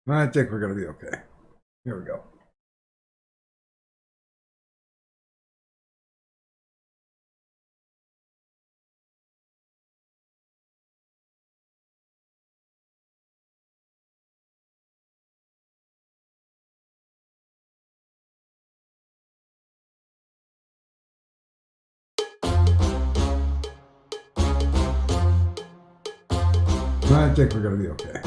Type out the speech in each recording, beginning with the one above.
I think we're going to be okay. Here we go. I think we're going to be okay.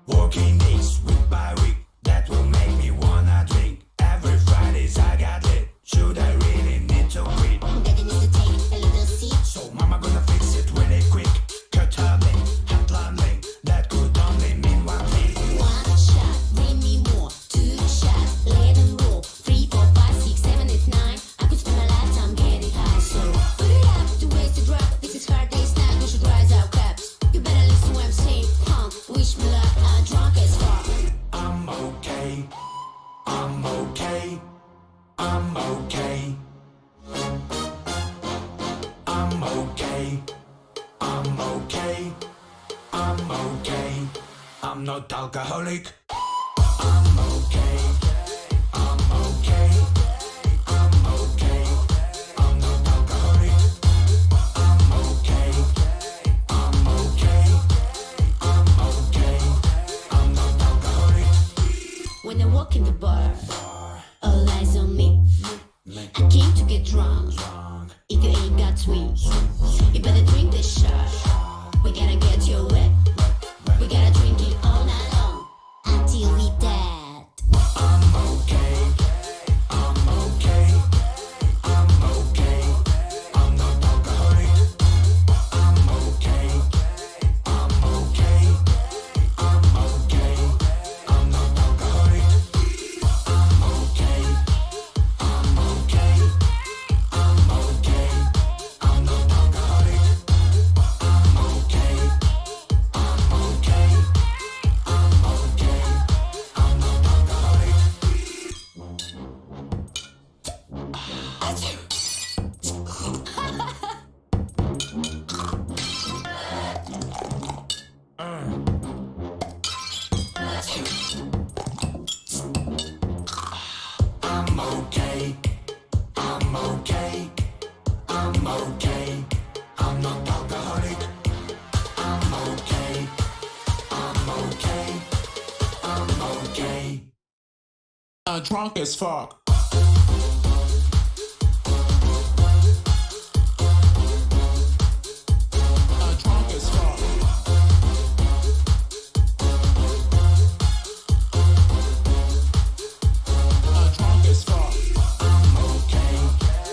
Working days week by week, that will make me wanna drink. Every Fridays I got lit. Should I really need to quit? Daddy needs to take a little seat. So mama gonna fix it really quick. Cut her link, hotline link. That could only mean one thing. One shot, bring me more. Two shots, let them roll. 3, 4, 5, 6, 7, 8, 9. I could spend my lifetime getting high, so put it up to waste a drop. This is hard day's time, we should rise our caps. You better listen what I'm saying, punk. Wish me luck, I'm drunk as fuck. I'm okay. I'm okay. I'm okay. I'm okay. I'm okay. I'm okay. I'm not alcoholic. I'm okay. I'm okay. I'm okay. I'm not alcoholic. I'm okay. I'm okay. I'm okay. I'm not alcoholic. When I walk in the bar, all eyes on me. I came to get drunk. If you ain't got sweet, you better drink this shot. We gotta get you wet. We gotta drink it all night long until we dead. I'm okay. I'm okay. I'm okay. I'm not alcoholic. I'm okay. I'm okay. I'm okay. I'm not alcoholic. I'm okay. I'm okay. I'm okay. I'm not alcoholic. I'm okay. I'm okay. I'm okay. I'm not alcoholic. I'm okay. I'm okay. I'm okay. I'm not alcoholic. I'm okay. I'm okay. I'm okay. Drunk as fuck. Drunk as fuck. Drunk as fuck. I'm okay.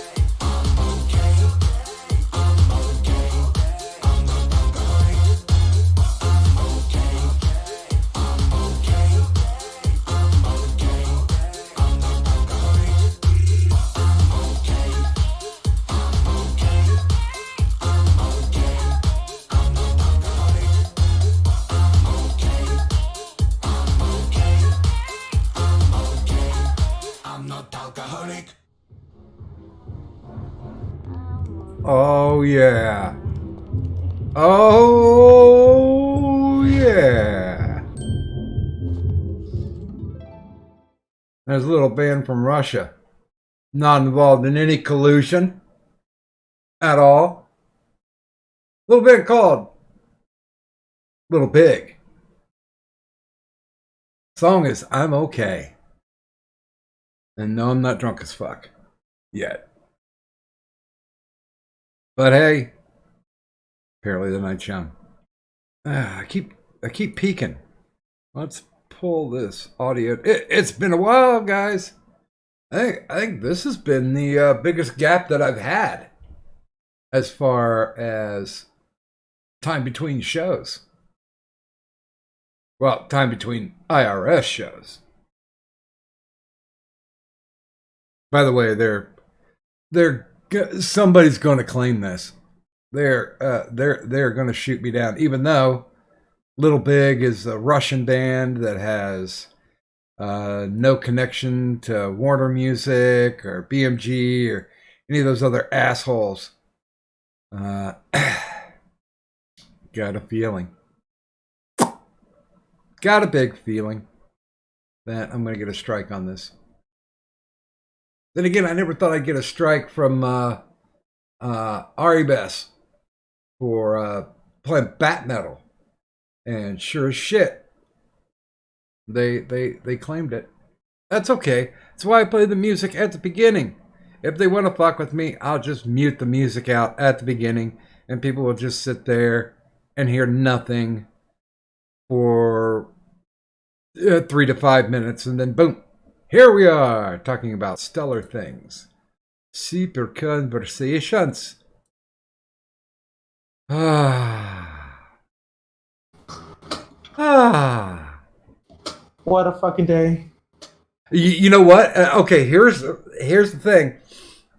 I'm okay. I'm okay. I'm not alcoholic. I'm okay. I'm okay. I'm okay. I'm not alcoholic. I'm okay. I'm okay. I'm okay. I'm not alcoholic. I'm okay. I'm okay. I'm okay. I'm not alcoholic. Oh, yeah. Oh, yeah. There's a little band from Russia. Not involved in any collusion at all. Little band called Little Big. Song is I'm Okay. And no, I'm not drunk as fuck. Yet. But hey, apparently the night chum. I keep peeking. Let's pull this audio. It's been a while, guys. I think this has been the biggest gap that I've had as far as time between shows. Well, time between IRS shows. By the way, somebody's going to claim this. They're going to shoot me down, even though Little Big is a Russian band that has no connection to Warner Music or BMG or any of those other assholes. Got a feeling. Got a big feeling that I'm going to get a strike on this. Then again, I never thought I'd get a strike from Aribes for playing bat metal. And sure as shit, they claimed it. That's okay. That's why I play the music at the beginning. If they want to fuck with me, I'll just mute the music out at the beginning, and people will just sit there and hear nothing for 3 to 5 minutes, and then boom, here we are talking about stellar things. Super conversations. What a fucking day. You know what? Okay, here's the thing.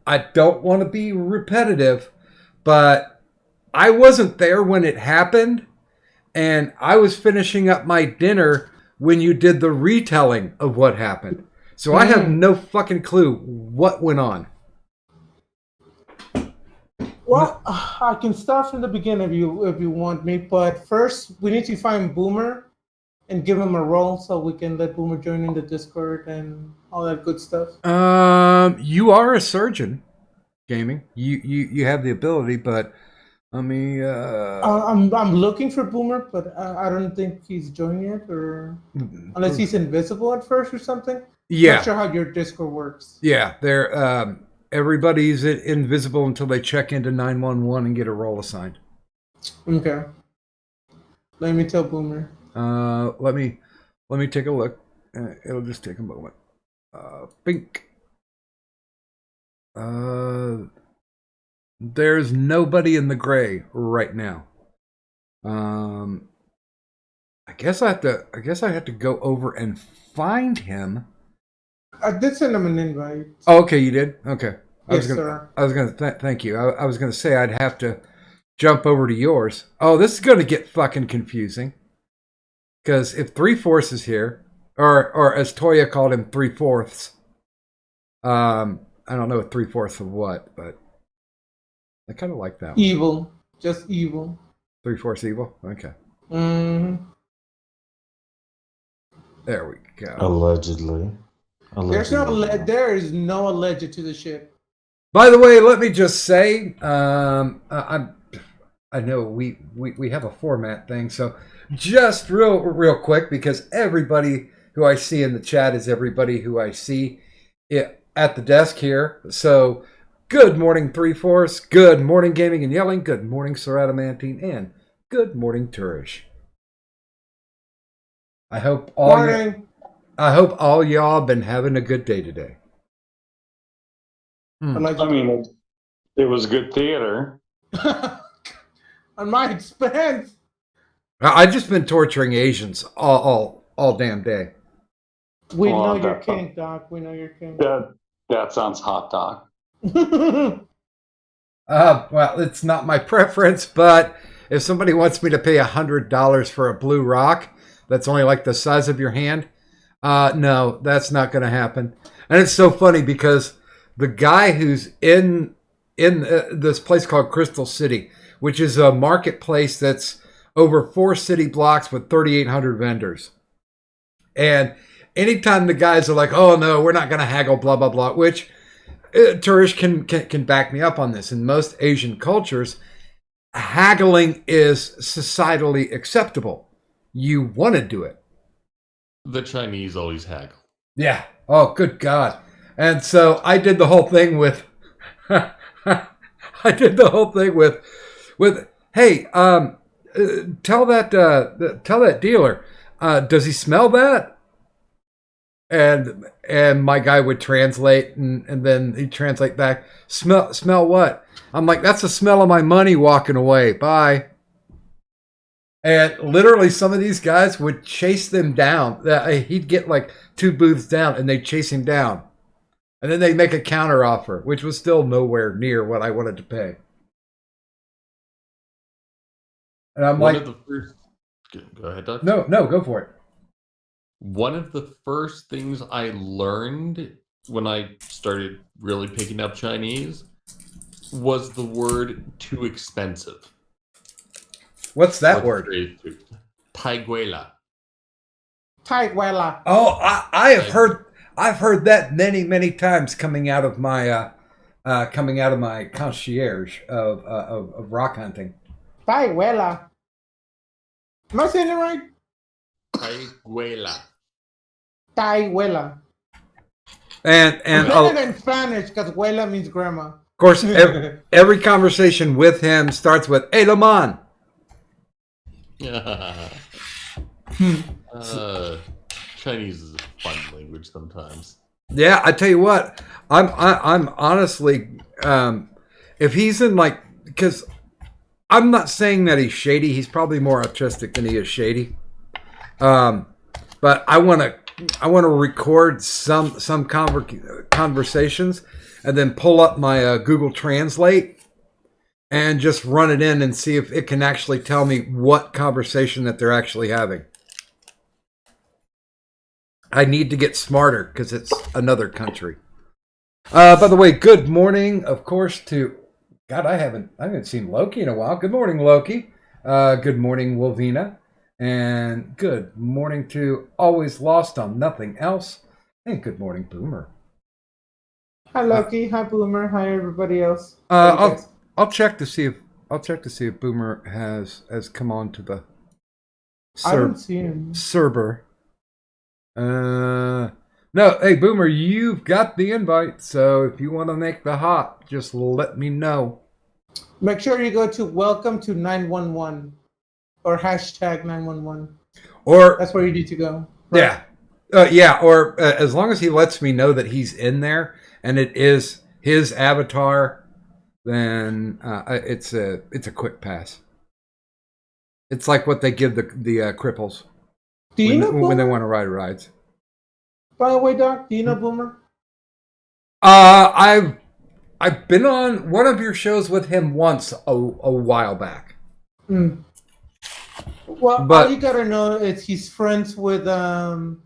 I don't want to be repetitive, but I wasn't there when it happened, and I was finishing up my dinner when you did the retelling of what happened. So I have no fucking clue what went on. Well, I can start from the beginning if you want me, but first we need to find Boomer and give him a role so we can let Boomer join in the Discord and all that good stuff. You are a surgeon, gaming. You have the ability, but I mean, I'm looking for Boomer, but I don't think he's joined yet, or unless he's invisible at first or something. Yeah. Not sure how your Discord works. Yeah, they're everybody's invisible until they check into 911 and get a role assigned. Okay. Let me tell Boomer. Let me take a look. It'll just take a moment. Bink. There's nobody in the gray right now. I guess I have to go over and find him. I did send him an invite. Oh, okay, you did? Okay. Sir. Thank you. I was gonna say I'd have to jump over to yours. Oh, this is gonna get fucking confusing. Because if 3/4 is here, or as Toya called him, 3/4, I don't know 3/4 of what, but I kind of like that one. Evil. Just evil. 3/4 evil? Okay. Mm-hmm. There we go. Allegedly. There is no alleged to the shit. By the way, let me just say, I know we have a format thing, so just real quick, because everybody who I see in the chat is everybody who I see at the desk here. So, good morning, 3/4. Good morning, Gaming and Yelling. Good morning, Sir Adamantine, and good morning, Turish. I hope all y'all been having a good day today. I mean, it was good theater. On my expense. I've just been torturing Asians all damn day. We know you're king, Doc. We know you're king. That sounds hot, Doc. Well, it's not my preference, but if somebody wants me to pay $100 for a blue rock that's only like the size of your hand, no, that's not going to happen. And it's so funny because the guy who's in this place called Crystal City, which is a marketplace that's over 4 city blocks with 3,800 vendors. And anytime the guys are like, oh no, we're not going to haggle, blah, blah, blah, which Turish can back me up on this. In most Asian cultures, haggling is societally acceptable. You want to do it. The Chinese always haggle. Yeah. Oh, good God. And so I did the whole thing with, hey, tell that dealer, does he smell that? And my guy would translate, and then he'd translate back, smell what? I'm like, that's the smell of my money walking away. Bye. And literally some of these guys would chase them down. He'd get like 2 booths down, and they'd chase him down. And then they'd make a counter offer, which was still nowhere near what I wanted to pay. And I'm One like, of the first... Go ahead, Doug. no, go for it. One of the first things I learned when I started really picking up Chinese was the word too expensive? What's that Or the word? phrase too- Taiguela. Taiguela. Oh, I've heard that many times coming out of my concierge of rock hunting. Taiguela. Am I saying it right? Taiguela. Taiguela. And I'm of saying it in Spanish because huela means grandma. course, every conversation with him starts with "Hey, Lamon." Chinese is a fun language sometimes. Yeah, I tell you what, I'm honestly, if he's in like, because I'm not saying that he's shady. He's probably more autistic than he is shady. But I want to record some conversations and then pull up my Google Translate and just run it in and see if it can actually tell me what conversation that they're actually having. I need to get smarter because it's another country. By the way, good morning, of course, to God. I haven't seen Loki in a while. Good morning, Loki. Good morning, Wolvina. And good morning to Always Lost on Nothing Else. And good morning, Boomer. Hi Loki. Hi Boomer. Hi everybody else. How you guys? I'll check to see if Boomer has come on to the I don't see him. server. No, hey Boomer, you've got the invite. So if you want to make the hop, just let me know. Make sure you go to welcome to 911 or hashtag 911. Or That's where you need to go. yeah, or as long as he lets me know that he's in there and it is his avatar, then it's a quick pass. It's like what they give the cripples Do you know when they Boomer? want to ride rides. By the way, Doc, do you know Boomer? I've been on one of your shows with him once a while back. Mm. Well, But- all you gotta know is he's friends with Pants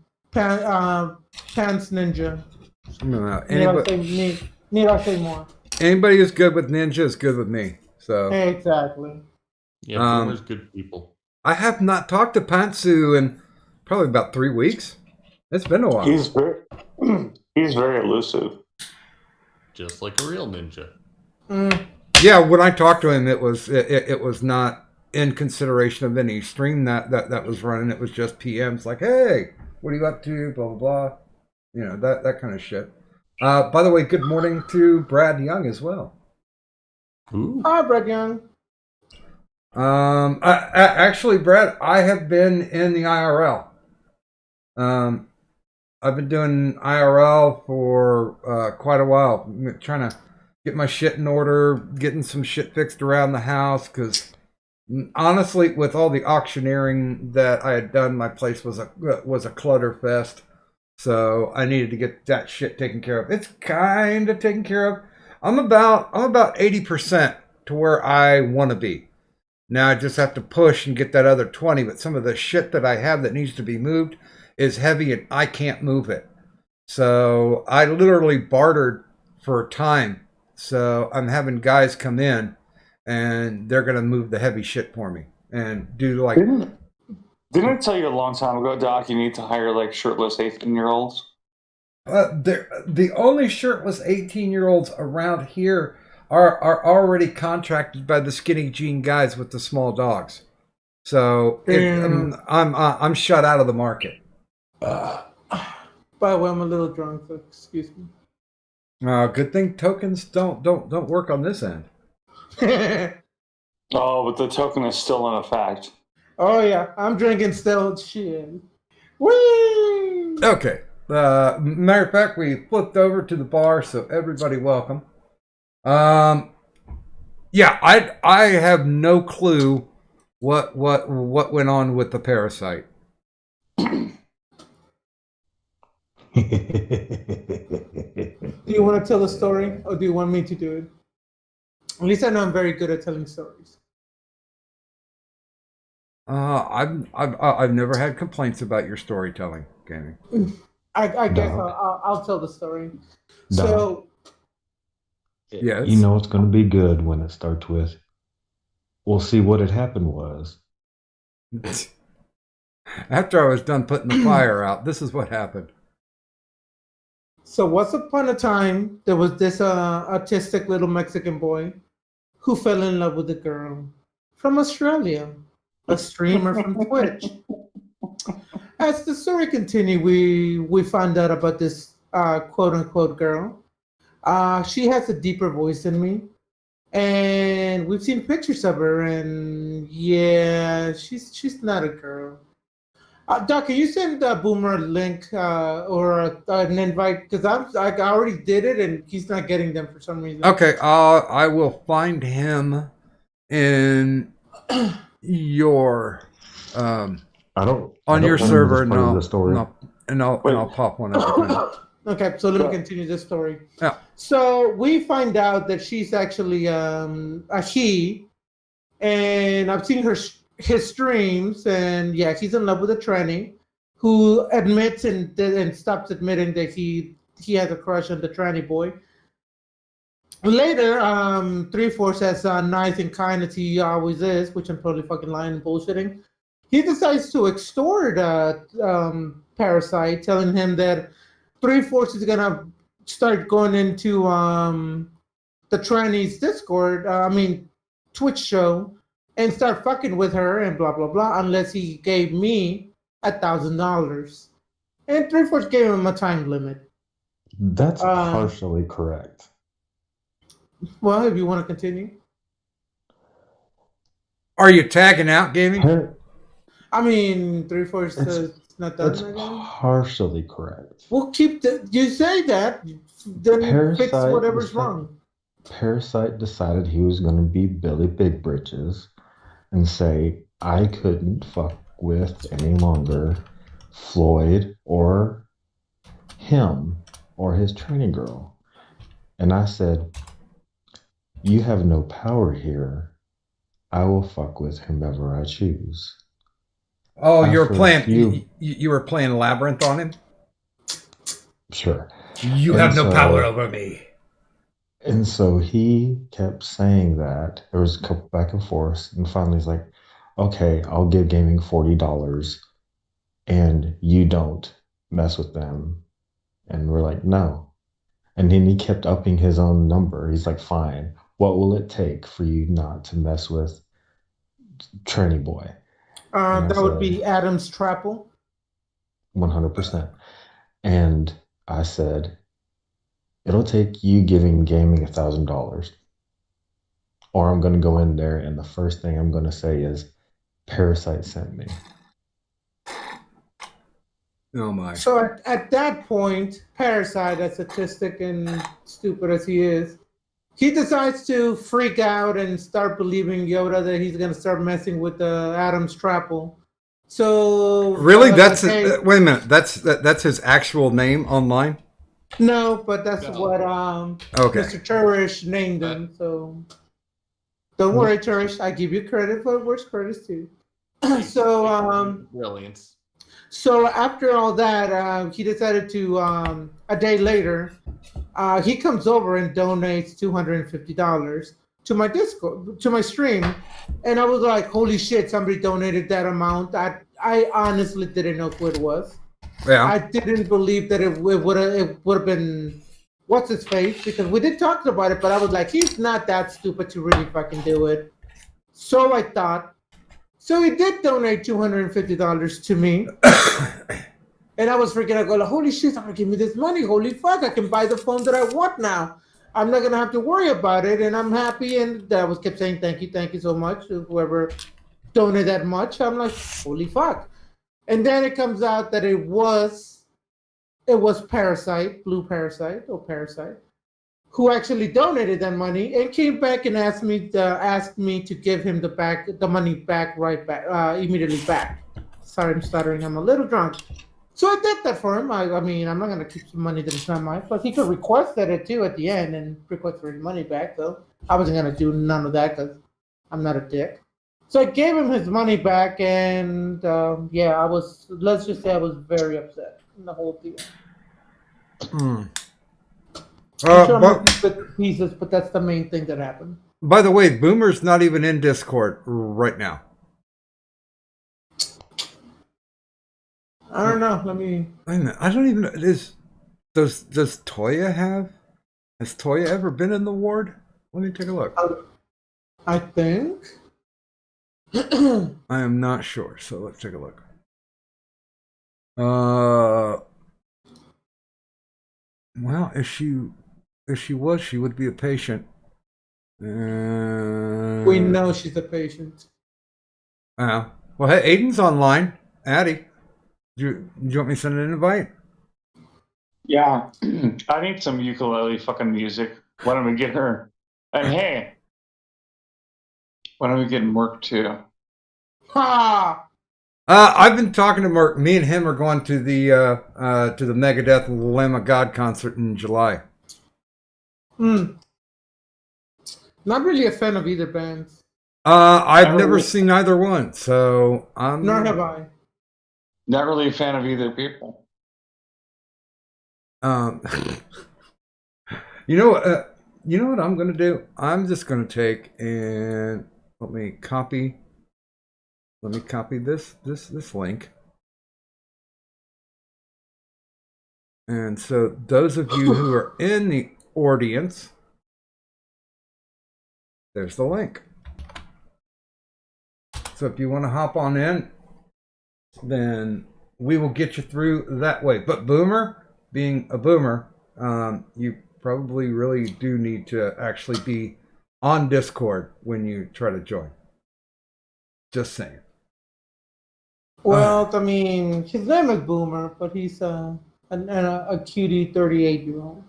Ninja. Need I say more? Anybody who's good with Ninja is good with me. So Exactly. Yeah, Boomer's good people. I have not talked to Pantsu in probably about 3 weeks. It's been a while. He's very elusive. Just like a real ninja. Mm. Yeah, when I talked to him, it was not in consideration of any stream that was running. It was just PMs like, hey, what are you up to? Blah blah blah. You know, that kind of shit. By the way, good morning to Brad Young as well. Ooh. Hi, Brett Young. Actually, Brad, I have been in the IRL. I've been doing IRL for quite a while. I'm trying to get my shit in order, getting some shit fixed around the house. Because honestly, with all the auctioneering that I had done, my place was a clutter fest. So I needed to get that shit taken care of. It's kind of taken care of. I'm about 80% to where I want to be. Now I just have to push and get that other 20. But some of the shit that I have that needs to be moved is heavy and I can't move it. So I literally bartered for time. So I'm having guys come in and they're going to move the heavy shit for me and do like... Didn't I tell you a long time ago, Doc, you need to hire like shirtless 18-year-olds? The only shirtless 18-year-olds around here are already contracted by the skinny jean guys with the small dogs. So I'm shut out of the market. By the way, I'm a little drunk, so excuse me. Good thing tokens don't work on this end. Oh, but the token is still in effect. Oh yeah, I'm drinking still. Shit. Whee! Okay. Matter of fact, we flipped over to the bar, so everybody welcome. Yeah, I have no clue what went on with the parasite. Do you want to tell the story, or do you want me to do it? At least I know I'm very good at telling stories. I've never had complaints about your storytelling, Gaming. I guess I'll tell the story. No. So Yes. You know it's going to be good when it starts with, "We'll see what had happened was." After I was done putting the fire out, this is what happened. So once upon a time, there was this autistic little Mexican boy who fell in love with a girl from Australia, a streamer from Twitch. As the story continued, we found out about this quote unquote girl. She has a deeper voice than me, and we've seen pictures of her, and yeah, she's not a girl. Doc, can you send Boomer a link or an invite? Because I already did it, and he's not getting them for some reason. Okay, I will find him in your I don't. on I your don't remember server, this and part of I'll, the story. I'll pop one up. Okay, so let me continue this story. Yeah. So we find out that she's actually a he, and I've seen his streams, and yeah, she's in love with a tranny who admits and stops admitting that he has a crush on the tranny boy. Later, 3/4 as nice and kind as he always is, which I'm totally fucking lying and bullshitting. He decides to extort Parasite, telling him that 3/4 is gonna start going into the tranny's Discord. Twitch show, and start fucking with her and blah blah blah. Unless he gave me $1,000, and 3/4 gave him a time limit. That's partially correct. Well, if you want to continue. Are you tagging out gaming? 3/4 says it's not done That's again. partially correct. We'll keep you say that, then fix whatever's wrong. Parasite decided he was going to be Billy Big Britches and say, "I couldn't fuck with any longer Floyd or him or his training girl." And I said, "You have no power here. I will fuck with whomever I choose." Oh, you were After playing. You were playing Labyrinth on him. Sure. You And have no so- power over me. And so he kept saying that. There was a couple back and forth, and finally he's like, "Okay, I'll give gaming $40, and you don't mess with them." And we're like, "No." And then he kept upping his own number. He's like, "Fine. What will it take for you not to mess with Tranny Boy?" That would be Adam's Trapple. 100%. And I said, "It'll take you giving gaming $1,000, or I'm going to go in there and the first thing I'm going to say is, Parasite sent me." Oh my! So at that point, Parasite, as autistic and stupid as he is, he decides to freak out and start believing Yoda that he's gonna start messing with Adam's Trapple. So Really, that's hey, wait a minute. That's his actual name online. no, but that's No. what Okay. Mr. Turish named him. So don't worry, Turish. I give you credit for where's credit's due. So Brilliance. So after all that, he decided to a day later, he comes over and donates $250 to my Discord, to my stream, and I was like, "Holy shit! Somebody donated that amount." I honestly didn't know who it was. Yeah. I didn't believe that it would have been what's his face, because we did talk about it, but I was like, he's not that stupid to really fucking do it. So I thought. So he did donate $250 to me. And I was freaking out, going, "Holy shit, I'm gonna give me this money. Holy fuck, I can buy the phone that I want now. I'm not gonna have to worry about it." And I'm happy. And I was kept saying, thank you so much to whoever donated that much. I'm like, holy fuck. And then it comes out that it was Parasite, Blue Parasite or Parasite, who actually donated that money and came back and asked me to give him the money back immediately back. Sorry, I'm stuttering. I'm a little drunk. So I did that for him. I mean, I'm not gonna keep some money that is not mine, but he could request it too at the end and request for his money back. So I wasn't gonna do none of that because I'm not a dick. So I gave him his money back, and yeah, I was. Let's just say I was very upset in the whole deal. I'm sure I'm But missing bits and pieces, but that's the main thing that happened. by the way, Boomer's not even in Discord right now. I don't know. Let me. Wait a minute. I don't even know. Does Toya have? Has Toya ever been in the ward? Let me take a look. I think. I am not sure, so let's take a look. Well, if she was, she would be a patient. We know she's a patient. Well, hey, Aiden's online. Addie, do you want me to send an invite? Yeah, I need some ukulele fucking music. Why don't we get her? And hey, why don't we get Merc too? Ha! I've been talking to Mark. Me and him are going to the Megadeth Lamb of God concert in July. Not really a fan of either band. I've never seen either one, so Nor have I. Not really a fan of either people. You know what I'm gonna do? I'm just gonna take and let me copy this link. And so those of you who are in the audience, there's the link. So if you want to hop on in, then we will get you through that way. But Boomer, being a boomer, you probably really do need to actually be on Discord when you try to join. Just saying. Well, I mean, his name is Boomer, but he's a cutie 38-year-old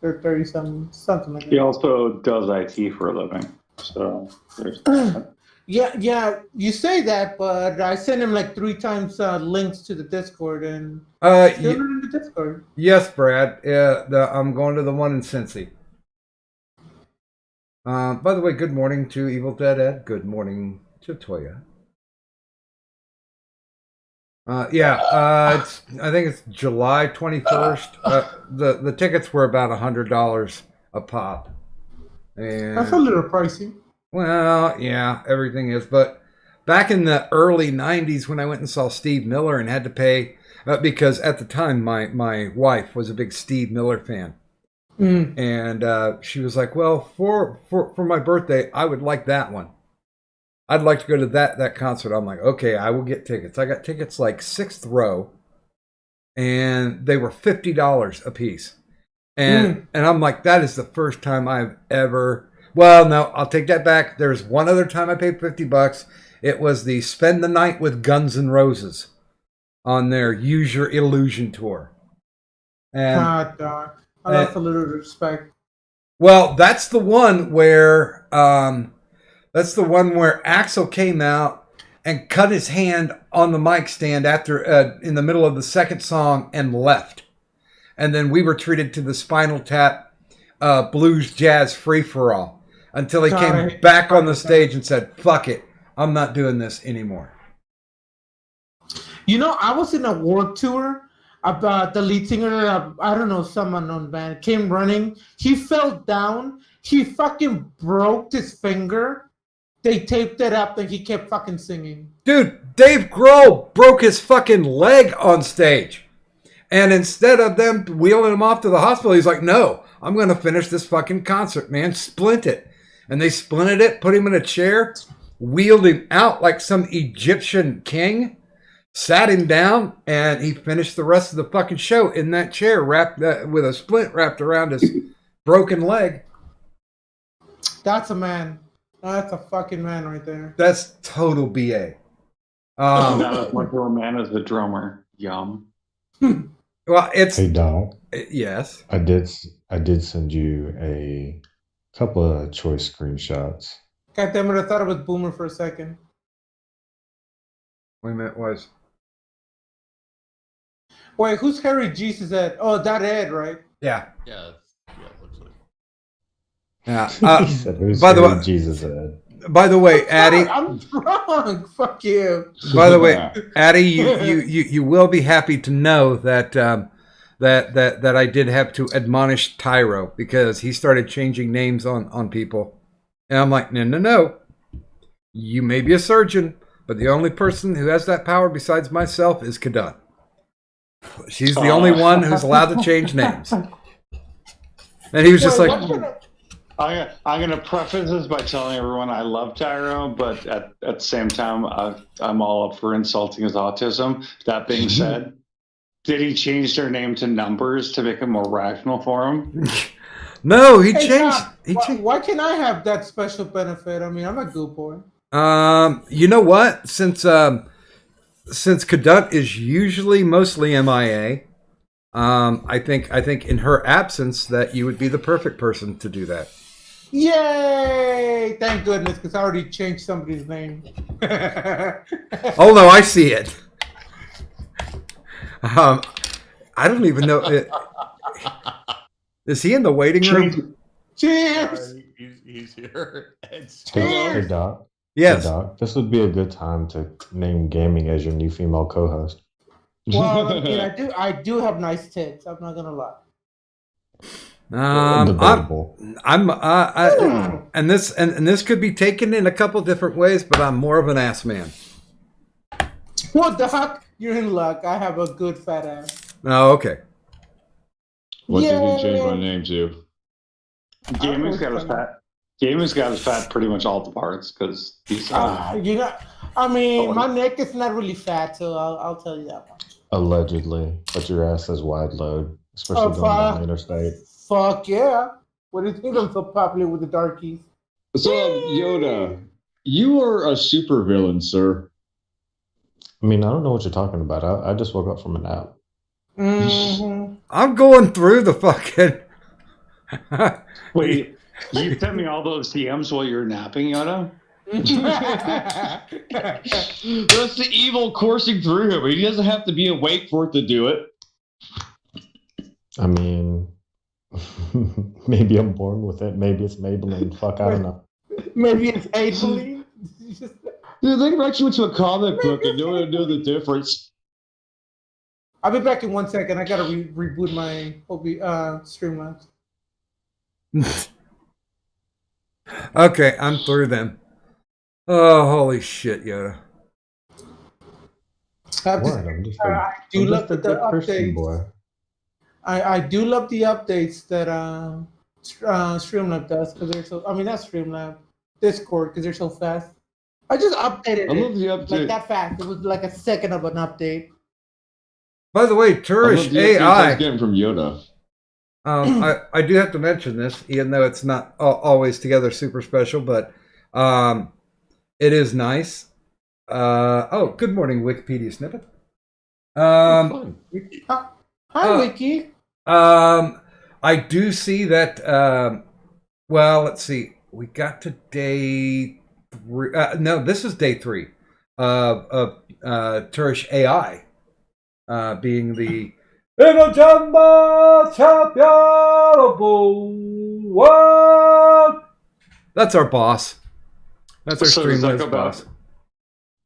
or 30-something like that. He also does IT for a living, so there's. Yeah, you say that, but I sent him like 3 times links to the Discord, and still not in the Discord. Yes, Brad. I'm going to the one in Cincy. By the way, good morning to Evil Dead Ed. Good morning to Toya. I think it's July 21st. The tickets were about $100 a pop. And That's a little pricey. well, yeah, everything is. But back in the early 90s when I went and saw Steve Miller and had to pay, because at the time my wife was a big Steve Miller fan. And she was like, well, for my birthday, I would like that one. I'd like to go to that concert. I'm like, okay, I will get tickets. I got tickets like 6th row, and they were $50 a piece. And I'm like, that is the first time I've ever. Well, no, I'll take that back. There's one other time I paid $50. It was the Spend the Night with Guns N' Roses on their Use Your Illusion tour. And God, Doc. I lost a little respect. well, that's the one where Axel came out and cut his hand on the mic stand after in the middle of the second song and left. And then we were treated to the Spinal Tap blues jazz free for all until he came back on the stage and said, "Fuck it, I'm not doing this anymore." You know, I was in a work tour about the lead singer of, I don't know, some unknown band, came running. He fell down. He fucking broke his finger. They taped it up and he kept fucking singing. Dude, Dave Grohl broke his fucking leg on stage. And instead of them wheeling him off to the hospital, he's like, no, I'm going to finish this fucking concert, man. Splint it. And they splinted it, put him in a chair, wheeled him out like some Egyptian king, sat him down, and he finished the rest of the fucking show in that chair wrapped with a splint wrapped around his broken leg. That's a man. That's a fucking man right there. That's total BA. Not as much of a man as the drummer. Yum. Well, it's Hey, Donald. Yes. I did send you a couple of choice screenshots. God damn it, I thought it was Boomer for a second. Wait a minute, was. Wait, who's Harry Jesus Ed? Oh, that Ed, right? Yeah. Yeah, it looks like. Yeah. He said, "Who's by the Harry way, Jesus Ed?" By the way, Addie. I'm drunk. Fuck you. By the way, Addie, you will be happy to know that that I did have to admonish Tyro because he started changing names on people, and I'm like, no. You may be a surgeon, but the only person who has that power besides myself is Kadut. She's the only one who's allowed to change names. And he was just Wait, like, I'm gonna preface this by telling everyone I love Tyro, but at the same time, I'm all up for insulting his autism. That being said, did he change their name to numbers to make it more rational for him? no, he Hey, changed. Doc, He changed. why can't I have that special benefit? I mean, I'm a good boy. You know what? Since Kadut is usually mostly MIA, I think in her absence that you would be the perfect person to do that. Yay! Thank goodness, because I already changed somebody's name. Oh no, I see it. I don't even know. Is he in the waiting room? Cheers! He's here. It's Hey, Doc. Yes. Hey, Doc. This would be a good time to name gaming as your new female co-host. Well, I mean, I do have nice tits. I'm not gonna lie. Debatable. And this could be taken in a couple different ways, but I'm more of an ass man. Well, Doc, you're in luck. I have a good fat ass. Oh, okay. What did Yay. he change my name to? Gaming's got his fat. Gaming's got his fat pretty much all the parts because he's. You know, I mean, my neck is not really fat, so I'll tell you that much. Allegedly, but your ass has wide load, especially Oh, going down the interstate. Fuck yeah! What do you think I'm so popular with the darkies? So, Yoda, you are a supervillain, sir. I mean, I don't know what you're talking about. I just woke up from a nap. Mm-hmm. I'm going through the fucking. Wait, you sent me all those DMs while you're napping, Yoda? That's the evil coursing through him. He doesn't have to be awake for it to do it. I mean, maybe I'm born with it. Maybe it's Maybelline. Fuck, I don't know. Maybe it's Maybelline. Dude, they write you into a comic book and no one know the difference. I'll be back in 1 second. I gotta reboot my Streamlabs. Okay, I'm through them. Oh, holy shit, Yoda. I do love the updates. Boy. I do love the updates that Streamlab does because they're so. I mean, not Streamlab, Discord because they're so fast. I just updated I love it the update. like that fast. It was like a second of an update. By the way, I love Turish the updates I was AI. getting from Yoda. I do have to mention this, even though it's not always together super special, but it is nice. Good morning, Wikipedia snippet. Hi, Uh, Wiki. I do see that. Well, let's see. We got to day 3. No, this is day 3 of Turish AI being the Jumbo Champion of the World. That's our boss. That's our So does that Streamlabs go boss. back?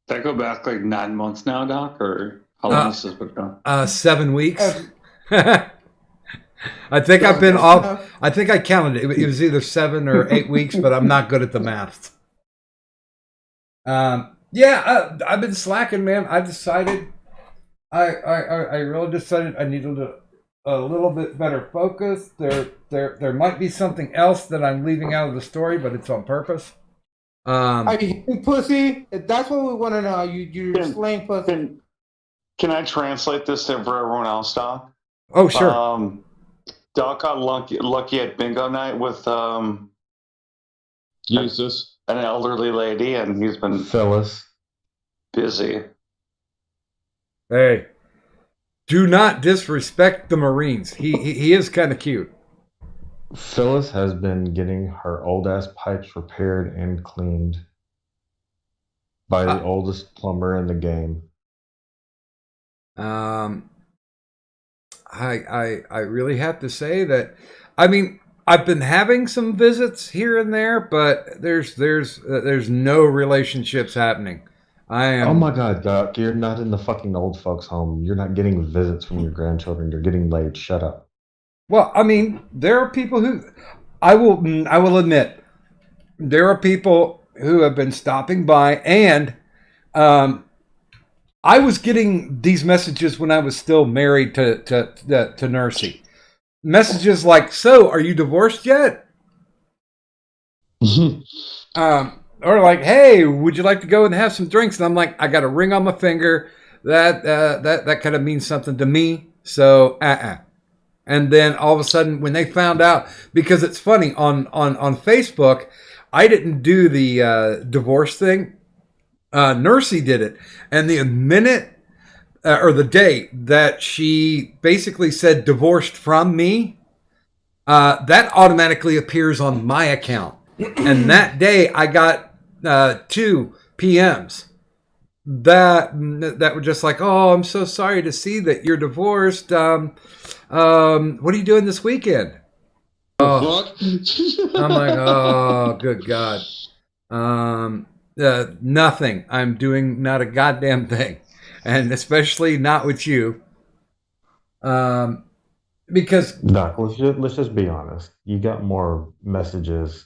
That go back like 9 months now, Doc, or how long has this been going? 7 weeks. I think I've been off. I think I counted it. It was either 7 or 8 weeks, but I'm not good at the math. I've been slacking, man. I decided. I really decided I needed a little bit better focus. There might be something else that I'm leaving out of the story, but it's on purpose. Are you pussy? That's what we want to know. You're slaying pussy. Can I translate this for everyone else, Doc? Oh, sure. Doc got lucky at bingo night with Jesus. an elderly lady, and he's been Phyllis. busy. Hey, do not disrespect the Marines. He is kind of cute. Phyllis has been getting her old ass pipes repaired and cleaned by the oldest plumber in the game. I really have to say that. I mean, I've been having some visits here and there, but there's no relationships happening. I am. Oh my God, Doc, you're not in the fucking old folks' home. You're not getting visits from your grandchildren. You're getting laid. Shut up. Well, I mean, there are people who I will admit there are people who have been stopping by, and um, I was getting these messages when I was still married to Nursey. Messages like, "So, are you divorced yet?" Or like, "Hey, would you like to go and have some drinks?" And I'm like, "I got a ring on my finger. That kind of means something to me." So, And then all of a sudden, when they found out, because it's funny on Facebook, I didn't do the divorce thing. Nursey did it, and the minute or the day that she basically said divorced from me, that automatically appears on my account. And that day, I got 2 PMs that were just like, "Oh, I'm so sorry to see that you're divorced. What are you doing this weekend?" Oh, Fuck. I'm like, "Oh, good God. Nothing. I'm doing not a goddamn thing, and especially not with you." Because Doc, let's just be honest. You got more messages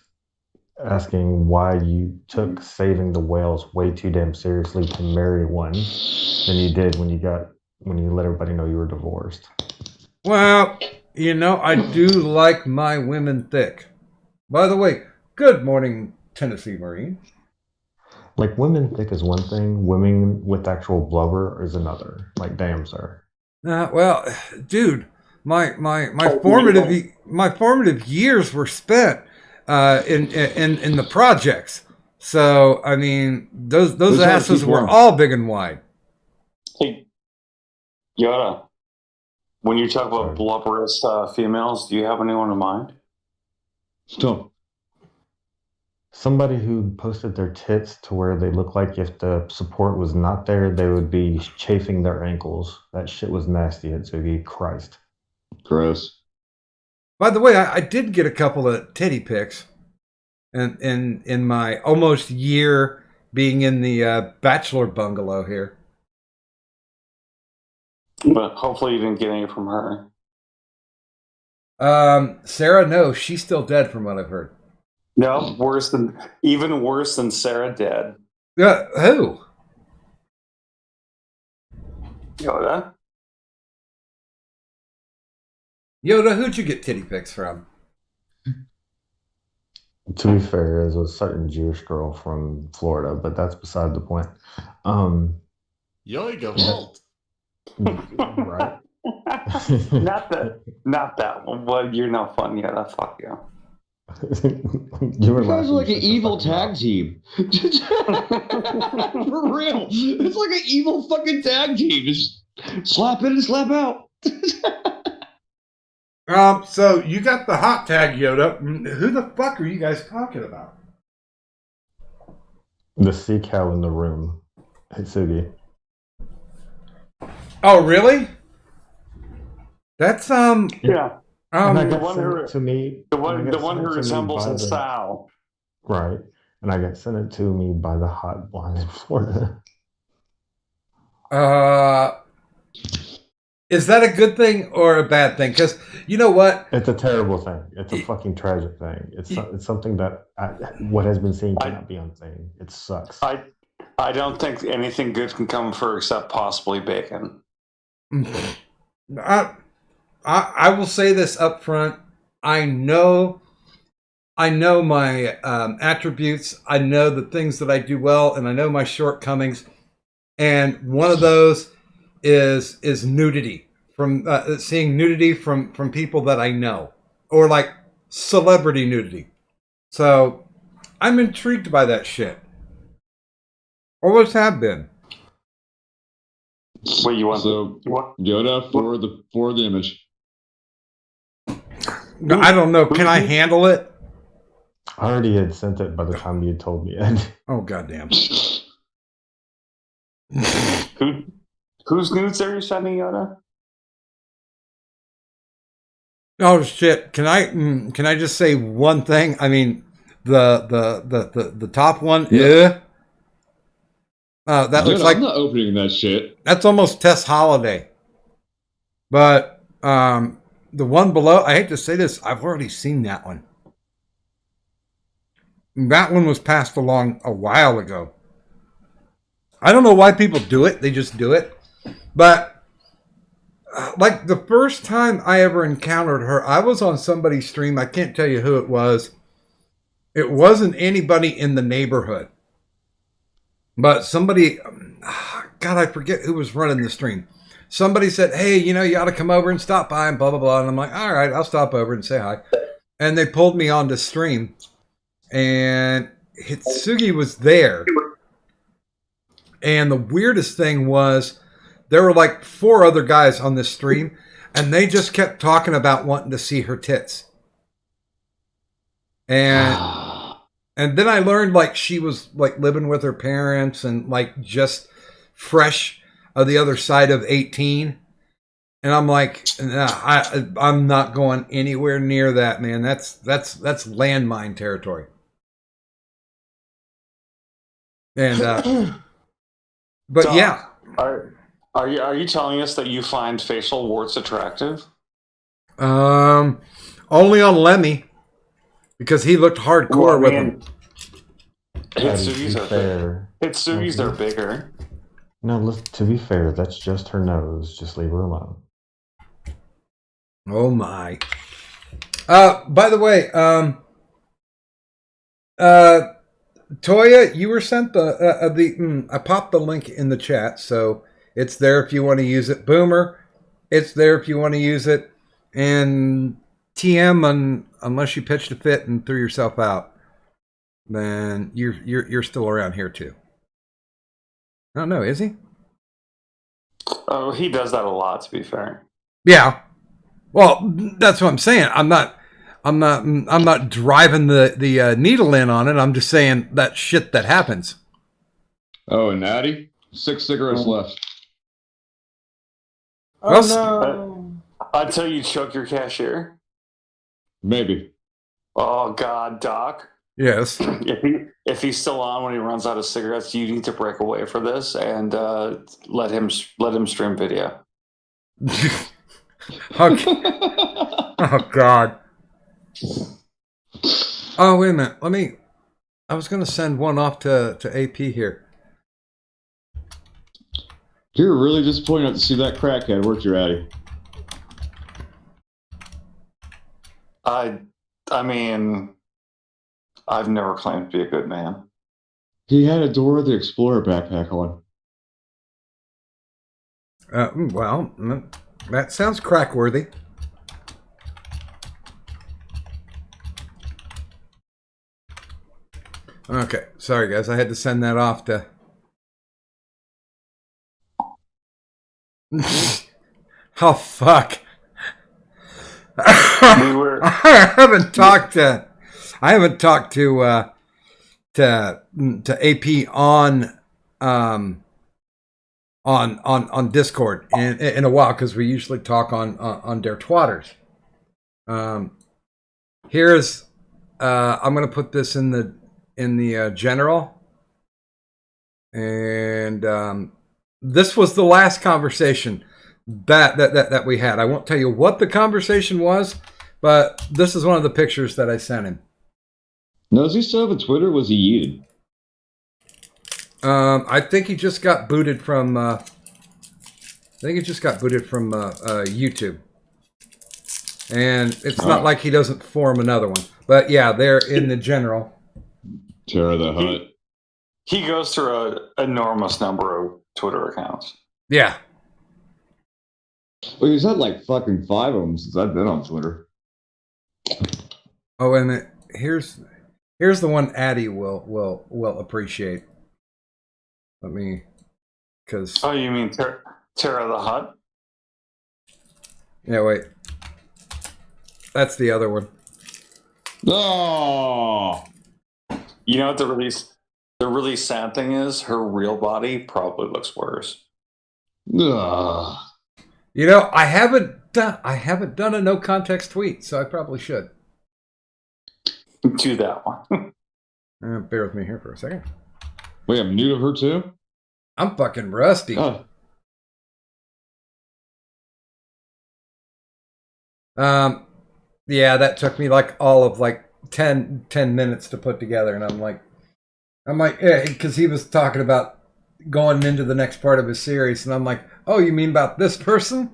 asking why you took saving the whales way too damn seriously to marry one than you did when you let everybody know you were divorced. well, I do like my women thick. By the way, good morning, Tennessee Marine. Like women thick is one thing, women with actual blubber is another. Like damn, sir. Well, dude, my Oh, formative years were spent in the projects. So I mean, those Those are asses keep were warm. all big and wide. Hey, Yoda, when you talk about Sorry. blubberous females, do you have anyone in mind? Stop. Somebody who posted their tits to where they look like if the support was not there, they would be chafing their ankles. That shit was nasty. It's be Christ. Gross. By the way, I did get a couple of titty pics, in my almost year being in the bachelor bungalow here. But hopefully you didn't get any from her. Sarah, no, she's still dead from what I've heard. No, even worse than Sarah dead. Who? Yoda? Yoda, who'd you get titty pics from? To be fair, it was a certain Jewish girl from Florida, but that's beside the point. Um, Yoiga Vault. right? not that one. Well, you're no fun, Yoda. Fuck you. You were You guys laughing are like an shut your evil fucking tag mouth. team. For real. It's like an evil fucking tag team. Just slap in and slap out. So you got the hot tag, Yoda. Who the fuck are you guys talking about? The sea cow in the room. Hitsugi. Oh, really? That's Yeah. And I The got one sent who it to me. the and I one got the one sent who it to me resembles by a the- sow. Right. And I got sent it to me by the hot blonde in Florida. is that a good thing or a bad thing? Because you know what? It's a terrible thing. It's a fucking tragic thing. It's something that what has been seen cannot be unseen. It sucks. I don't think anything good can come for except possibly bacon. I will say this up front. I know my attributes. I know the things that I do well, and I know my shortcomings. And one of those is nudity, from seeing nudity from people that I know, or like celebrity nudity. So I'm intrigued by that shit. Always have been. Wait, you want So what? Yoda for the image. I don't know. Can I handle it? I already had sent it by the time you had told me. Oh goddamn. Whose nudes are you sending, Yoda? Oh shit! Can I just say one thing? I mean, the top one. Yeah. That Dude, looks like I'm not opening that shit. that's almost Tess Holiday. But the one below, I hate to say this, I've already seen that one. That one was passed along a while ago. I don't know why people do it. They just do it. But like the first time I ever encountered her, I was on somebody's stream. I can't tell you who it was. It wasn't anybody in the neighborhood. But somebody, God, I forget who was running the stream. Somebody said, hey, you know, you ought to come over and stop by and blah, blah, blah. And I'm like, all right, I'll stop over and say hi. And they pulled me on the stream. And Hitsugi was there. And the weirdest thing was there were like 4 other guys on this stream. And they just kept talking about wanting to see her tits. And then I learned like she was like living with her parents and like just fresh of the other side of 18. And I'm like, nah, I'm not going anywhere near that, man. That's landmine territory. And but Doc, yeah, are you telling us that you find facial warts attractive? only on Lemmy because he looked hardcore with him. Hitsugis are fair. Hitsugis are bigger. No, look, to be fair, that's just her nose. Just leave her alone. Oh my. By the way, Toya, you were sent I popped the link in the chat, so it's there if you want to use it. Boomer, it's there if you want to use it. And TM, unless you pitched a fit and threw yourself out, then you're still around here too. I don't know, is he? Oh, he does that a lot, to be fair. Yeah. Well, that's what I'm saying. I'm not driving the needle in on it. I'm just saying that shit that happens. Oh, and Natty? 6 cigarettes left. Oh no! Until you choke your cashier. Maybe. Oh God, Doc. Yes. If he's still on when he runs out of cigarettes, you need to break away for this and let him stream video. Okay. Oh God. Oh wait a minute. I was gonna send one off to AP here. You're really disappointed not to see that crackhead. Where's your Addy? I mean, I've never claimed to be a good man. He had a Dora the Explorer backpack on. Well, that sounds crack-worthy. Okay, sorry guys, I had to send that off to. Oh fuck! I haven't talked to AP on Discord in a while because we usually talk on Der Twatters. Here's I'm gonna put this in the general, and this was the last conversation that we had. I won't tell you what the conversation was, but this is one of the pictures that I sent him. No, does he still have a Twitter? Was he yeeted? I think he just got booted from. YouTube, and it's not like he doesn't form another one. But yeah, they're in the general. Terror the Hut. He goes through an enormous number of Twitter accounts. Yeah. Well, he's had like fucking 5 of them since I've been on Twitter. Oh, and here's the one Addy will appreciate. Let me, because. Oh, you mean Terror the Hut? Yeah, wait. That's the other one. Oh. You know what the really sad thing is? Her real body probably looks worse. Ugh. You know, I haven't done a no context tweet, so I probably should. Do that one. Bear with me here for a second. Wait, I'm new to her too? I'm fucking rusty. Oh, Yeah, that took me like all of like 10 minutes to put together, and I'm like, yeah, because he was talking about going into the next part of his series, and I'm like, oh, you mean about this person?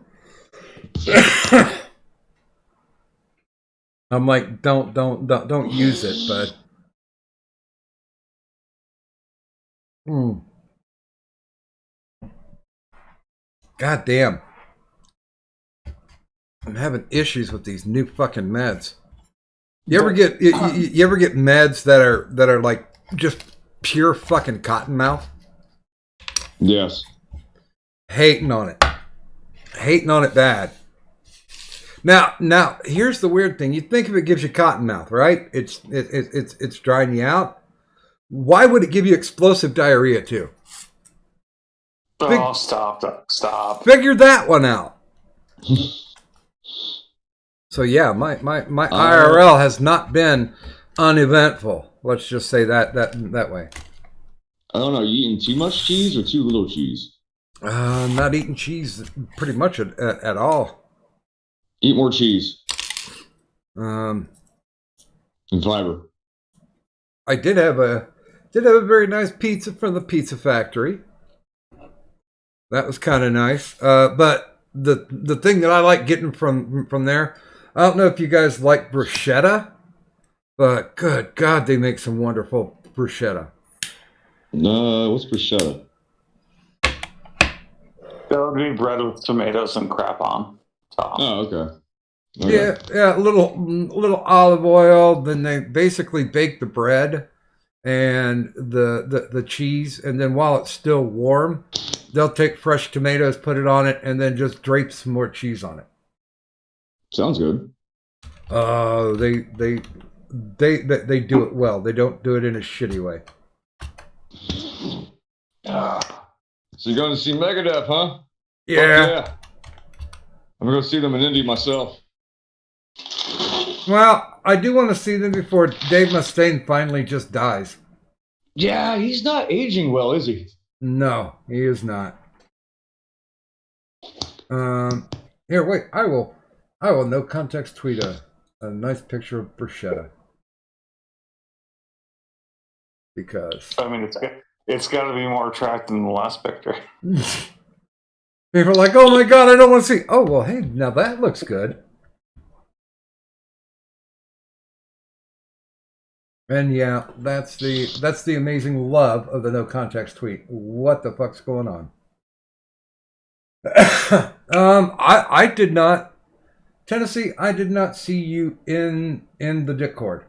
I'm like, don't use it, bud. God damn. I'm having issues with these new fucking meds. You ever get you ever get meds that are like just pure fucking cottonmouth? yes. Hating on it. Hating on it bad. Now here's the weird thing. You think if it gives you cottonmouth, right? It's drying you out. Why would it give you explosive diarrhea too? Oh, stop. Figure that one out. So yeah, my IRL has not been uneventful. Let's just say that way. I don't know. You eating too much cheese or too little cheese? I'm not eating cheese pretty much at all. Eat more cheese Um, and fiber. I did have a very nice pizza from the pizza factory. That was kind of nice. But the thing that I like getting from there, I don't know if you guys like bruschetta, but good God, they make some wonderful bruschetta. What's bruschetta? That would be bread with tomatoes and crap on top. Oh, okay. Yeah, a little olive oil. Then they basically bake the bread and the cheese, and then while it's still warm, they'll take fresh tomatoes, put it on it, and then just drape some more cheese on it. Sounds good. They do it well. They don't do it in a shitty way. So you're going to see Megadeth, huh? Yeah. Fuck yeah. I'm going to go see them in Indy myself. Well, I do want to see them before Dave Mustaine finally just dies. Yeah, he's not aging well, is he? No, he is not. Here, wait. I will no context tweet a nice picture of bruschetta. Because I mean, it's got to be more attractive than the last picture. people are like, oh my God, I don't want to see. Oh, well, hey, now that looks good. And yeah, that's the amazing love of the no context tweet. What the fuck's going on? I did not, Tennessee. I did not see you in the Discord.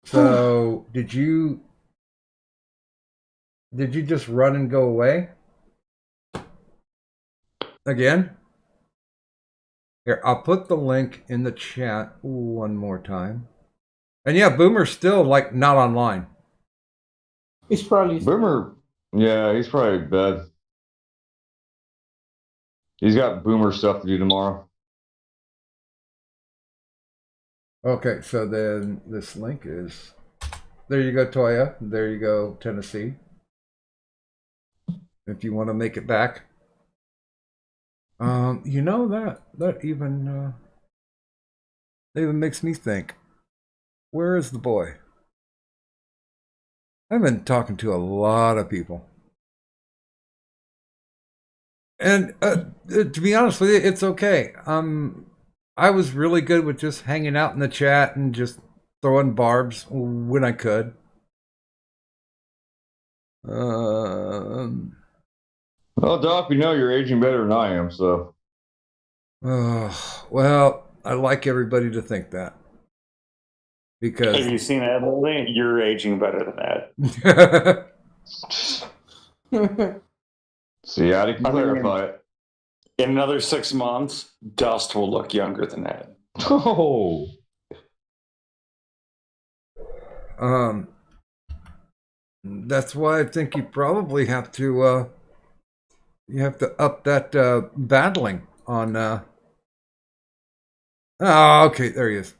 So did you just run and go away again? Here, I'll put the link in the chat one more time. And yeah, Boomer's still like not online. He's probably Boomer, yeah, he's probably in bed. He's got Boomer stuff to do tomorrow. Okay, so then this link is, there you go, Toya. There you go, Tennessee. If you want to make it back. You know that even makes me think. Where is the boy? I've been talking to a lot of people. And to be honest with you, it's okay. I was really good with just hanging out in the chat and just throwing barbs when I could. Well, Doc, we know you're aging better than I am, so. Well, I like everybody to think that. Because Have you seen Ed lately? You're aging better than Ed. See, I can clarify it. In another 6 months, Dust will look younger than Ed. Oh. That's why I think you probably have to up that battling on oh, okay, there he is.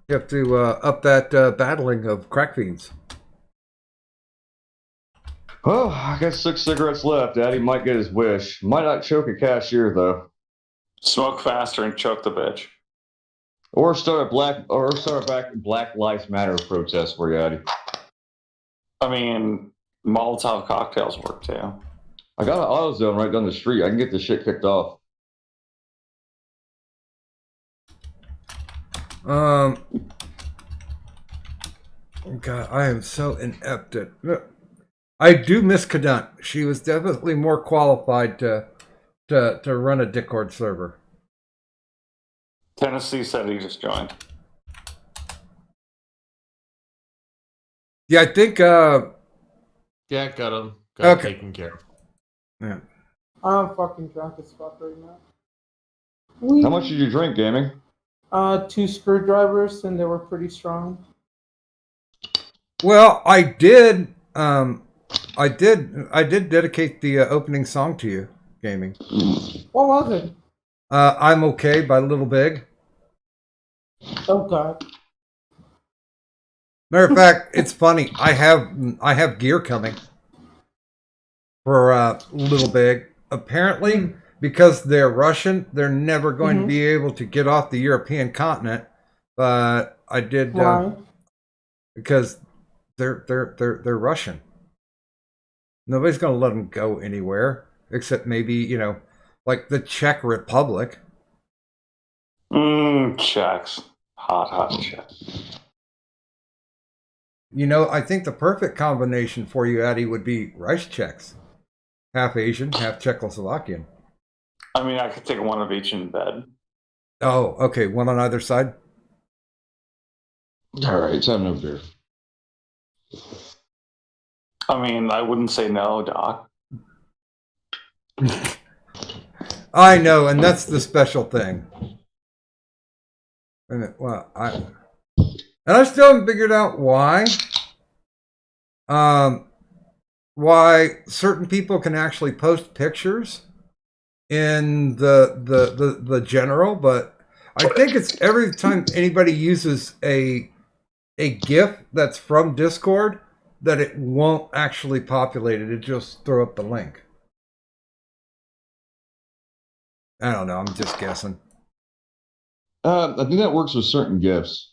You have to up that battling of crack fiends. Oh, I got 6 cigarettes left. Daddy might get his wish. Might not choke a cashier though. Smoke faster and choke the bitch. Or start back Black Lives Matter protest for you, Daddy. I mean, Molotov cocktails work too. I got an AutoZone right down the street. I can get this shit kicked off. God, I am so inept at. I do miss Cadunt. She was definitely more qualified to run a Discord server. Tennessee said he just joined. Yeah, I think. Yeah, got him. Got him Okay. taken care of. Yeah. I'm fucking drunk as fuck right now. How much did you drink, Gaming? 2 screwdrivers, and they were pretty strong. Well, I did dedicate the opening song to you, Gaming. What was it? I'm Okay by Little Big. Oh God. Matter of fact, it's funny. I have gear coming for Little Big. Apparently, because they're Russian, they're never going to be able to get off the European continent. But I did because they're Russian. Nobody's going to let them go anywhere except maybe like the Czech Republic. Czechs. Hot Czechs. I think the perfect combination for you, Addie, would be rice Czechs. Half Asian, half Czechoslovakian. I mean, I could take one of each in bed. Oh, okay. One on either side? All right, let's have no beer. I mean, I wouldn't say no, Doc. I know, and that's the special thing. Well, I still haven't figured out why. Why certain people can actually post pictures in the general, but I think it's every time anybody uses a GIF that's from Discord that it won't actually populate it. It just throw up the link. I don't know. I'm just guessing. I think that works with certain GIFs.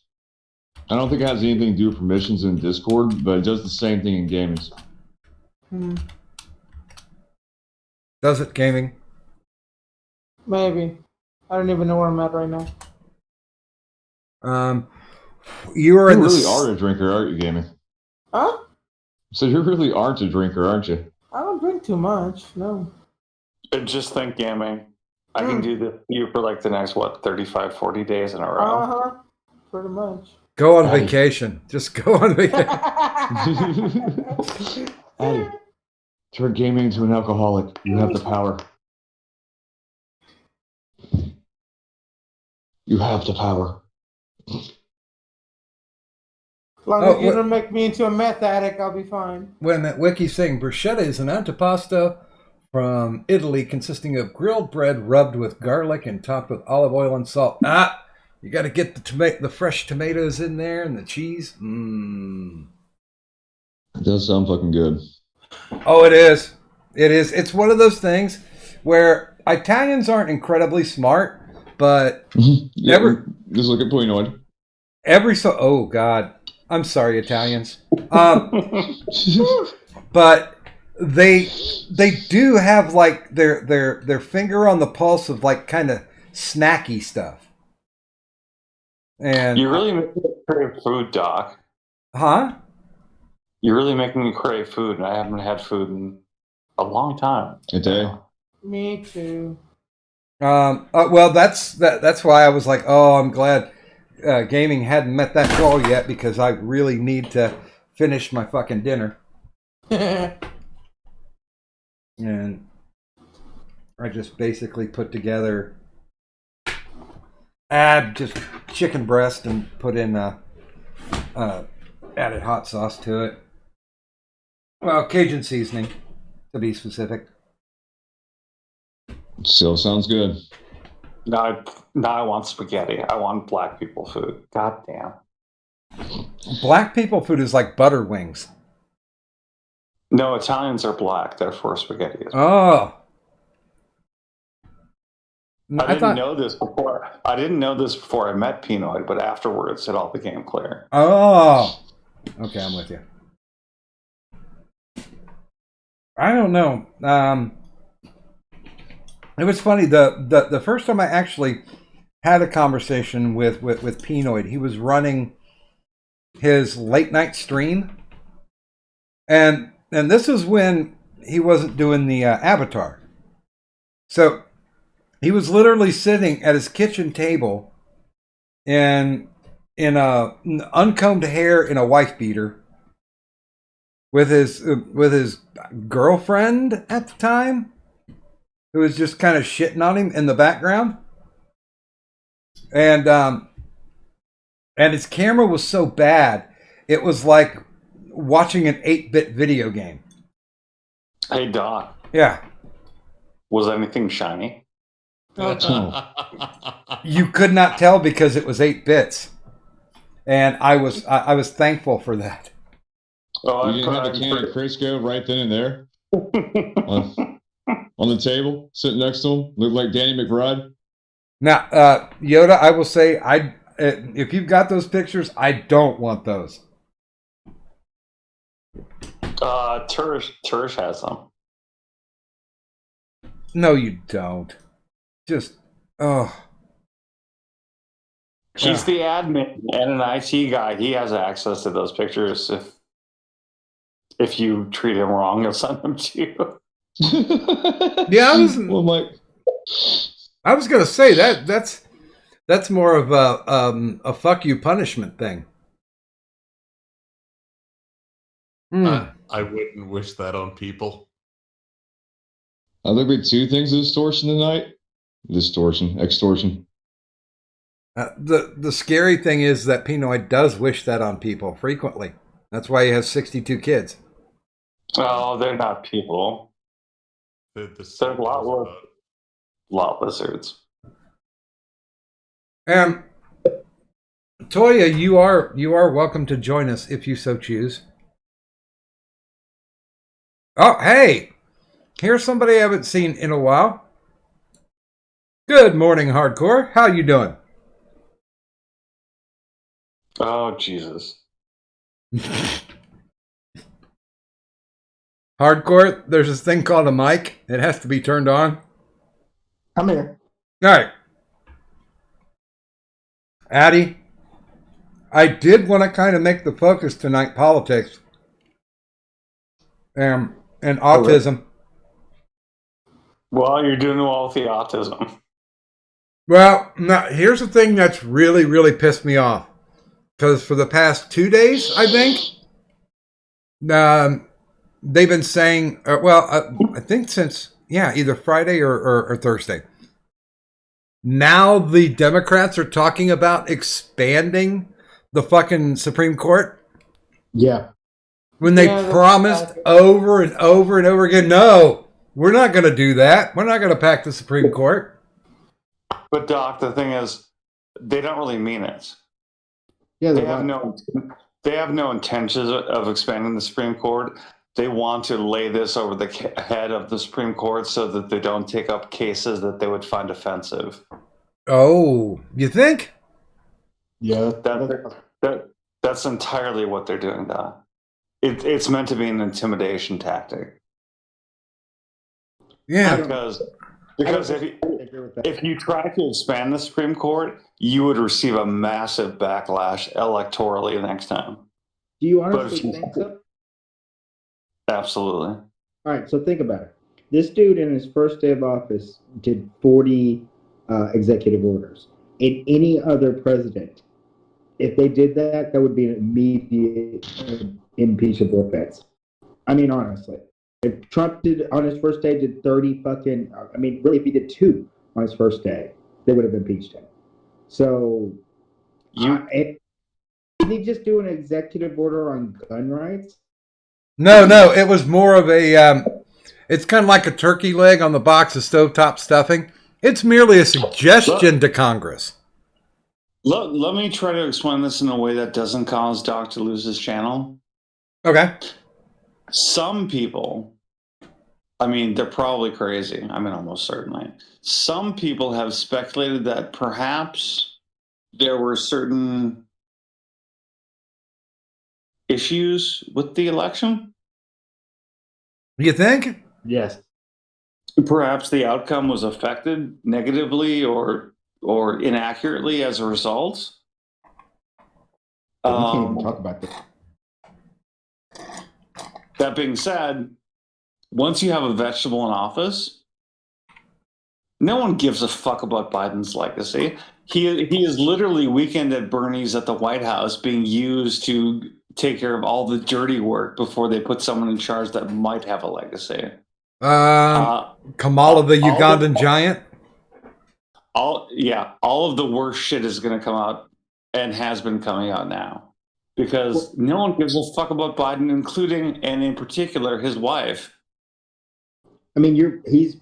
I don't think it has anything to do with permissions in Discord, but it does the same thing in gaming. Does it, Gaming? Maybe. I don't even know where I'm at right now. You are You really are a drinker, aren't you, Gaming? Huh? So you really aren't a drinker, aren't you? I don't drink too much. No. And just think, Gaming. I can do this for you for like the next, 35, 40 days in a row. Pretty much. Go on vacation. Just go on vacation. Hey, turn gaming into an alcoholic. You have the power. You have the power. As long as you don't make me into a meth addict, I'll be fine. Wait a minute. Wiki's saying bruschetta is an antipasto from Italy consisting of grilled bread rubbed with garlic and topped with olive oil and salt. You got to get the fresh tomatoes in there and the cheese. It does sound fucking good. Oh, it is. It is. It's one of those things where Italians aren't incredibly smart, but Yeah, just look at Puinoid. oh God, I'm sorry, Italians. But they do have like their finger on the pulse of like kind of snacky stuff. And you really make me crave food, Doc. Huh? You're really making me crave food, and I haven't had food in a long time. A day. Me too. Well, that's why I was like, oh, I'm glad gaming hadn't met that goal yet, because I really need to finish my fucking dinner. And I just basically put together, add just chicken breast and put in added hot sauce to it. Well, Cajun seasoning, to be specific. Still sounds good. Now I want spaghetti. I want black people food. God damn. Black people food is like butter wings. No, Italians are black. Therefore, spaghetti is. Oh. I didn't know this before. I didn't know this before I met Pinoid, but afterwards it all became clear. Oh. Okay, I'm with you. I don't know. It was funny. The first time I actually had a conversation with Pinoid, he was running his late night stream, and this is when he wasn't doing the avatar. So he was literally sitting at his kitchen table in a uncombed hair in a wife beater with his girlfriend at the time, who was just kind of shitting on him in the background. And his camera was so bad, it was like watching an 8-bit video game. Hey, Doc. Yeah. Was anything shiny? You could not tell because it was 8 bits. And I was thankful for that. Oh, You didn't have a can of Crisco right then and there on the table, sitting next to him, looked like Danny McBride. Now, Yoda, I will say, if you've got those pictures, I don't want those. Turish has them. No, you don't. Just, oh. He's the admin and an IT guy. He has access to those pictures if you treat him wrong, he'll send them to you. Yeah, I was gonna say that's more of a fuck you punishment thing. I wouldn't wish that on people. I think we had 2 things of distortion tonight. Extortion. The scary thing is that Pinoid does wish that on people frequently. That's why he has 62 kids. Oh, they're not people. They're a lot lizards. Toya, you are welcome to join us if you so choose. Oh, hey! Here's somebody I haven't seen in a while. Good morning, Hardcore. How you doing? Oh, Jesus. Hardcore, there's this thing called a mic. It has to be turned on. I'm here. All right. Addie, I did want to kind of make the focus tonight politics and autism. Well, you're doing well with the autism. Well, now, here's the thing that's really, really pissed me off. Because for the past 2 days, I think, they've been saying, I think since, either Friday or Thursday. Now the Democrats are talking about expanding the fucking Supreme Court. Yeah. When they promised over and over and over again, no, we're not going to do that. We're not going to pack the Supreme Court. But Doc, the thing is, they don't really mean it. Yeah, they have no intentions of expanding the Supreme Court. They want to lay this over the head of the Supreme Court so that they don't take up cases that they would find offensive. Oh, you think? Yeah. That's entirely what they're doing, Doc. It's meant to be an intimidation tactic. Yeah. Because if you try to expand the Supreme Court, you would receive a massive backlash electorally next time. Do you honestly think so? Absolutely. All right, so think about it. This dude in his first day of office did 40 executive orders. In any other president, if they did that, that would be an immediate impeachable offense. I mean, honestly. If Trump did on his first day did 30 fucking, really, if he did 2 on his first day, they would have impeached him. So, did he just do an executive order on gun rights? No, it was more of a, it's kind of like a turkey leg on the box of stovetop stuffing. It's merely a suggestion to Congress. Let me try to explain this in a way that doesn't cause Doc to lose his channel. Okay. Some people, I mean, they're probably crazy. I mean, almost certainly. Some people have speculated that perhaps there were certain issues with the election. You think? Yes. Perhaps the outcome was affected negatively or inaccurately as a result. We can't even talk about this. That being said, once you have a vegetable in office, no one gives a fuck about Biden's legacy. He is literally Weekend at Bernie's at the White House being used to take care of all the dirty work before they put someone in charge that might have a legacy. Kamala the Ugandan giant? All of the worst shit is going to come out and has been coming out now because no one gives a fuck about Biden, including and in particular his wife. I mean, he's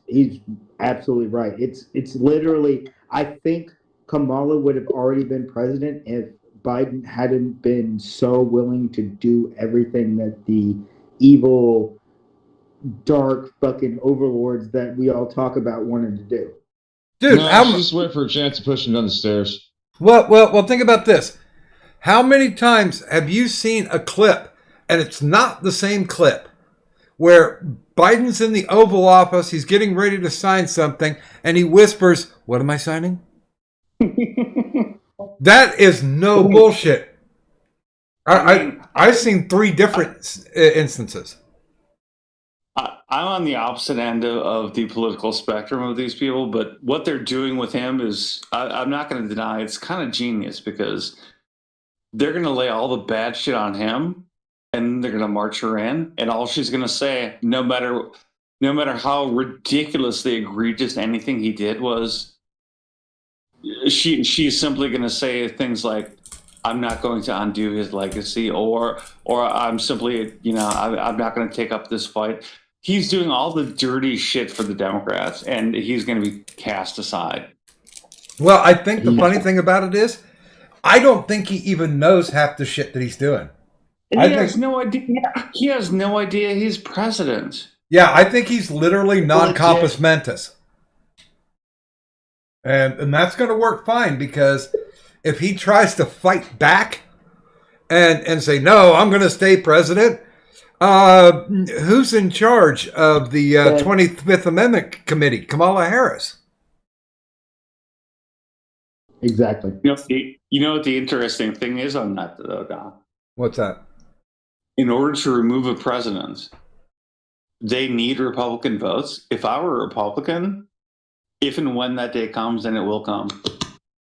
absolutely right. It's literally. I think Kamala would have already been president if Biden hadn't been so willing to do everything that the evil, dark fucking overlords that we all talk about wanted to do. Dude, no, just wait for a chance to push him down the stairs. Well, think about this. How many times have you seen a clip, and it's not the same clip, where Biden's in the Oval Office, he's getting ready to sign something, and he whispers, "What am I signing?" That is no bullshit. I've seen 3 different instances. I'm on the opposite end of the political spectrum of these people, but what they're doing with him is, I'm not going to deny, it's kind of genius because they're going to lay all the bad shit on him and they're going to march her in. And all she's going to say, no matter how ridiculously egregious anything he did was, she's simply going to say things like, I'm not going to undo his legacy, or I'm simply, I'm not going to take up this fight. He's doing all the dirty shit for the Democrats, and he's going to be cast aside. Well, I think the funny thing about it is, I don't think he even knows half the shit that he's doing. And he has no idea. He has no idea he's president. Yeah, I think he's literally non-compos mentis. And that's going to work fine, because if he tries to fight back and say, no, I'm going to stay president, who's in charge of the 25th Amendment Committee? Kamala Harris. Exactly. You know what the interesting thing is on that, though, Don? What's that? In order to remove a president, they need Republican votes. If I were a Republican, if and when that day comes, and it will come,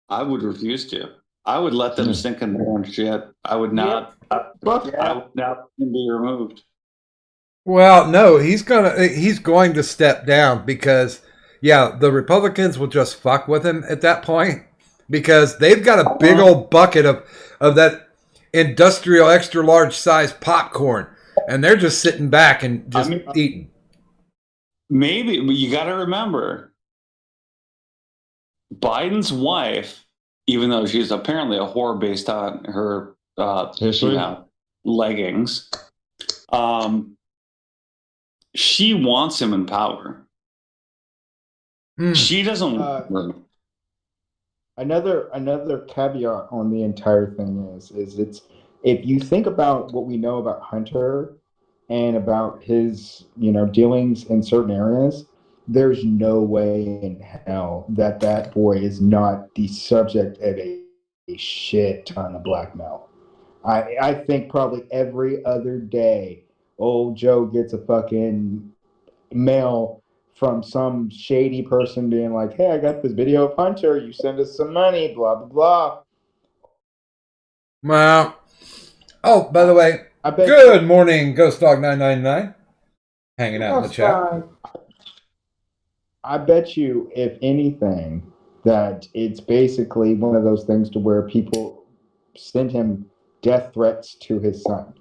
I would refuse to. I would let them sink in their own shit. I would not. I would not be removed. Well, no, he's going to step down because, the Republicans will just fuck with him at that point because they've got a big old bucket of that industrial extra large size popcorn, and they're just sitting back and just eating. Maybe, but you got to remember, Biden's wife, even though she's apparently a whore based on her leggings, she wants him in power. She doesn't want Another caveat on the entire thing is it's, if you think about what we know about Hunter and about his dealings in certain areas, there's no way in hell that boy is not the subject of a shit ton of blackmail. I think probably every other day old Joe gets a fucking mail from some shady person being like, hey, I got this video of Hunter, you send us some money, blah blah blah. Well, oh, by the way, good morning, Ghost Dog 999, hanging out in the chat. I bet you, if anything, that it's basically one of those things to where people send him death threats to his son.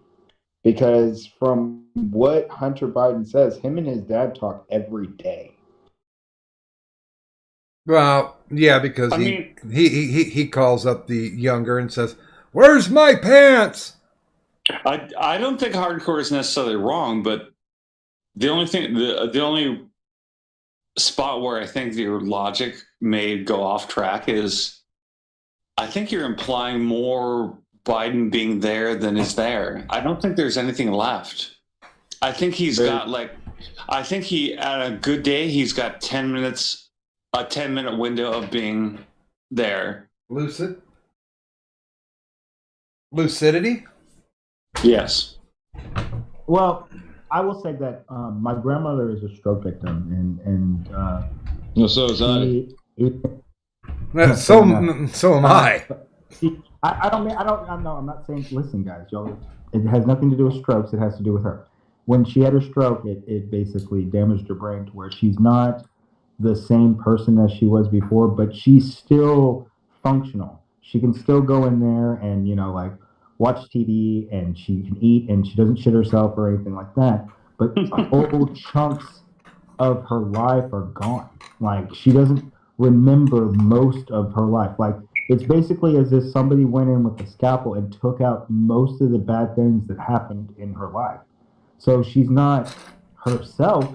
Because from what Hunter Biden says, him and his dad talk every day. Well, yeah, because I mean, he calls up the younger and says, "Where's my pants?" I don't think hardcore is necessarily wrong, but the only spot where I think your logic may go off track is I think you're implying more Biden being there than is there. I don't think there's anything left. I think he's got I think at a good day, he's got 10 minutes, a 10-minute window of being there. Lucidity? Yes. Well, I will say that my grandmother is a stroke victim, and No, so is I. So am I. I'm not saying. Listen, guys, y'all. It has nothing to do with strokes. It has to do with her. When she had her stroke, it basically damaged her brain to where she's not the same person as she was before, but she's still functional. She can still go in there and like watch TV, and she can eat, and she doesn't shit herself or anything like that. But whole chunks of her life are gone. Like she doesn't remember most of her life. Like it's basically as if somebody went in with a scalpel and took out most of the bad things that happened in her life. So she's not herself,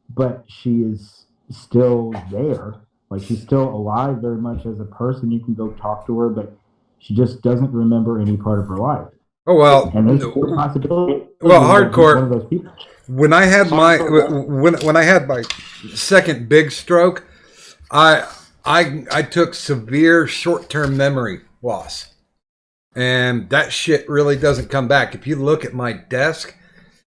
but she is still there. Like she's still alive very much as a person. You can go talk to her, but she just doesn't remember any part of her life. Oh well. And there's a possibility. Well, hardcore. One of those people. When I had when I had my second big stroke, I took severe short-term memory loss, and that shit really doesn't come back. If you look at my desk,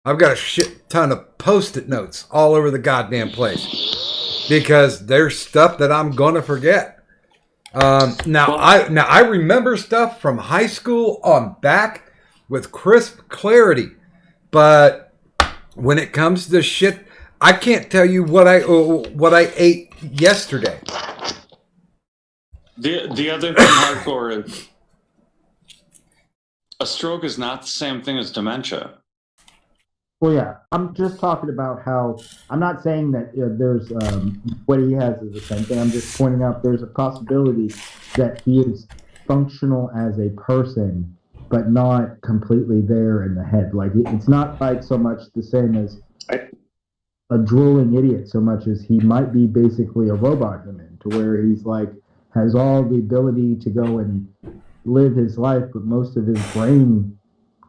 I've got a shit ton of Post-it notes all over the goddamn place because there's stuff that I'm gonna forget. Now I remember stuff from high school on back with crisp clarity, but when it comes to shit, I can't tell you what I ate yesterday. The other thing hardcore is a stroke is not the same thing as dementia. Well, yeah, I'm just talking about how I'm not saying that there's what he has is the same thing. I'm just pointing out there's a possibility that he is functional as a person, but not completely there in the head. Like it's not like so much the same as a drooling idiot, so much as he might be basically a robot human, to where he's like has all the ability to go and live his life, but most of his brain,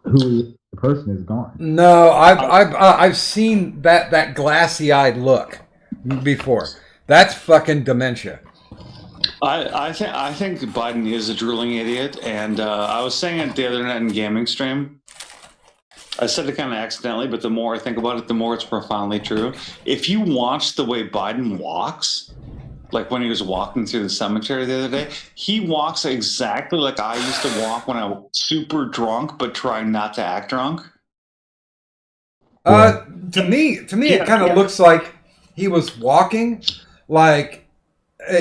the person is gone. No, I've seen that glassy-eyed look before. That's fucking dementia. I think Biden is a drooling idiot, and I was saying it the other night in gaming stream. I said it kind of accidentally, but the more I think about it, the more it's profoundly true. If you watch the way Biden walks, like when he was walking through the cemetery the other day, he walks exactly like I used to walk when I was super drunk, but trying not to act drunk. To me, it kind of looks like he was walking like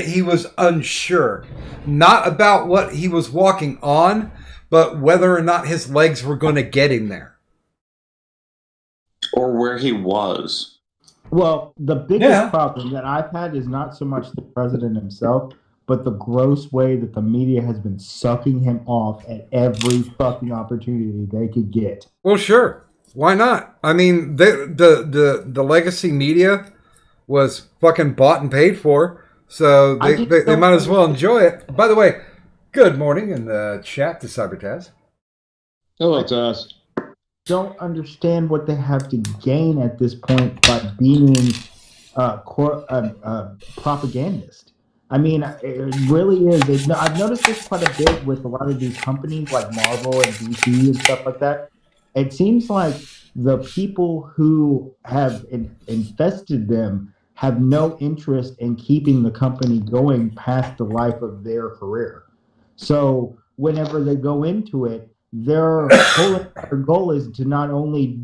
he was unsure, not about what he was walking on, but whether or not his legs were going to get him there. Or where he was. Well, the biggest problem that I've had is not so much the president himself, but the gross way that the media has been sucking him off at every fucking opportunity they could get. Well, sure. Why not? I mean, the legacy media was fucking bought and paid for, so they might as well enjoy it. By the way, good morning in the chat to Cybertaz. Hello, Taz. Don't understand what they have to gain at this point by being a propagandist. I mean, it really is. I've noticed this quite a bit with a lot of these companies like Marvel and DC and stuff like that. It seems like the people who have invested them have no interest in keeping the company going past the life of their career. So whenever they go into it, their goal is to not only,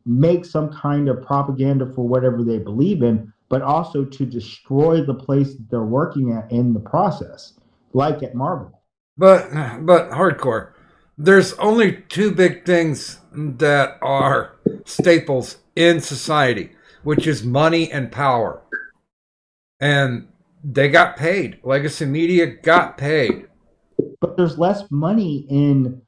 make some kind of propaganda for whatever they believe in, but also to destroy the place that they're working at in the process, like at Marvel. But hardcore, there's only two big things that are staples in society, which is money and power. And They got paid. Legacy Media got paid. But there's less money in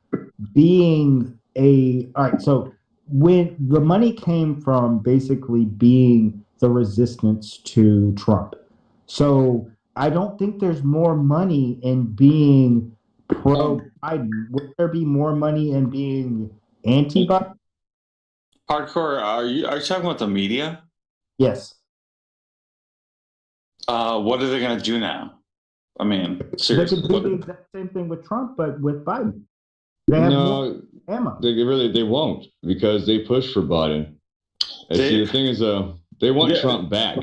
being a all right. So when the money came from basically being the resistance to Trump, so I don't think there's more money in being pro Biden. Would there be more money in being anti Biden? Hardcore, are you talking about the media? Yes. What are they going to do now? I mean, They seriously. could do the exact same thing with Trump, but with Biden. They have more No, ammo. they won't because they push for Biden. And They- see, the thing is, they want Yeah. Trump back.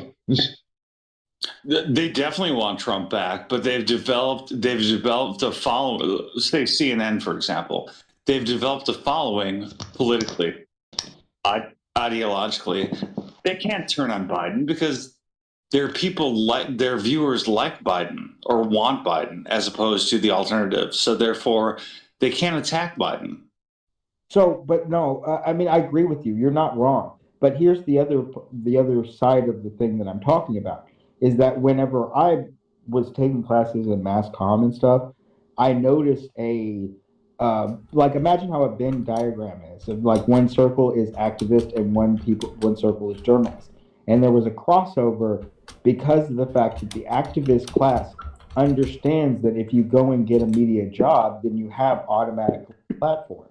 They definitely want Trump back, but they've developed a following. Say CNN, for example, they've developed a following politically, ideologically. They can't turn on Biden because their viewers like Biden or want Biden as opposed to the alternative. So therefore, they can't attack Biden. So, but no, I mean, I agree with you. You're not wrong. But here's the other side of the thing that I'm talking about is that whenever I was taking classes in mass comm and stuff, I noticed like imagine how a Venn diagram is. Of like one circle is activist and one circle is journalist. And there was a crossover because of the fact that the activist class understands that if you go and get a media job, then you have automatic platform.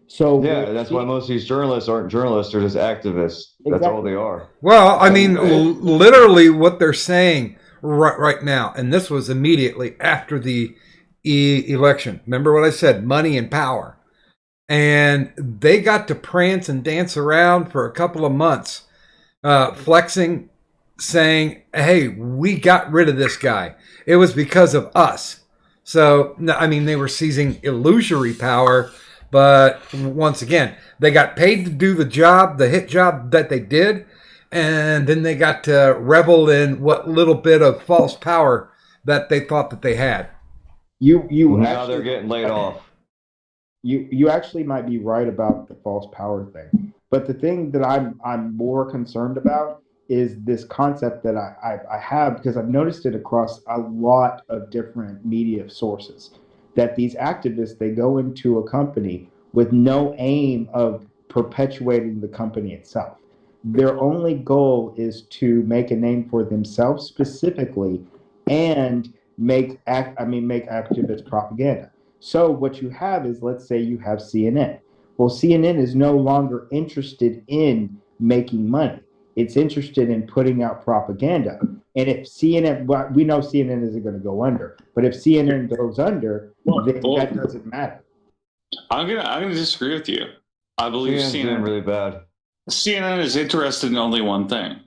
So Yeah, that's why most of these journalists aren't journalists; they're just activists. That's all Exactly. they are. Well, I mean, literally what they're saying right now, and this was immediately after the election. Remember what I said? Money and power. And they got to prance and dance around for a couple of months, flexing, saying, hey, we got rid of this guy. It was because of us. So, I mean, they were seizing illusory power. But once again, they got paid to do the job, the hit job that they did, and then they got to revel in what little bit of false power that they thought that they had. You Now actually, they're getting laid off. you actually might be right about the false power thing. But the thing that I'm more concerned about is this concept that I have because I've noticed it across a lot of different media sources that these activists they go into a company with no aim of perpetuating the company itself. Their only goal is to make a name for themselves specifically and make activist propaganda. So what you have is, let's say you have CNN. Well, CNN is no longer interested in making money. It's interested in putting out propaganda. And if CNN, well, we know CNN isn't going to go under, but if CNN goes under, then that doesn't matter. I'm gonna disagree with you. I believe CNN's doing really bad. CNN is interested in only one thing.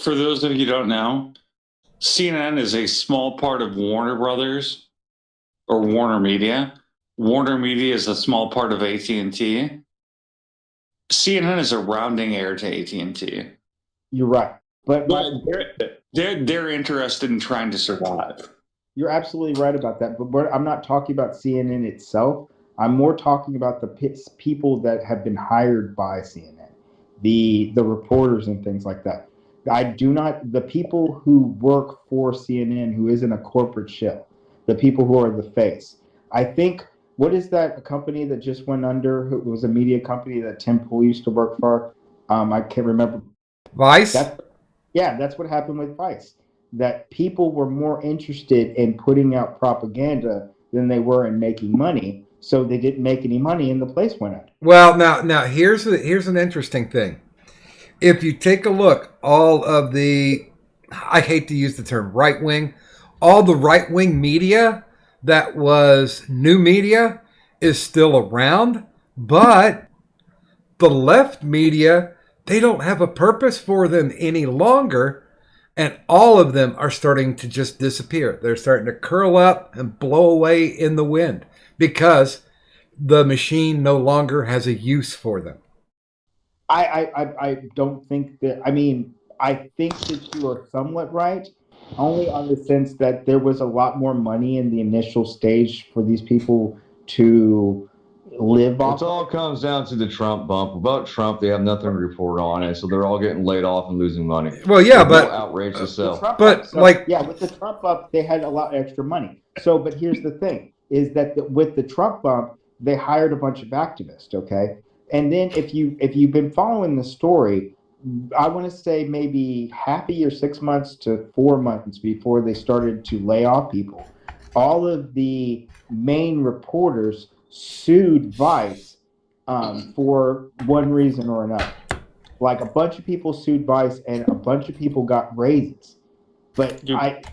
For those of you who don't know, CNN is a small part of Warner Brothers or Warner Media. Warner Media is a small part of AT&T. CNN is a rounding error to AT&T. You're right, but they're interested in trying to survive. you're absolutely right about that. But I'm not talking about CNN itself. I'm more talking about the people that have been hired by CNN, the reporters and things like that. I do not the people who work for CNN who isn't a corporate shell, the people who are the face. I think what is that a company that just went under? It was a media company that Tim Pool used to work for. I can't remember. Vice? That's what happened with Vice. That people were more interested in putting out propaganda than they were in making money. So they didn't make any money, and the place went under. Well, now here's an interesting thing. If you take a look, all of the, I hate to use the term right wing, all the right wing media that was new media is still around, but the left media, they don't have a purpose for them any longer, and all of them are starting to just disappear. They're starting to curl up and blow away in the wind because the machine no longer has a use for them. I don't think that. I mean, I think that you are somewhat right, only on the sense that there was a lot more money in the initial stage for these people to live It off. all comes down to the Trump bump. About Trump, they have nothing to report on it, so they're all getting laid off and losing money. Well, yeah, There's but no outrage to The sell. Trump But, up, so, like- yeah, with the Trump up, they had a lot of extra money. So, but here's the thing: is that with the Trump bump, they hired a bunch of activists. Okay, and then if you've been following the story, I want to say maybe half a year, 6 months to 4 months before they started to lay off people, all of the main reporters sued Vice for one reason or another. Like a bunch of people sued Vice, and a bunch of people got raises. But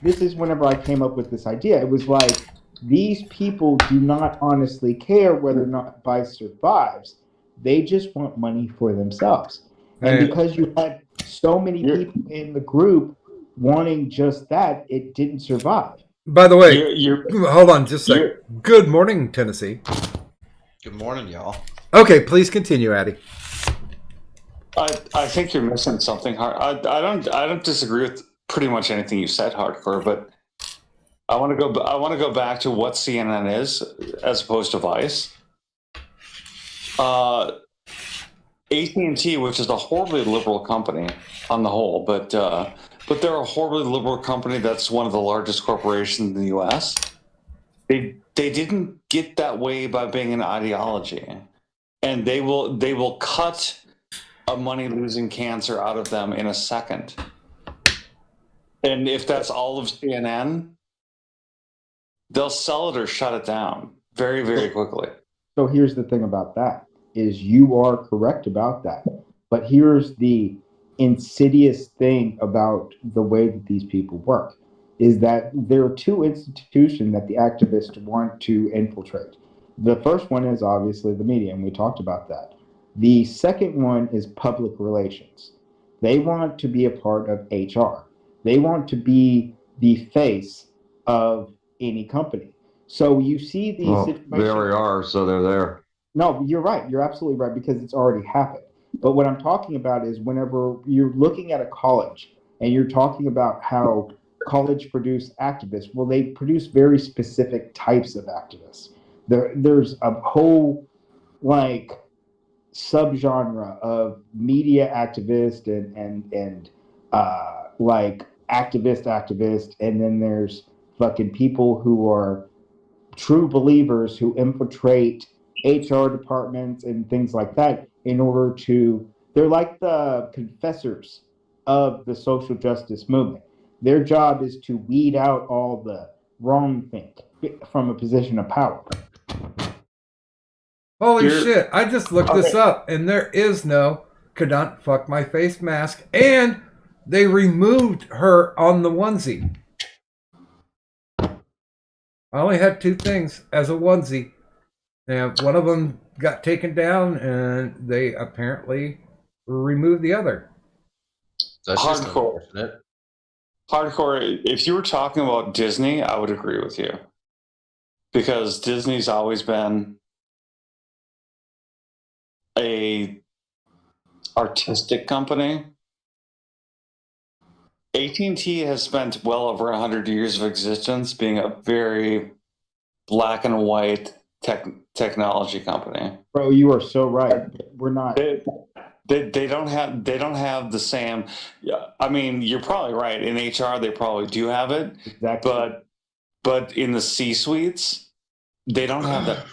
this is whenever I came up with this idea. It was like, these people do not honestly care whether or not Vice survives. They just want money for themselves. And Hey. because you had so many people in the group wanting just that, it didn't survive. by the way, You're hold on just a second. Good morning, Tennessee. Good morning, y'all. Okay, please continue, Addy. I think you're missing something hard. I don't disagree with pretty much anything you said, Hardcore, but I want to go back to what CNN is as opposed to Vice. AT&T, which is a horribly liberal company on the whole, but they're a horribly liberal company that's one of the largest corporations in the U.S. They didn't get that way by being an ideology, and they will cut a money-losing cancer out of them in a second. And if that's all of CNN, they'll sell it or shut it down very, very quickly. So here's the thing about that, is you are correct about that. But here's the insidious thing about the way that these people work, is that there are two institutions that the activists want to infiltrate. The first one is obviously the media, and we talked about that. The second one is public relations. They want to be a part of HR. They want to be the face of any company. So you see these situations. They already are, so they're there. No, you're right. You're absolutely right, because it's already happened. But what I'm talking about is whenever you're looking at a college and you're talking about how college produce activists, well, they produce very specific types of activists. There's a whole like subgenre of media activist and like activist, and then there's fucking people who are true believers who infiltrate HR departments and things like that in order to, they're like the confessors of the social justice movement. Their job is to weed out all the wrong thing from a position of power. Holy shit, I just looked this up, and there is no "could not fuck my face" mask, and they removed her on the onesie. I only had two things as a onesie, and one of them got taken down, and they apparently removed the other. That's just Hardcore. unfortunate. Hardcore, if you were talking about Disney, I would agree with you. Because Disney's always been a artistic company. AT&T has spent well over 100 years of existence being a very black and white technology company. Bro, you are so right. We're not. They don't have the same. Yeah, I mean, you're probably right. In HR, they probably do have it, Exactly. but in the C-suites, they don't have that.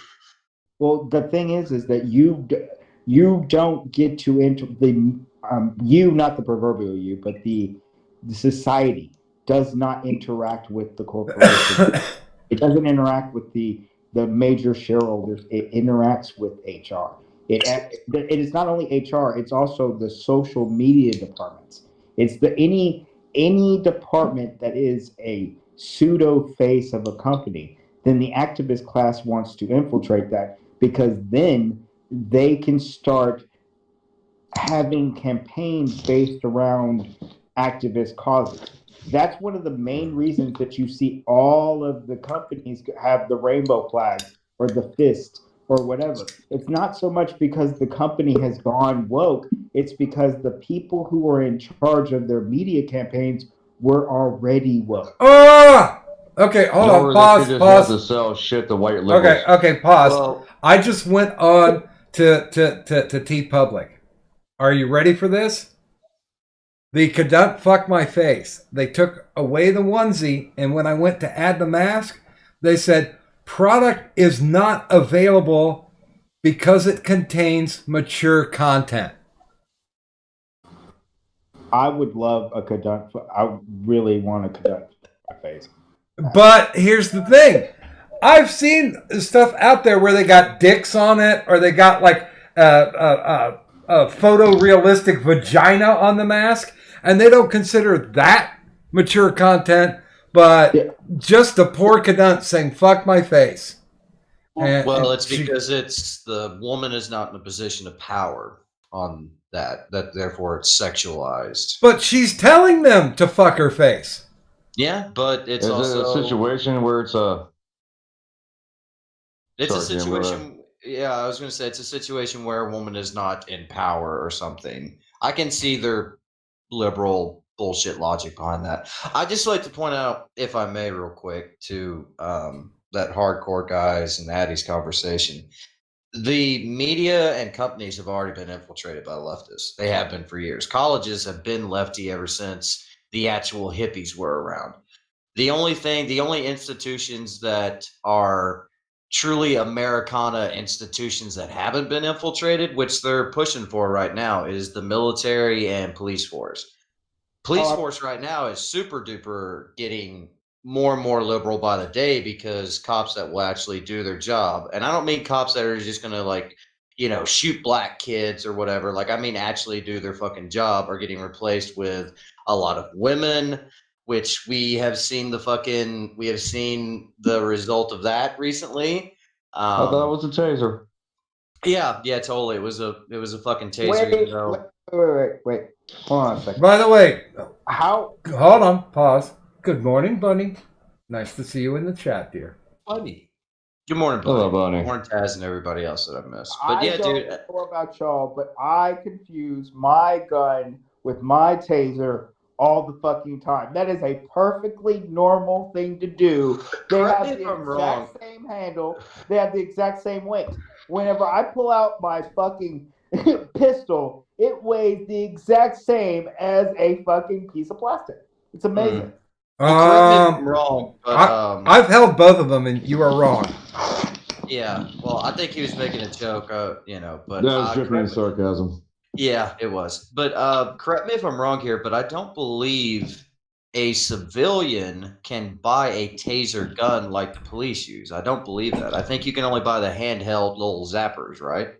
Well, the thing is that you don't get to enter the you, not the proverbial you, but the society does not interact with the corporation. It doesn't interact with the major shareholders. It interacts with HR. It is not only HR, it's also the social media departments. It's any department that is a pseudo face of a company, then the activist class wants to infiltrate that, because then they can start having campaigns based around activist causes. That's one of the main reasons that you see all of the companies have the rainbow flag or the fist or whatever. It's not so much because the company has gone woke, it's because the people who are in charge of their media campaigns were already woke. Ah! Okay, hold Or on. they Pause. could just have to Pause. sell shit to white liberals. Okay. Pause. Well, I just went on to T Public. Are you ready for this? The cadet fucked my face. They took away the onesie, and when I went to add the mask, they said product is not available because it contains mature content. I would love a cadunt. I really want a cadunt my face. But here's the thing. I've seen stuff out there where they got dicks on it, or they got like a photorealistic vagina on the mask, and they don't consider that mature content, but just a poor cadunt saying "fuck my face." Well, it's because it's the woman is not in a position of power on that therefore it's sexualized. But she's telling them to fuck her face. Yeah, but it's Is also it a situation where it's a It's a Sorry, Jim, situation. Yeah, I was going to say it's a situation where a woman is not in power or something. I can see their liberal bullshit logic behind that. I just like to point out, if I may, real quick, to that hardcore guys and Addie's conversation. The media and companies have already been infiltrated by leftists. They have been for years. Colleges have been lefty ever since the actual hippies were around. The only institutions that are truly Americana institutions that haven't been infiltrated, which they're pushing for right now, is the military and police force. Police force right now is super duper getting more and more liberal by the day because cops that will actually do their job. And I don't mean cops that are just going to like, shoot black kids or whatever. Like, I mean, actually do their fucking job are getting replaced with a lot of women, which we have seen the result of that recently. I thought it was a taser. Yeah, totally. It was a fucking taser. Wait. Hold on a second. By the way, How? hold on, pause. Good morning, Bunny. Nice to see you in the chat, dear. Bunny. Good morning, Bunny. Hello, Bunny. Good morning, Taz, and everybody else that I've missed. But I don't know about y'all, but I confuse my gun with my taser all the fucking time. That is a perfectly normal thing to do. They Correct have me the if I'm wrong. exact same handle. They have the exact same weight. Whenever I pull out my fucking pistol, it weighs the exact same as a fucking piece of plastic. It's amazing. Well, correct me if I'm wrong, but I've held both of them, and you are wrong. yeah. Well, I think he was making a joke, but That was dripping in sarcasm. Yeah, it was. But correct me if I'm wrong here, but I don't believe a civilian can buy a taser gun like the police use. I don't believe that. I think you can only buy the handheld little zappers, right?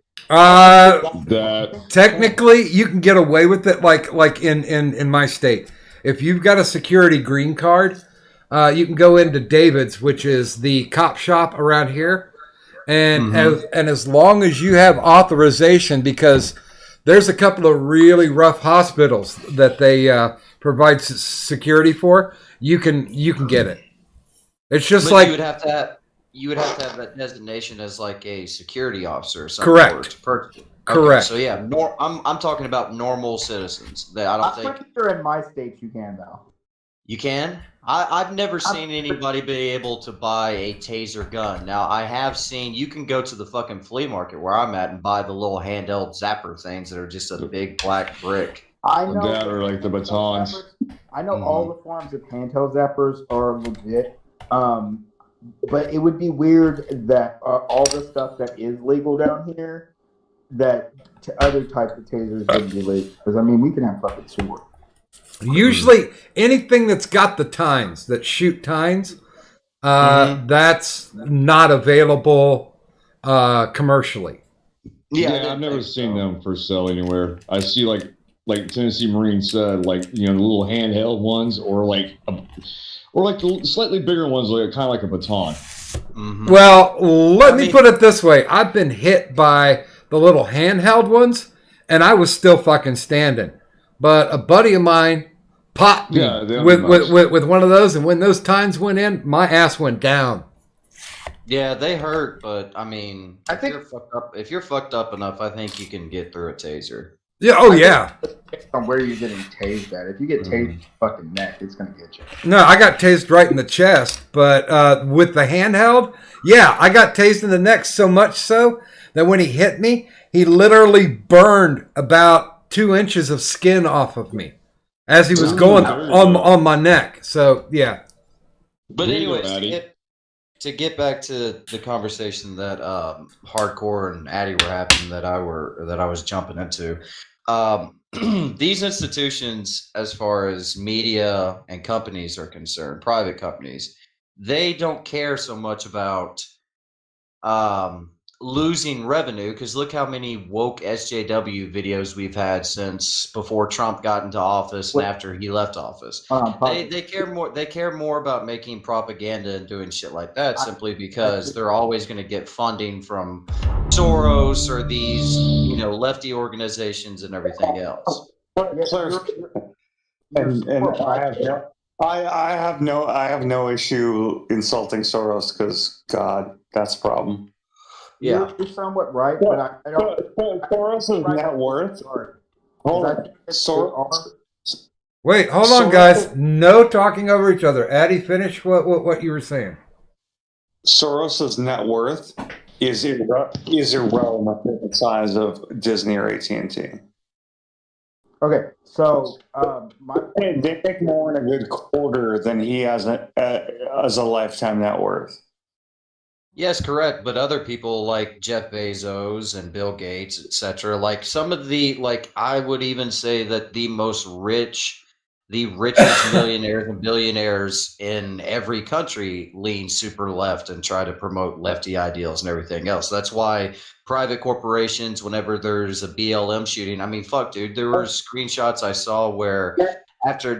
Technically, you can get away with it, like in my state. If you've got a security green card, you can go into David's, which is the cop shop around here, and as long as you have authorization, because there's a couple of really rough hospitals that they provide security for, you can get it. It's just like you would have to have that designation as like a security officer or something. Correct. Correct. So yeah, I'm talking about normal citizens. That I don't I'm think pretty sure in my state you can though. you can. I've never seen anybody be able to buy a taser gun. Now I have seen you can go to the fucking flea market where I'm at and buy the little handheld zapper things that are just a big black brick. I know that or like the batons. I know all the forms of handheld zappers are legit. But it would be weird that all the stuff that is legal down here, that other types of tasers wouldn't be legal. Because I mean, we can have fucking sword. Usually, anything that's got the tines that shoot tines, that's not available commercially. Yeah, I've never seen them for sale anywhere. I see like Tennessee Marine said, like the little handheld ones, or like the slightly bigger ones, like kind of like a baton. Well, let me put it this way: I've been hit by the little handheld ones, and I was still fucking standing. But a buddy of mine popped me with one of those, and when those tines went in, my ass went down. Yeah, they hurt, but I mean, if you're fucked up enough, I think you can get through a taser. Yeah. Oh yeah. Based on where you're getting tased at. If you get tased in the fucking neck, it's gonna get you. No, I got tased right in the chest, but with the handheld, yeah, I got tased in the neck so much so that when he hit me, he literally burned about 2 inches of skin off of me as he was going on my neck. So yeah. But There you go, anyways, Addy. to get back to the conversation that Hardcore and Addy were having that I was jumping into, these institutions, as far as media and companies are concerned, private companies, they don't care so much about losing revenue, because look how many woke SJW videos we've had since before Trump got into office and after he left office. They care more about making propaganda and doing shit like that, simply because they're always going to get funding from Soros or these lefty organizations and everything else. And I have no issue insulting Soros, because God, that's a problem. Yeah, you're somewhat right, but I don't. Soros' net worth. Hold on. Wait, hold on, guys. No talking over each other. Addy, finish what you were saying. Soros's net worth is irrelevant to the size of Disney or AT&T. Okay, so they make more in a good quarter than he has as a lifetime net worth. yes, correct. But other people like Jeff Bezos and Bill Gates, etc., like some of I would even say that the richest millionaires and billionaires in every country lean super left and try to promote lefty ideals and everything else. That's why private corporations, whenever there's a BLM shooting, I mean, fuck, dude, there were screenshots I saw where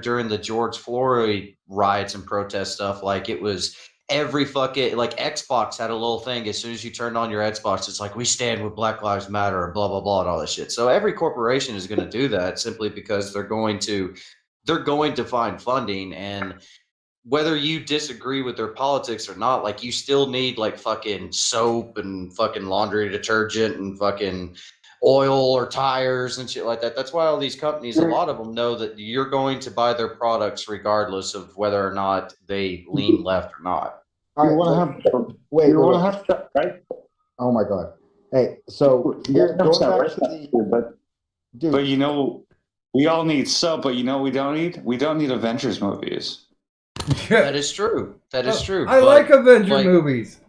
during the George Floyd riots and protest stuff, like it was every fucking, like Xbox had a little thing. As soon as you turned on your Xbox, it's like, we stand with Black Lives Matter and blah, blah, blah, and all this shit. So every corporation is going to do that simply because they're going to find funding. And whether you disagree with their politics or not, like you still need like fucking soap and fucking laundry detergent and fucking oil or tires and shit like that. That's why all these companies, a lot of them know that you're going to buy their products regardless of whether or not they lean left or not. Wait. Oh my God. Hey, so going back to the dude. But we all need soap, but we don't need Avengers movies. That is true. That is true. I like Avenger movies.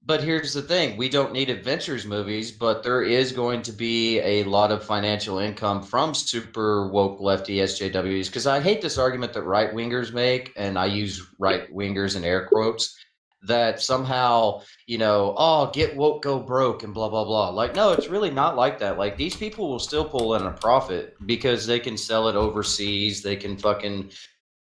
But here's the thing. We don't need Adventures movies, but there is going to be a lot of financial income from super woke lefty SJWs. Because I hate this argument that right-wingers make, and I use right-wingers in air quotes, that somehow, get woke, go broke, and blah, blah, blah. Like, no, it's really not like that. Like, these people will still pull in a profit because they can sell it overseas. They can fucking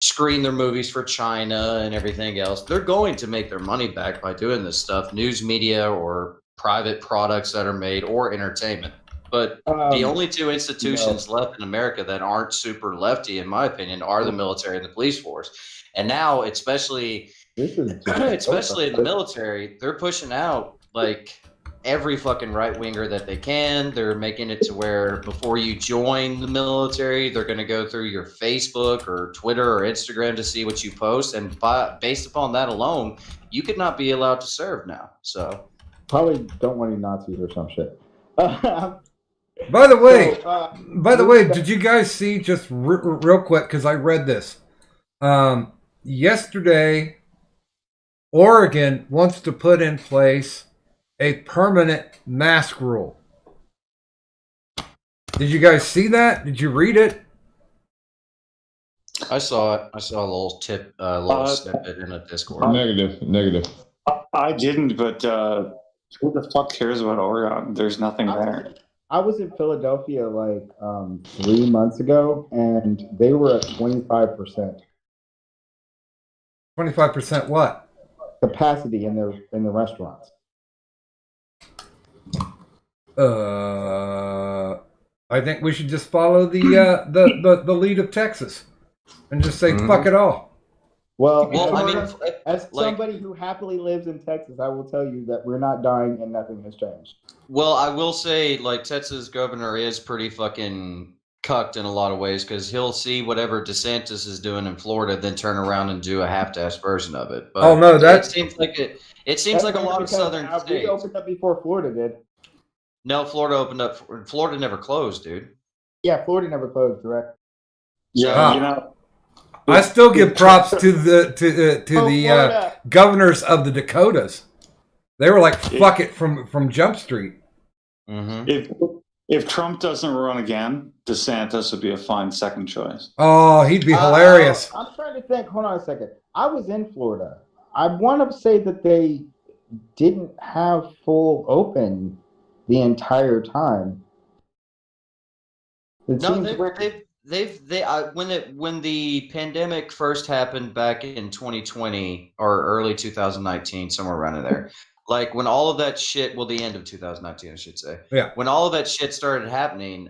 screen their movies for China and everything else. They're going to make their money back by doing this stuff, news media or private products that are made or entertainment. But the only two institutions left in America that aren't super lefty, in my opinion, are the military and the police force. And now, especially in the military, they're pushing out like every fucking right winger that they can. They're making it to where before you join the military, they're going to go through your Facebook or Twitter or Instagram to see what you post, and based upon that alone, you could not be allowed to serve now. So probably don't want any Nazis or some shit. By the way, did you guys see, just real quick, because I read this yesterday, Oregon wants to put in place a permanent mask rule. Did you guys see that? Did you read it? I saw it. I saw a little snippet in a Discord. Negative. I didn't, but who the fuck cares about Oregon? There's nothing there. I was in Philadelphia like 3 months ago, and they were at 25%. 25% what? Capacity in the restaurants. I think we should just follow the lead of Texas and just say fuck it all. Well, Well, I mean, as like, somebody who happily lives in Texas, I will tell you that we're not dying and nothing has changed. well, I will say, like, Texas governor is pretty fucking cucked in a lot of ways because he'll see whatever DeSantis is doing in Florida, then turn around and do a half-assed version of it. But Oh no, it seems like it seems That's like a only lot of because southern we states. opened up before Florida did. No, Florida opened up. Florida never closed, dude. Yeah, Florida never closed, correct? Yeah, you Ah. know, I still give props to the Florida. governors of the Dakotas. They were like, "Fuck it" from Jump Street. Mm-hmm. if Trump doesn't run again, DeSantis would be a fine second choice. Oh, he'd be hilarious. I'm trying to think. Hold on a second. I was in Florida. I want to say that they didn't have full open the entire time. It No, seems weird. when the pandemic first happened back in 2020 or early 2019, somewhere around in there, like when all of that shit, well, the end of 2019, I should say. Yeah. When all of that shit started happening,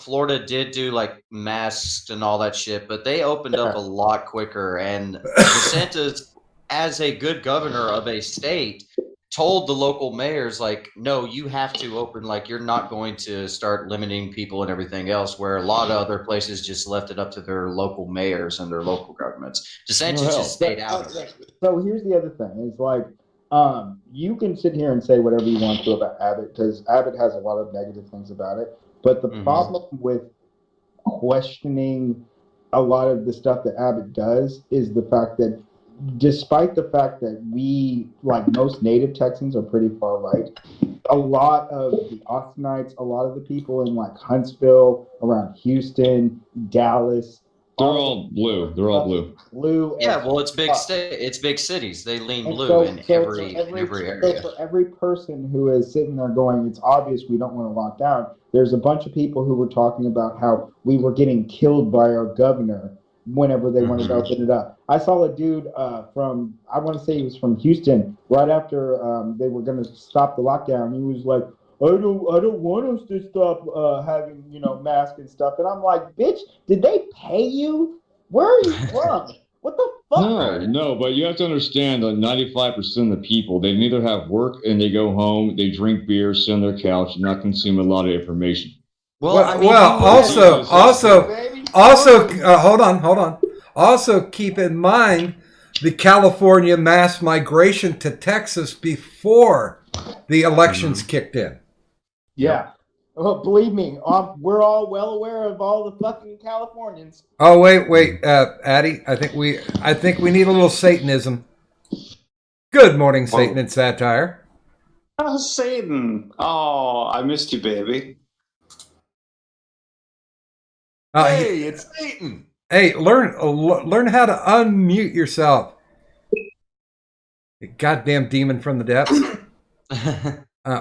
Florida did do like masks and all that shit, but they opened up a lot quicker. And DeSantis, as a good governor of a state, told the local mayors, like, no, you have to open, like, you're not going to start limiting people and everything else, where a lot of other places just left it up to their local mayors and their local governments. DeSantis just stayed out of it. So here's the other thing: is like, you can sit here and say whatever you want to about Abbott, because Abbott has a lot of negative things about it. But the problem with questioning a lot of the stuff that Abbott does is the fact that, despite the fact that we, like most native Texans, are pretty far right, a lot of the Austinites, a lot of the people in like Huntsville, around Houston, Dallas, they're all blue. They're all blue. Blue. Yeah, well, it's big it's big cities. They lean blue in every area. So for every person who is sitting there going, it's obvious we don't want to lock down, there's a bunch of people who were talking about how we were getting killed by our governor whenever they wanted to open it up. I saw a dude from, I want to say he was from Houston, right after they were going to stop the lockdown. He was like, I don't want us to stop having, masks and stuff. And I'm like, bitch, did they pay you? Where are you from? What the fuck? No, but you have to understand that 95% of the people, they neither have work and they go home, they drink beer, sit on their couch, and not consume a lot of information. Well, I mean, also, hold on. Also, keep in mind the California mass migration to Texas before the elections kicked in. Yeah. Oh, believe me, we're all well aware of all the fucking Californians. Oh, wait, Addie. I think we need a little Satanism. Good morning, Satan and satire. Oh, Satan! Oh, I missed you, baby. Hey, it's Satan. Hey, learn how to unmute yourself. You goddamn demon from the depths.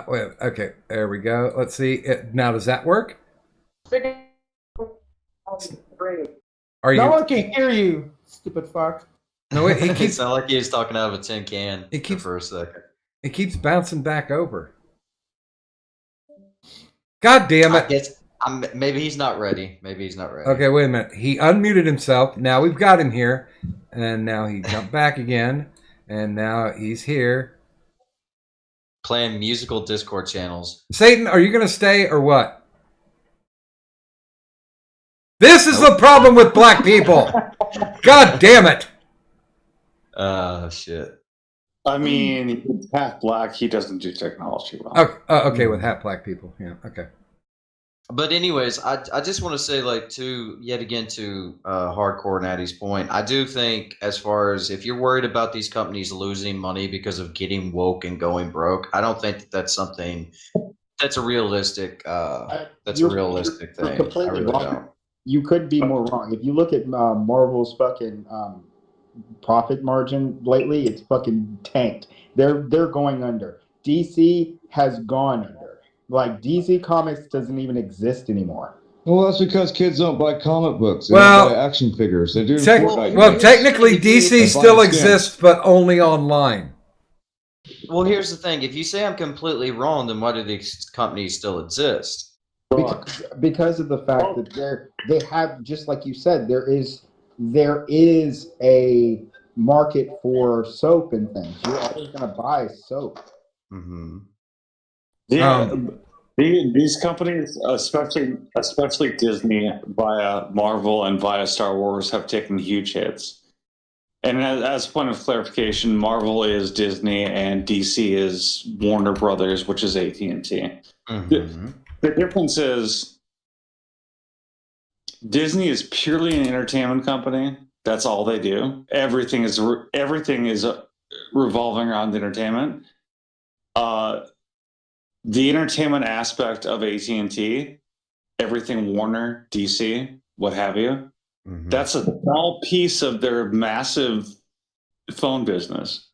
Wait, okay, there we go. Let's see. Now, does that work? Are you? No one can hear you, stupid fuck. No, wait, It sounded like he was talking out of a tin can keeps, for a second. It keeps bouncing back over. God damn it. I guess maybe he's not ready. Okay, wait a minute. He unmuted himself. Now we've got him here. And now he jumped back again. And now he's here. Playing musical Discord channels. Satan, are you going to stay or what? This is the problem with black people. God damn it. Shit. I mean, he's half black. He doesn't do technology well. Okay, with half black people. Yeah, okay. But anyways, I just want to say, like, yet again to Hardcore Natty's point, I do think, as far as if you're worried about these companies losing money because of getting woke and going broke, I don't think that's something that's a realistic thing. Completely I really wrong. don't. You couldn't be more wrong. If you look at Marvel's fucking profit margin lately, it's fucking tanked. They're going under. DC has gone under. Like, DC Comics doesn't even exist anymore. Well, that's because kids don't buy comic books. They Well, don't buy action figures. They do. Technically, DC still exists, but only online. Well, here's the thing. If you say I'm completely wrong, then why do these companies still exist? Because of the fact that they have, just like you said, there is a market for soap and things. You're always going to buy soap. Mm-hmm. Yeah, these companies, especially Disney via Marvel and via Star Wars, have taken huge hits. And as a point of clarification, Marvel is Disney and DC is Warner Brothers, which is AT&T. Mm-hmm. The difference is Disney is purely an entertainment company. That's all they do. Everything is revolving around entertainment. The entertainment aspect of AT&T, everything Warner, DC, what have you, that's a small piece of their massive phone business.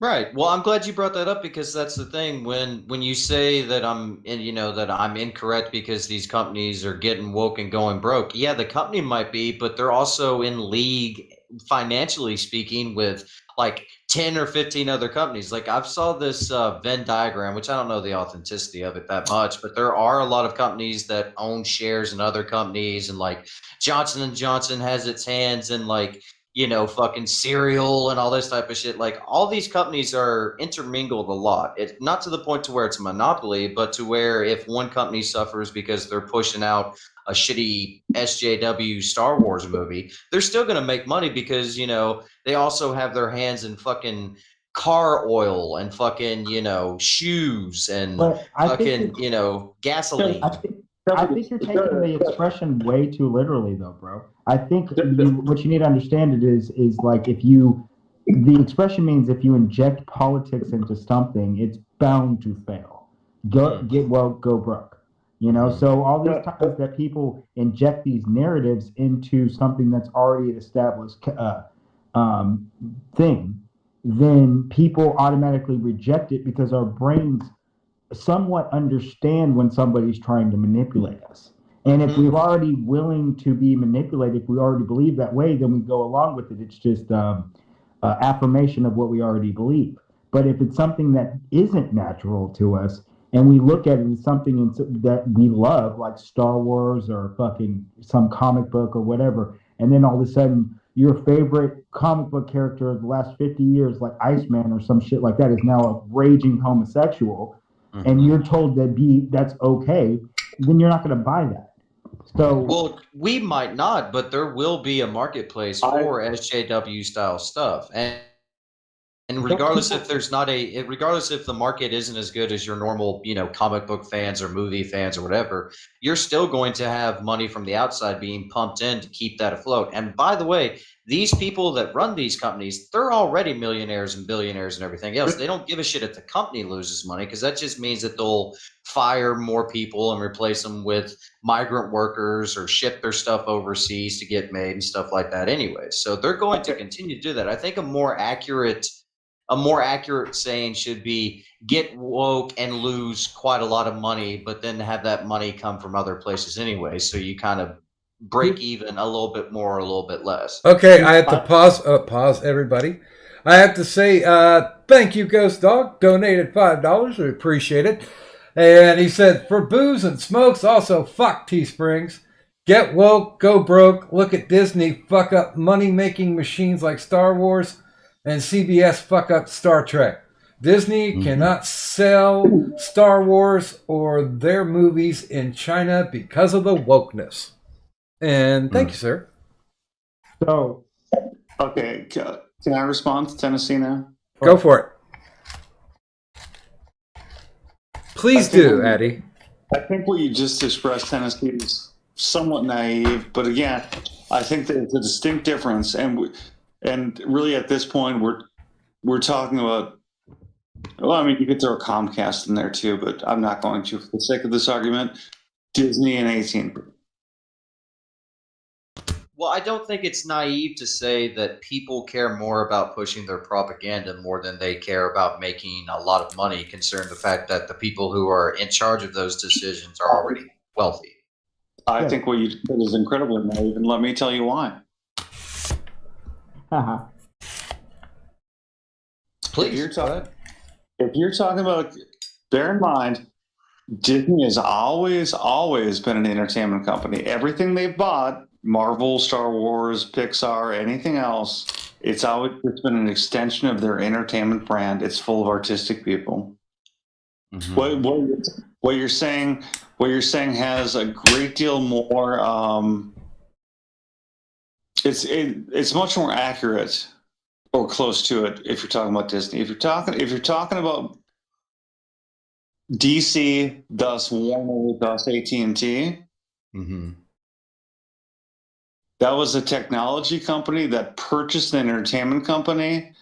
Right. Well, I'm glad you brought that up because that's the thing. When you say that that I'm incorrect because these companies are getting woke and going broke. Yeah, the company might be, but they're also in league financially speaking with like 10 or 15 other companies. Like I've saw this Venn diagram, which I don't know the authenticity of it that much, but there are a lot of companies that own shares in other companies, and like Johnson and Johnson has its hands in like fucking cereal and all this type of shit. Like all these companies are intermingled a lot. It's not to the point to where it's a monopoly, but to where if one company suffers because they're pushing out a shitty SJW Star Wars movie, they're still going to make money because, they also have their hands in fucking car oil and fucking, shoes and But I think fucking, gasoline. I think you're taking the expression way too literally, though, bro. I think what you need to understand is like the expression means if you inject politics into something, it's bound to fail. Get woke, go broke. So all these times that people inject these narratives into something that's already an established thing, then people automatically reject it because our brains somewhat understand when somebody's trying to manipulate us. And if we're already willing to be manipulated, if we already believe that way, then we go along with it. It's just affirmation of what we already believe. But if it's something that isn't natural to us, and we look at it as something that we love, like Star Wars or fucking some comic book or whatever, and then all of a sudden your favorite comic book character of the last 50 years, like Iceman or some shit like that, is now a raging homosexual, and you're told that's okay, then you're not going to buy that. So, well, we might not, but there will be a marketplace for SJW style stuff, and regardless if regardless if the market isn't as good as your normal, comic book fans or movie fans or whatever, you're still going to have money from the outside being pumped in to keep that afloat. And by the way, these people that run these companies, they're already millionaires and billionaires and everything else. They don't give a shit if the company loses money because that just means that they'll fire more people and replace them with migrant workers or ship their stuff overseas to get made and stuff like that anyway. So they're going to continue to do that. I think a more accurate saying should be get woke and lose quite a lot of money, but then have that money come from other places anyway. So you kind of break even a little bit more or a little bit less. Okay, I have to pause everybody. I have to say thank you, Ghost Dog. Donated $5. We appreciate it. And he said, for booze and smokes, also fuck Teesprings. Get woke, go broke, look at Disney, fuck up money-making machines like Star Wars, and CBS fuck up Star Trek. Disney cannot sell Star Wars or their movies in China because of the wokeness. And thank you, sir. So, okay, can I respond to Tennessee now? Go for it. Please do, Addy. I think what you just expressed, Tennessee, is somewhat naive, but again, I think that it's a distinct difference, and really at this point, we're talking about. Well, I mean, you could throw Comcast in there too, but I'm not going to for the sake of this argument. Disney and AT&T. Well, I don't think it's naive to say that people care more about pushing their propaganda more than they care about making a lot of money, considering the fact that the people who are in charge of those decisions are already wealthy. I think what you said is incredibly naive, and let me tell you why. Please, if you're talking about, bear in mind, Disney has always been an entertainment company. Everything they've bought, Marvel, Star Wars, Pixar, anything else, It's always just been an extension of their entertainment brand. It's full of artistic people. What you're saying has a great deal more. It's much more accurate or close to it if you're talking about Disney. If you're talking about DC, thus Warner, thus AT&T. That was a technology company that purchased an entertainment company,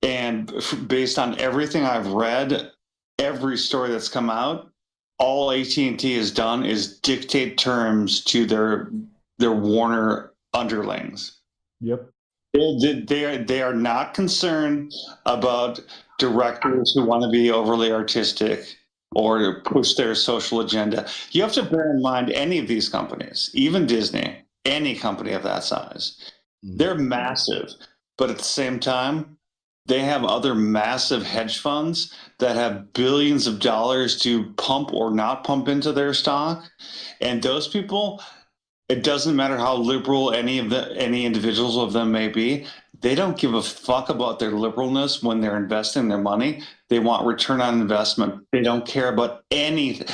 and based on everything I've read, every story that's come out, all AT&T has done is dictate terms to their Warner underlings. Yep. They are not concerned about directors who want to be overly artistic or to push their social agenda. You have to bear in mind any of these companies, even Disney, any company of that size, they're massive. But at the same time, they have other massive hedge funds that have billions of dollars to pump or not pump into their stock. And those people, it doesn't matter how liberal any individuals of them may be, they don't give a fuck about their liberalness when they're investing their money. They want return on investment. They don't care about anything.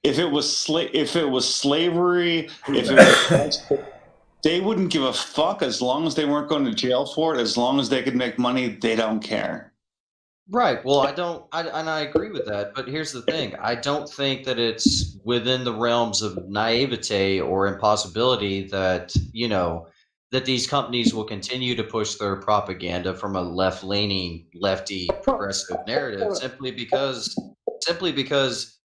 If it was slavery, they wouldn't give a fuck as long as they weren't going to jail for it. As long as they could make money, they don't care. Right. Well, I agree with that. But here's the thing. I don't think that it's within the realms of naivete or impossibility that, that these companies will continue to push their propaganda from a left-leaning, lefty, progressive narrative simply because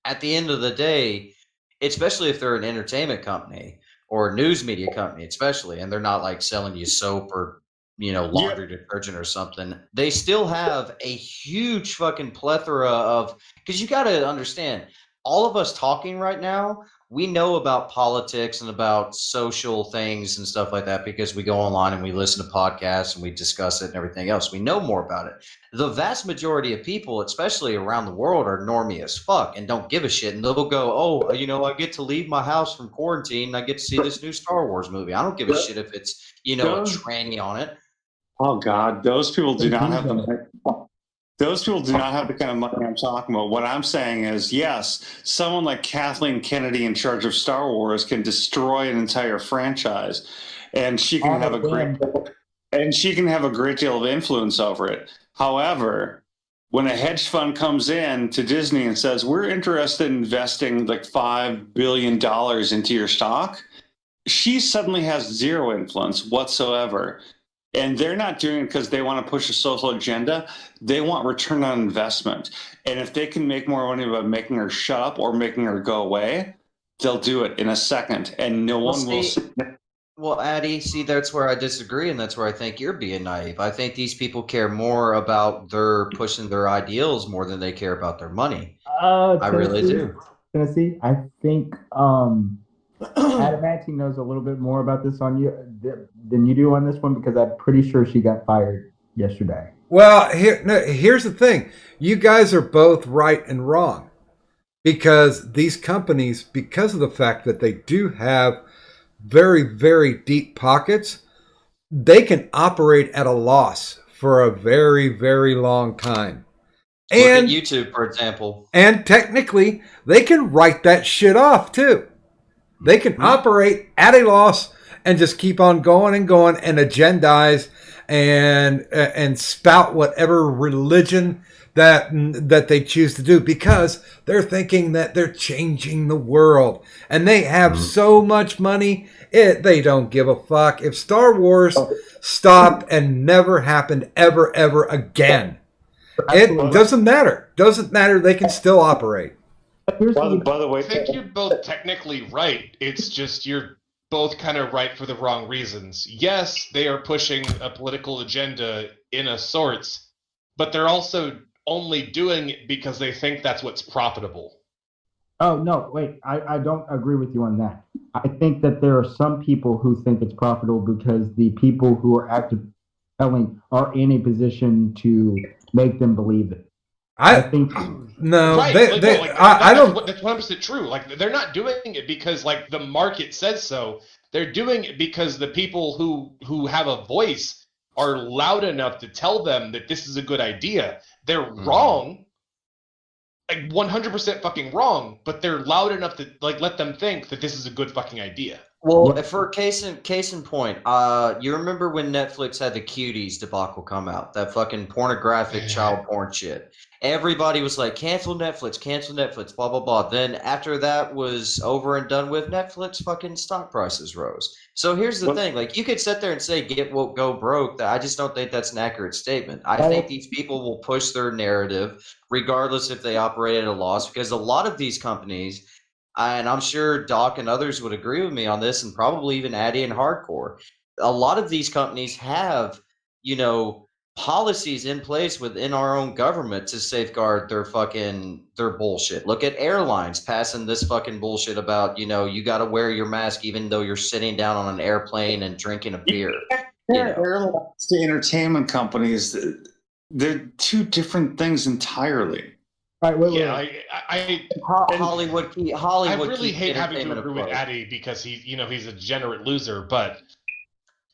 at the end of the day, especially if they're an entertainment company or a news media company, especially, and they're not like selling you soap or laundry detergent or something, they still have a huge fucking plethora of, because you got to understand, all of us talking right now, we know about politics and about social things and stuff like that because we go online and we listen to podcasts and we discuss it and everything else. We know more about it. The vast majority of people, especially around the world, are normie as fuck and don't give a shit. And they'll go, oh, I get to leave my house from quarantine and I get to see this new Star Wars movie. I don't give a shit if it's, a tranny on it. Oh God, those people do not have the money. Those people do not have the kind of money I'm talking about. What I'm saying is, yes, someone like Kathleen Kennedy in charge of Star Wars can destroy an entire franchise, and she can have a great deal of influence over it. However, when a hedge fund comes in to Disney and says, we're interested in investing like $5 billion into your stock, she suddenly has zero influence whatsoever. And they're not doing it because they want to push a social agenda. They want return on investment. And if they can make more money by making her shut up or making her go away, they'll do it in a second. And no one will see. Well, Addie, see, that's where I disagree, and that's where I think you're being naive. I think these people care more about their pushing their ideals more than they care about their money. I really do. Tennessee, I think Adamanti knows a little bit more about this than you do on this one because I'm pretty sure she got fired yesterday. Well, here's the thing. You guys are both right and wrong because these companies, because of the fact that they do have very, very deep pockets, they can operate at a loss for a very, very long time. And look at YouTube, for example. And technically, they can write that shit off too. They can operate at a loss and just keep on going and agendize and spout whatever religion that they choose to do because they're thinking that they're changing the world and they have so much money they don't give a fuck if Star Wars stopped and never happened ever again. It doesn't matter. They can still operate. By the way, I think you're both technically right. It's just you're both kind of right for the wrong reasons. Yes, they are pushing a political agenda in a sorts, but they're also only doing it because they think that's what's profitable. Oh, no, wait. I don't agree with you on that. I think that there are some people who think it's profitable because the people who are active selling are in a position to make them believe it. I think no. Right. I don't. That's 100% true. Like they're not doing it because like the market says so. They're doing it because the people who have a voice are loud enough to tell them that this is a good idea. They're wrong, like 100% fucking wrong, but they're loud enough to like let them think that this is a good fucking idea. Well, for case in point, you remember when Netflix had the Cuties debacle come out, that fucking pornographic child porn shit. Everybody was like, cancel Netflix, blah, blah, blah. Then after that was over and done with, Netflix fucking stock prices rose. So here's the thing. Like, you could sit there and say, get woke, go broke. I just don't think that's an accurate statement. I think these people will push their narrative regardless if they operate at a loss, because a lot of these companies, and I'm sure Doc and others would agree with me on this, and probably even Addy and Hardcore, a lot of these companies have, policies in place within our own government to safeguard their bullshit. Look at airlines passing this fucking bullshit about, you got to wear your mask even though you're sitting down on an airplane and drinking a beer. Airlines to entertainment companies, they're two different things entirely. All right, wait. Hollywood. I really hate having to agree with Addy because he's a degenerate loser,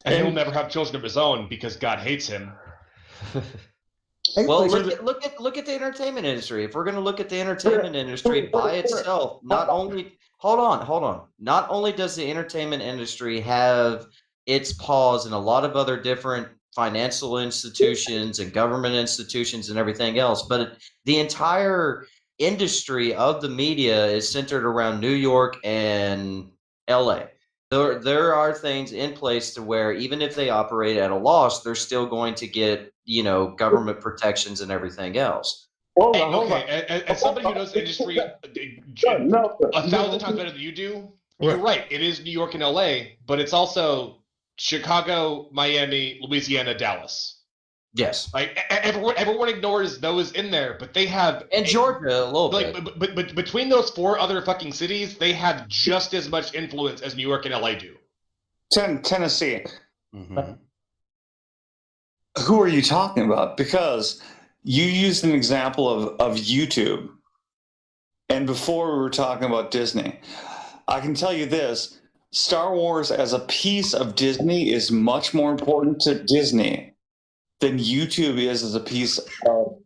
and he'll never have children of his own because God hates him. Well, look at the entertainment industry. If we're going to look at the entertainment industry by itself, not only not only does the entertainment industry have its paws in a lot of other different financial institutions and government institutions and everything else, but the entire industry of the media is centered around New York and LA. There are things in place to where even if they operate at a loss, they're still going to get, government protections and everything else. As somebody who knows the industry 1,000 times better than you do, you're right. It is New York and LA, but it's also Chicago, Miami, Louisiana, Dallas. Yes. Like everyone ignores those in there, but they have and Georgia a little bit. But between those 4 other fucking cities, they have just as much influence as New York and LA do. Tennessee. Mm-hmm. Who are you talking about? Because you used an example of YouTube, and before we were talking about Disney. I can tell you this: Star Wars as a piece of Disney is much more important to Disney than YouTube is as a piece of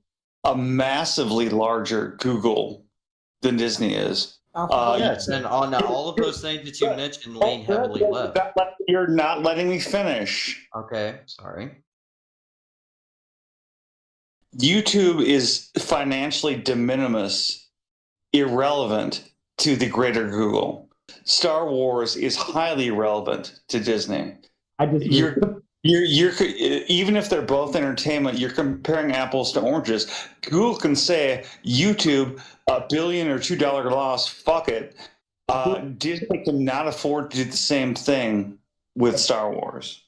a massively larger Google than Disney is. Yes, and on all of those things that you mentioned lean heavily left. You're not letting me finish. Okay, sorry. YouTube is financially de minimis, irrelevant to the greater Google. Star Wars is highly relevant to Disney. I disagree. You're even if they're both entertainment, you're comparing apples to oranges. Google can say YouTube $1 billion or $2 loss. Fuck it. Disney cannot afford to do the same thing with Star Wars.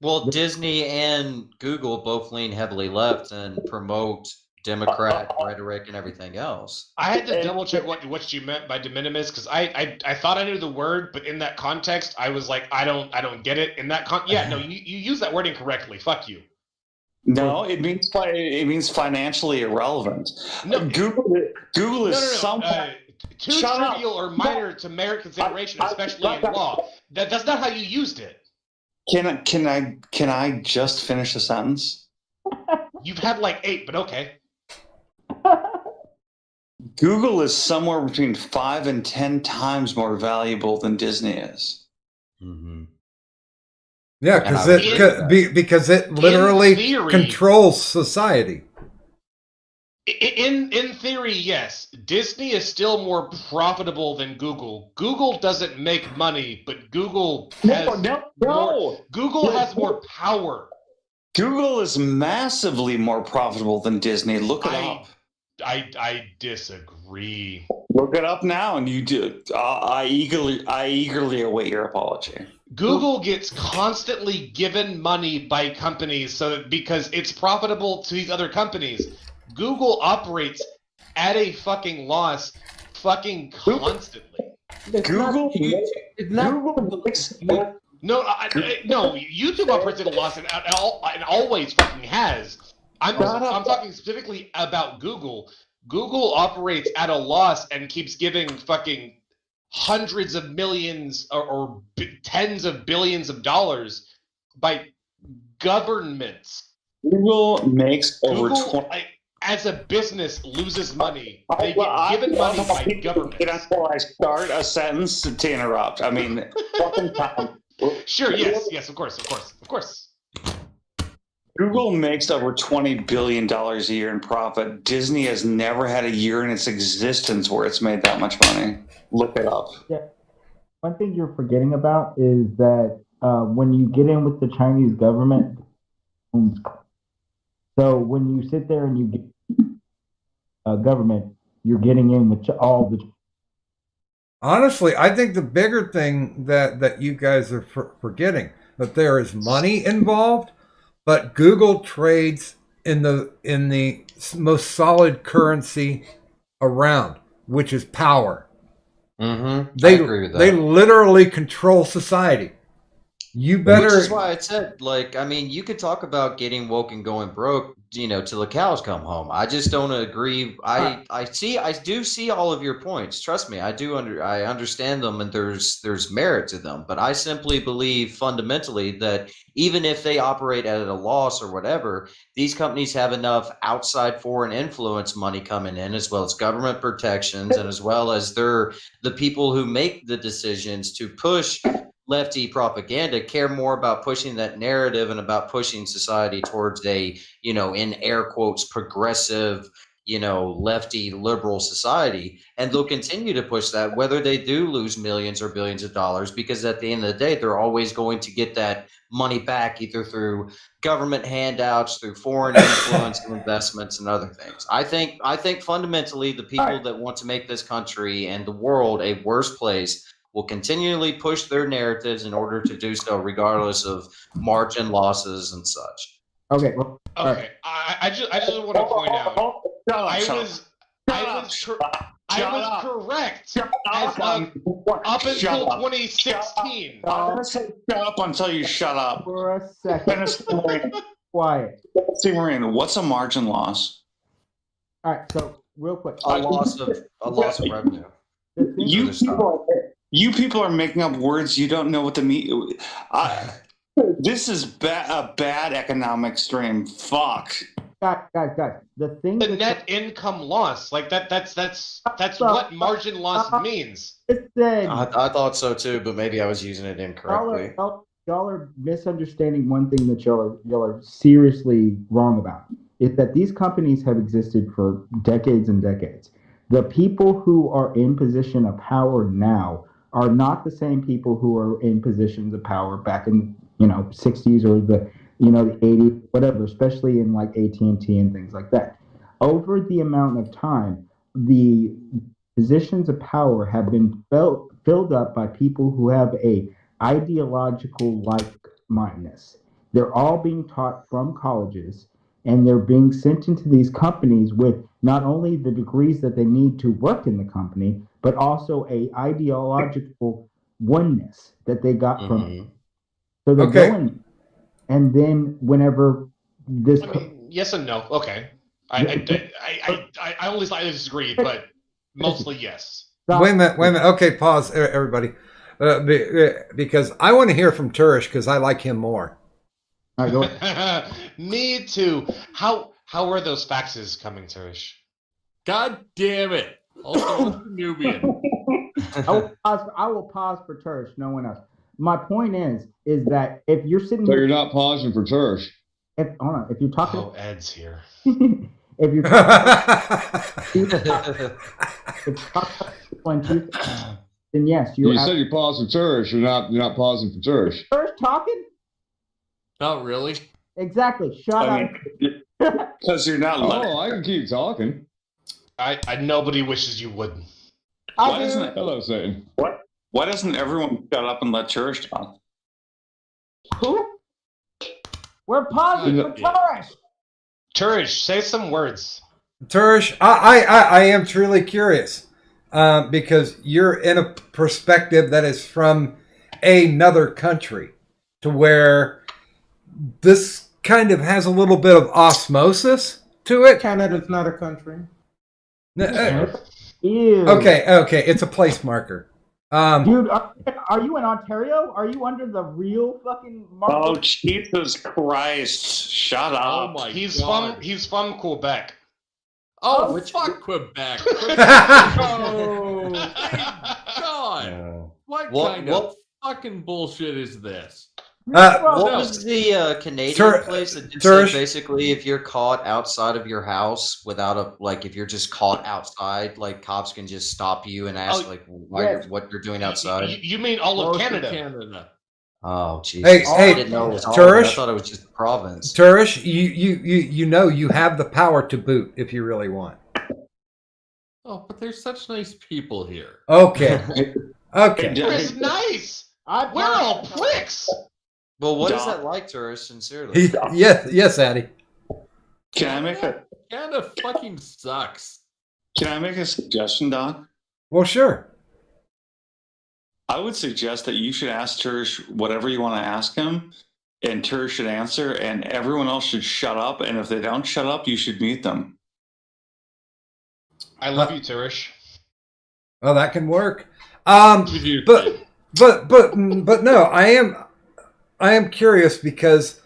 Well, Disney and Google both lean heavily left and promote Democrat rhetoric and everything else. I had to double check what you meant by de minimis because I thought I knew the word, but in that context, I was like, I don't get it. In that you use that word incorrectly. Fuck you. No, it means financially irrelevant. No, Google is too trivial or minor to merit consideration, especially in law. That's not how you used it. Can I just finish the sentence? You've had like 8, but okay. Google is somewhere between 5 and 10 times more valuable than Disney is. Mm-hmm. Yeah, because it literally controls society. In theory, yes. Disney is still more profitable than Google. Google doesn't make money, but Google has Google has more power. Google is massively more profitable than Disney. Look it up. I disagree. Look it up now, and you do. I eagerly await your apology. Google gets constantly given money by companies because it's profitable to these other companies. Google operates at a fucking loss fucking constantly. Google No, YouTube operates at a loss and always fucking has. I'm talking specifically about Google. Google operates at a loss and keeps giving fucking hundreds of millions or tens of billions of dollars by governments. Google makes over Google, 20. as a business, loses money. They get given money by governments. Until I start a sentence to interrupt. I mean, fucking time. Sure, yes, of course. Google makes over $20 billion a year in profit. Disney has never had a year in its existence where it's made that much money. Look it up. Yeah. One thing you're forgetting about is that when you get in with the Chinese government, so when you sit there and you get government, you're getting in with all the. Honestly, I think the bigger thing that you guys are forgetting that there is money involved, but Google trades in the most solid currency around, which is power. Mm-hmm. They I agree with that. They literally control society. You better. Which is why I said, like, I mean, you could talk about getting woke and going broke, till the cows come home. I just don't agree. I do see all of your points. Trust me, I understand them, and there's merit to them. But I simply believe fundamentally that even if they operate at a loss or whatever, these companies have enough outside foreign influence money coming in, as well as government protections, and as well as the people who make the decisions to push lefty propaganda care more about pushing that narrative and about pushing society towards a, in air quotes, progressive, lefty liberal society. And they'll continue to push that, whether they do lose millions or billions of dollars, because at the end of the day, they're always going to get that money back, either through government handouts, through foreign influence and investments and other things. I think fundamentally the people that want to make this country and the world a worse place will continually push their narratives in order to do so, regardless of margin losses and such. Okay. Okay. I just want to point out, I was correct up until 2016. I'm gonna say shut up until you shut up. For a second. Quiet. See, Marine, what's a margin loss? All right. So real quick, a loss of revenue. You people are making up words you don't know what the mean. This is a bad economic stream. Fuck. Guys. The net income loss, like that's what margin loss means. I thought so too, but maybe I was using it incorrectly. Y'all are misunderstanding one thing that y'all are seriously wrong about. Is that these companies have existed for decades and decades. The people who are in position of power now are not the same people who are in positions of power back in 60s or the 80s, whatever, especially in like AT&T and things like that. Over the amount of time, the positions of power have been filled up by people who have a ideological like-mindedness. They're all being taught from colleges, and they're being sent into these companies with not only the degrees that they need to work in the company, but also a ideological oneness that they got from it. So they're going, and then whenever this, yes and no. Okay, I only slightly disagree, but mostly yes. Wait a minute. Okay, pause, everybody, because I want to hear from Turish because I like him more. All right, go ahead. Me too. How are those faxes coming, Turish? God damn it! Also, Nubian. I will pause for Turish. No one else. My point is that if you're sitting, so you're not pausing for Turish. If you're talking, Ed's here. If you're talking, then yes, you said you're pausing for Turish. You're not pausing for Turish. Turish talking? Not really. Exactly. Shut up. Because you're not. I can keep talking. I nobody wishes you wouldn't. Hello, Satan. Why doesn't everyone shut up and let Church talk? Who? We're pausing for Turish. Turish, say some words. Turish, I am truly curious because you're in a perspective that is from another country to where this kind of has a little bit of osmosis to it. Canada's not a country. Okay, it's a place marker. Dude, are you in Ontario? Are you under the real fucking mark? Oh, Jesus Christ! Shut Oh up. my He's god. from Quebec. Oh, Which- fuck Quebec. Oh my god. Yeah. What What- kind what- of fucking bullshit is this? What No. was the Canadian Tur- place that did Turish- say basically if you're caught outside of your house without a like if you're just caught outside, like cops can just stop you and ask like why yes. what you're doing outside? You mean all of Most Canada? Oh Jesus! Hey, I didn't know it was all of it. I Turish? thought it was just the province. Turish, you know you have the power to boot if you really want. Oh, but there's such nice people here. Okay. Okay. It's nice. We're all pricks. Well, what is Doc. that like, Turish? Sincerely. Yes, Addy. Can I make a Canada fucking sucks. Can I make a suggestion, Doc? Well, sure. I would suggest that you should ask Tersh whatever you want to ask him, and Tersh should answer, and everyone else should shut up. And if they don't shut up, you should mute them. I love you, Turish. Well, that can work. You But no, I am curious because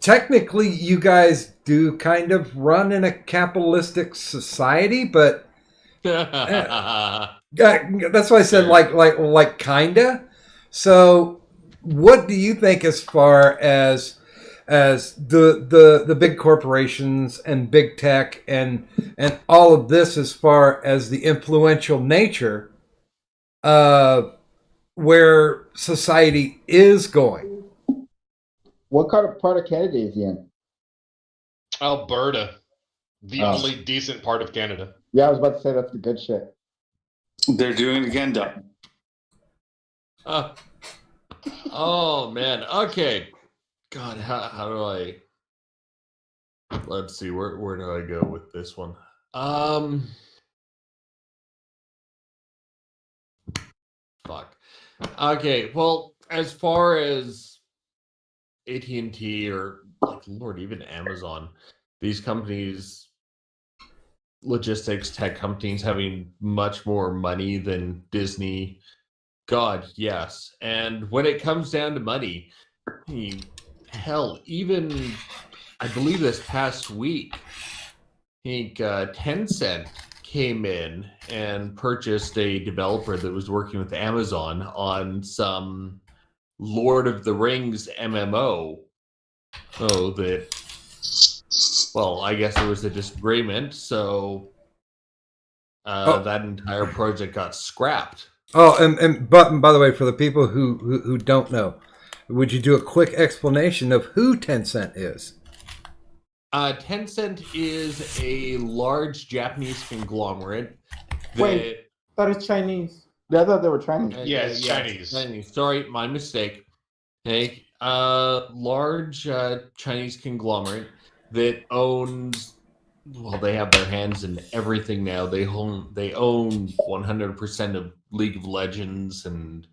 technically you guys do kind of run in a capitalistic society, but that's why I said like kinda. So, what do you think as far as the big corporations and big tech and all of this as far as the influential nature of where society is going? What kind of part of Canada is he in? Alberta, the Oh. only decent part of Canada. Yeah, I was about to say that's the good shit. They're doing it again, Doc. Oh man. Okay. God, how do I? Let's see. Where do I go with this one? Fuck. Okay. Well, as far as AT&T or like Lord, even Amazon, these companies, logistics tech companies, having much more money than Disney. God, yes. And when it comes down to money, hell, even I believe this past week, I think Tencent came in and purchased a developer that was working with Amazon on some Lord of the Rings MMO. Oh, that. Well, I guess there was a disagreement, so that entire project got scrapped. Oh, and by the way, for the people who don't know, would you do a quick explanation of who Tencent is? Tencent is a large Japanese conglomerate. Wait, that is Chinese. Yeah, I thought they were Chinese. Yeah, it's Chinese. Sorry, my mistake. Hey, large Chinese conglomerate that owns. Well, they have their hands in everything now. They own 100% of League of Legends, and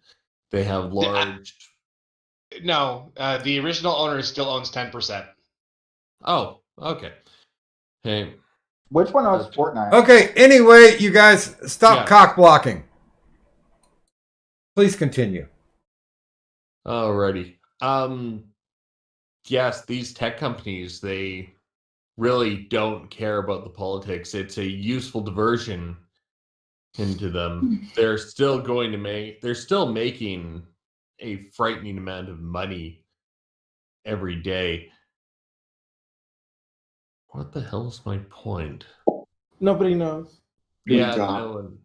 they have large. No, the original owner still owns 10%. Oh, okay. Hey, Which one owns Fortnite? Okay. Anyway, you guys stop Yeah. cock blocking. Please continue. alrighty. Yes, these tech companies, they really don't care about the politics. It's a useful diversion into them. They're still making a frightening amount of money every day. What the hell is my point? Nobody knows. Yeah, God. no one.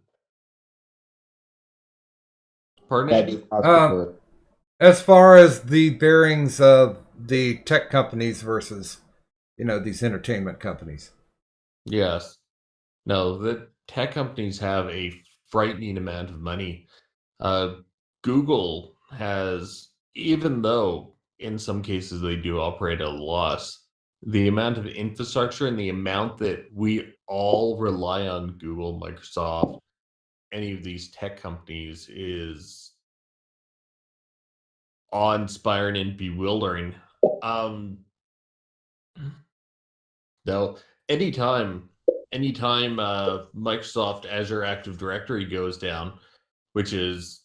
Pardon That'd me? be possible. As far as the bearings of the tech companies versus, these entertainment companies. Yes. No, the tech companies have a frightening amount of money. Google has, even though in some cases they do operate at a loss, the amount of infrastructure and the amount that we all rely on Google, Microsoft, any of these tech companies is awe-inspiring and bewildering. Though anytime Microsoft Azure Active Directory goes down, which is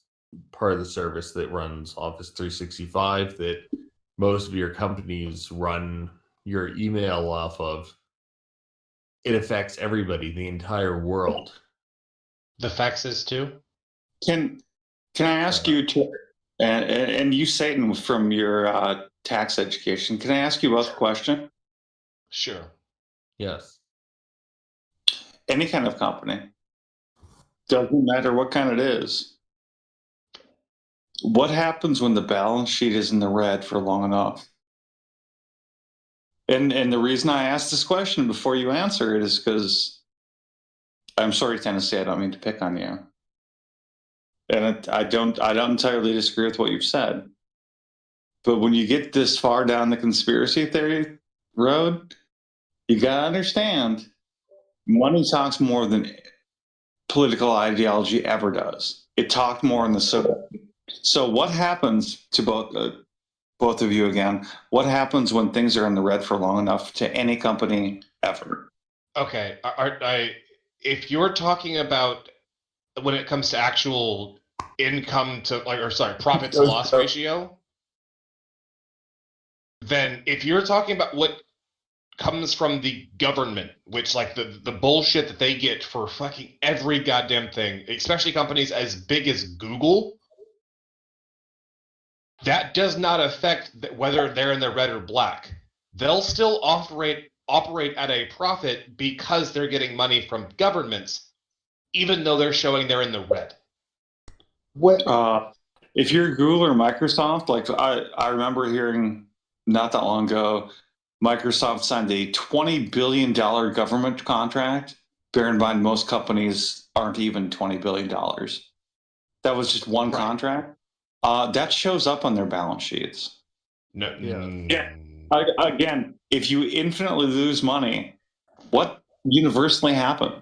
part of the service that runs Office 365 that most of your companies run your email off of. It affects everybody, the entire world. The faxes too. Can I ask you to, and you, Satan, from your tax education, can I ask you both a question? Sure. Yes. Any kind of company, doesn't matter what kind it is. What happens when the balance sheet is in the red for long enough? And the reason I asked this question before you answer it is because, I'm sorry, Tennessee, I don't mean to pick on you. And I don't entirely disagree with what you've said. But when you get this far down the conspiracy theory road, you gotta understand, money talks more than political ideology ever does. It talked more in the Soviet. So what happens to both of you again? What happens when things are in the red for long enough to any company ever? Okay. If you're talking about when it comes to actual income to profit to loss ratio, then if you're talking about what comes from the government, which like the bullshit that they get for fucking every goddamn thing, especially companies as big as Google, that does not affect whether they're in the red or black. They'll still operate at a profit because they're getting money from governments, even though they're showing they're in the red. What? If you're Google or Microsoft, like I remember hearing not that long ago, Microsoft signed a $20 billion government contract. Bear in mind, most companies aren't even $20 billion. That was just one contract. That shows up on their balance sheets. No. Yeah. Again, if you infinitely lose money, what universally happened?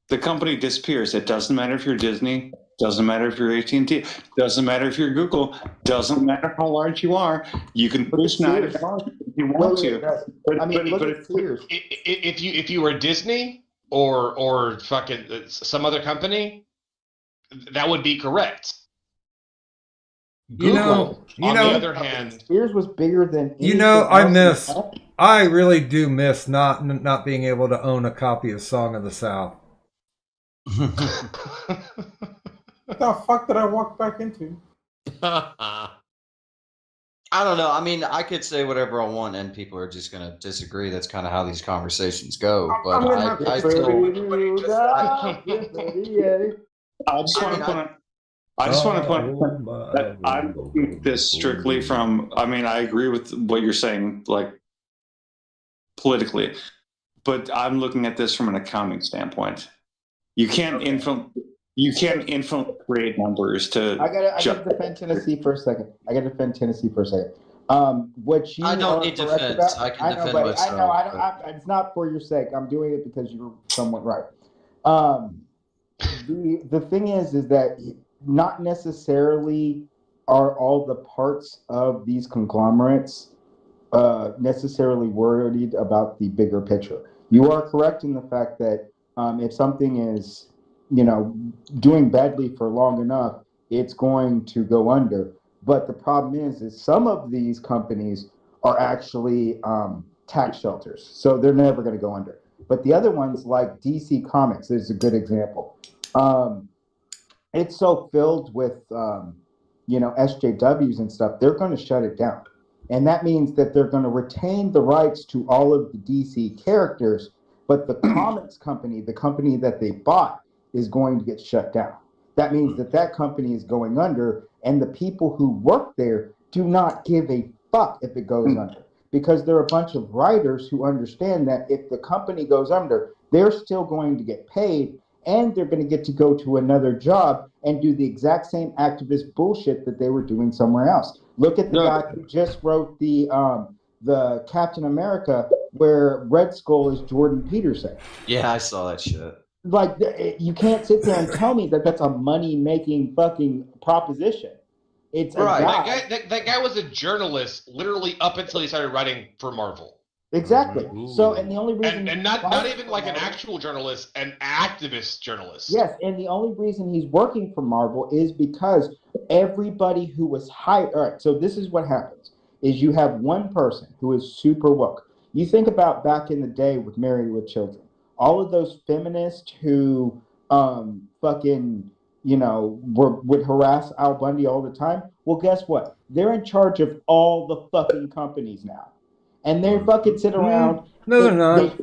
The company disappears. It doesn't matter if you're Disney, doesn't matter if you're AT&T, doesn't matter if you're Google, doesn't matter how large you are. You can produce $9 if you want to. If you were Disney or fucking some other company, that would be correct. Google, on the other hand, Spears was bigger than. I really do miss not being able to own a copy of Song of the South. What the fuck did I walk back into? I don't know. I mean, I could say whatever I want, and people are just going to disagree. That's kind of how these conversations go. But I just want to point out that I'm looking at this strictly from. I mean, I agree with what you're saying, like politically, but I'm looking at this from an accounting standpoint. You can't influence create numbers to. I gotta defend Tennessee for a second. What you I don't need defense. About, I can defend myself. I know. It's not for your sake. I'm doing it because you're somewhat right. The thing is that not necessarily are all the parts of these conglomerates necessarily worried about the bigger picture. You are correct in the fact that if something is, doing badly for long enough, it's going to go under. But the problem is some of these companies are actually tax shelters, so they're never going to go under. But the other ones, like DC Comics, is a good example. It's so filled with, SJWs and stuff, they're going to shut it down. And that means that they're going to retain the rights to all of the DC characters, but the comics company, the company that they bought, is going to get shut down. That means that company is going under, and the people who work there do not give a fuck if it goes under, because they're a bunch of writers who understand that if the company goes under, they're still going to get paid, and they're going to get to go to another job and do the exact same activist bullshit that they were doing somewhere else. Look at the guy who just wrote the Captain America, where Red Skull is Jordan Peterson. Yeah, I saw that shit. Like, you can't sit there and tell me that that's a money-making fucking proposition. It's right. That guy was a journalist literally up until he started writing for Marvel. Exactly. So, Ooh. and the only reason And he's not fighting even for like an Marvel- actual journalist, an activist journalist. Yes, and the only reason he's working for Marvel is because everybody who was hired. All right, so this is what happens: is you have one person who is super woke. You think about back in the day with Married with Children, all of those feminists who fucking would harass Al Bundy all the time. Well, guess what? They're in charge of all the fucking companies now, and they fucking sit around. No, they're not.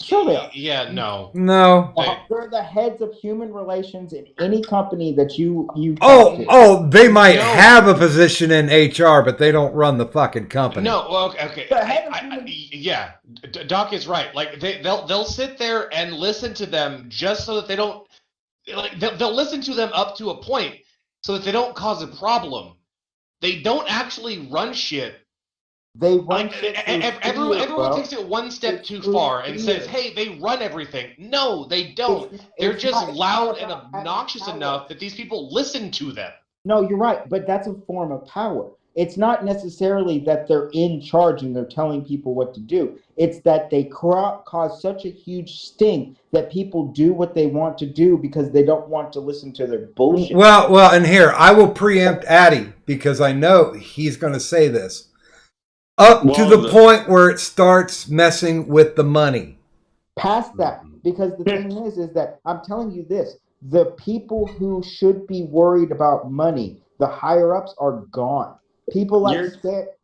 Sure they are. Yeah, no. No. They're the heads of human relations in any company that you talk Oh, to. oh, they might No. have a position in HR, but they don't run the fucking company. No, well, okay. The head of Yeah, Doc is right. Like they'll sit there and listen to them just so that they don't like they'll listen to them up to a point so that they don't cause a problem. They don't actually run shit. They run Like shit through everyone, fear, everyone bro. takes it one step It's too through far and fear. says, "Hey, they run everything." No, they don't. It's They're not- just it's loud not and about having obnoxious power. enough that these people listen to them. No, you're right, but that's a form of power. It's not necessarily that they're in charge and they're telling people what to do. It's that they cause such a huge stink that people do what they want to do because they don't want to listen to their bullshit. Well, and here, I will preempt Addy because I know he's going to say this. Up to the point where it starts messing with the money. Past that, because the thing is that I'm telling you this: the people who should be worried about money, the higher ups, are gone. People like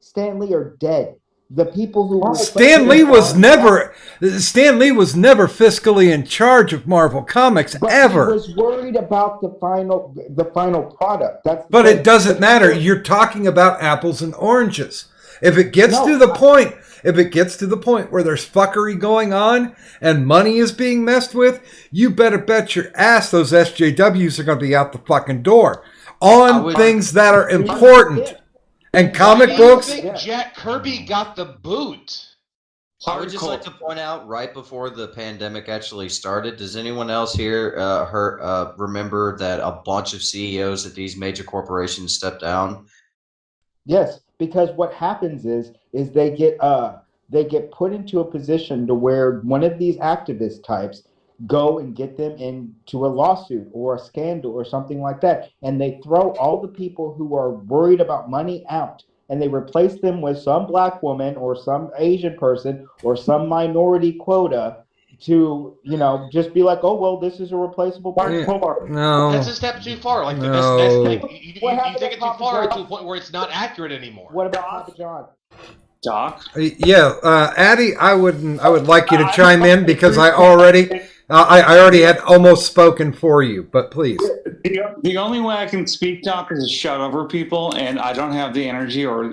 Stan Lee are dead. The people who Stan Lee was never fiscally in charge of Marvel Comics ever. He was worried about the final product. But it doesn't matter. You're talking about apples and oranges. If it gets to the point where there's fuckery going on and money is being messed with, you better bet your ass those SJWs are going to be out the fucking door on things that are important. And comic books. I think Jack Kirby got the boot. I would just like to point out, right before the pandemic actually started, does anyone else here remember that a bunch of CEOs at these major corporations stepped down? Yes, because what happens is they get put into a position to where one of these activist types go and get them into a lawsuit or a scandal or something like that, and they throw all the people who are worried about money out, and they replace them with some black woman or some Asian person or some minority quota to just be like, oh well, this is a replaceable person. No, that's a step too far. Like no. that's the thing. You take it too far to a point where it's not accurate anymore. What about Papa John? Doc? Yeah, Addy, I would like you to chime in because I already had almost spoken for you, but please. The only way I can speak, Doc, is to shout over people, and I don't have the energy or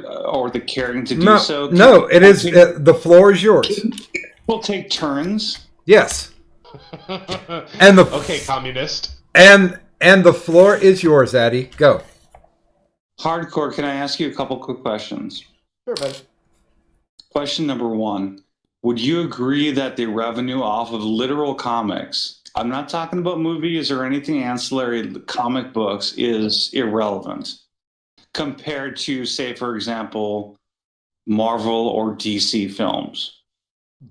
the caring to do so. No, the floor is yours. We'll take turns. Yes. And okay, communist. And the floor is yours, Addy. Go. Hardcore, can I ask you a couple quick questions? Sure, buddy. Question number one. Would you agree that the revenue off of literal comics, I'm not talking about movies or anything ancillary, comic books, is irrelevant compared to, say, for example, Marvel or DC films?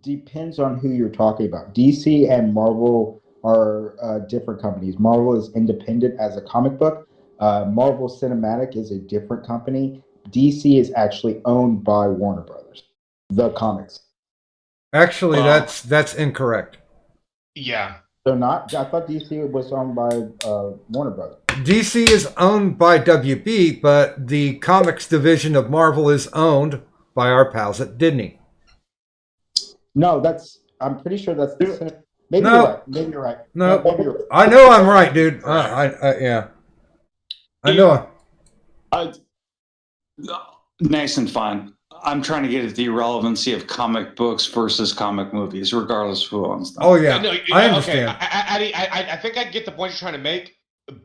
Depends on who you're talking about. DC and Marvel are different companies. Marvel is independent as a comic book. Marvel Cinematic is a different company. DC is actually owned by Warner Brothers, the comics. Actually, that's incorrect. Yeah. They're not. I thought DC was owned by Warner Brothers. DC is owned by WB, but the comics division of Marvel is owned by our pals at Disney. No, I'm pretty sure that's the Maybe you're right. Maybe you're right. No, maybe you're right. I know I'm right, dude. Yeah. I know. Nice and fine. I'm trying to get at the irrelevancy of comic books versus comic movies, regardless of who owns them. Oh yeah, No, I understand. Okay. I think I get the point you're trying to make.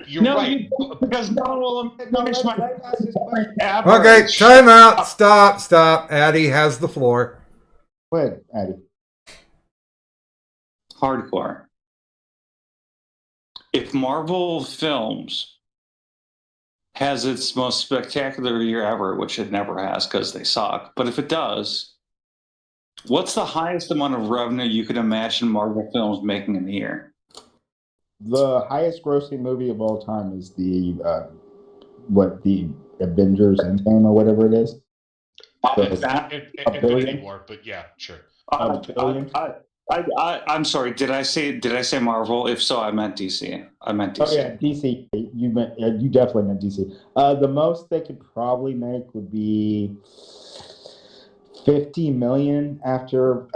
You're right. Because no one will finish my Okay, time out. Stop. Addy has the floor. Go ahead, Addy. Hardcore. If Marvel Films has its most spectacular year ever, which it never has because they suck, but if it does, What's the highest amount of revenue you could imagine Marvel films making in a year? The highest grossing movie of all time is the Avengers Endgame or whatever it is. So, Infinity billion? War, but yeah, sure. A billion? I'm sorry. Did I say Marvel? If so, I meant DC. I meant DC. Oh yeah, DC. You definitely meant DC. The most they could probably make would be 50 million after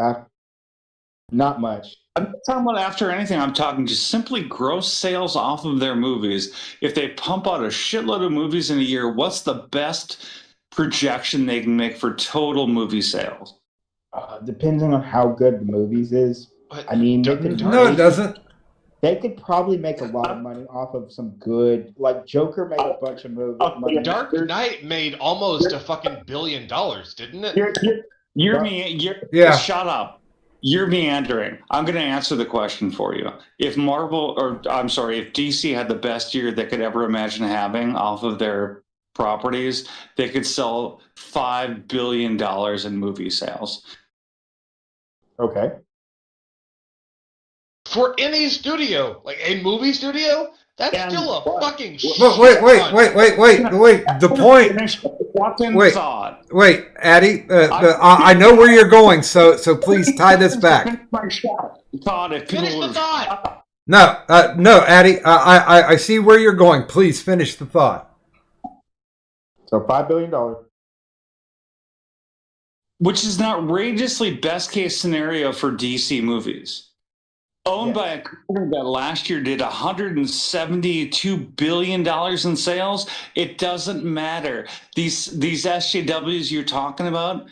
not much. I'm not talking about after anything. I'm talking just simply gross sales off of their movies. If they pump out a shitload of movies in a year, what's the best projection they can make for total movie sales? Depending on how good the movies is. But I mean, No, it doesn't. They could probably make a lot of money off of some good, like Joker made a bunch of money. Dark Knight made almost a fucking $1 billion, didn't it? Shut up. You're meandering. I'm going to answer the question for you. If if DC had the best year they could ever imagine having off of their properties, they could sell $5 billion in movie sales. Okay. For any studio, like a movie studio, that's still a fucking shit. Wait. The point. Wait, Addy. I know where you're going, so please tie this back. Finish the thought. No, Addy. I see where you're going. Please finish the thought. So $5 billion. Which is an outrageously best case scenario for DC movies. Owned by a company that last year did $172 billion in sales. It doesn't matter. These SJWs you're talking about,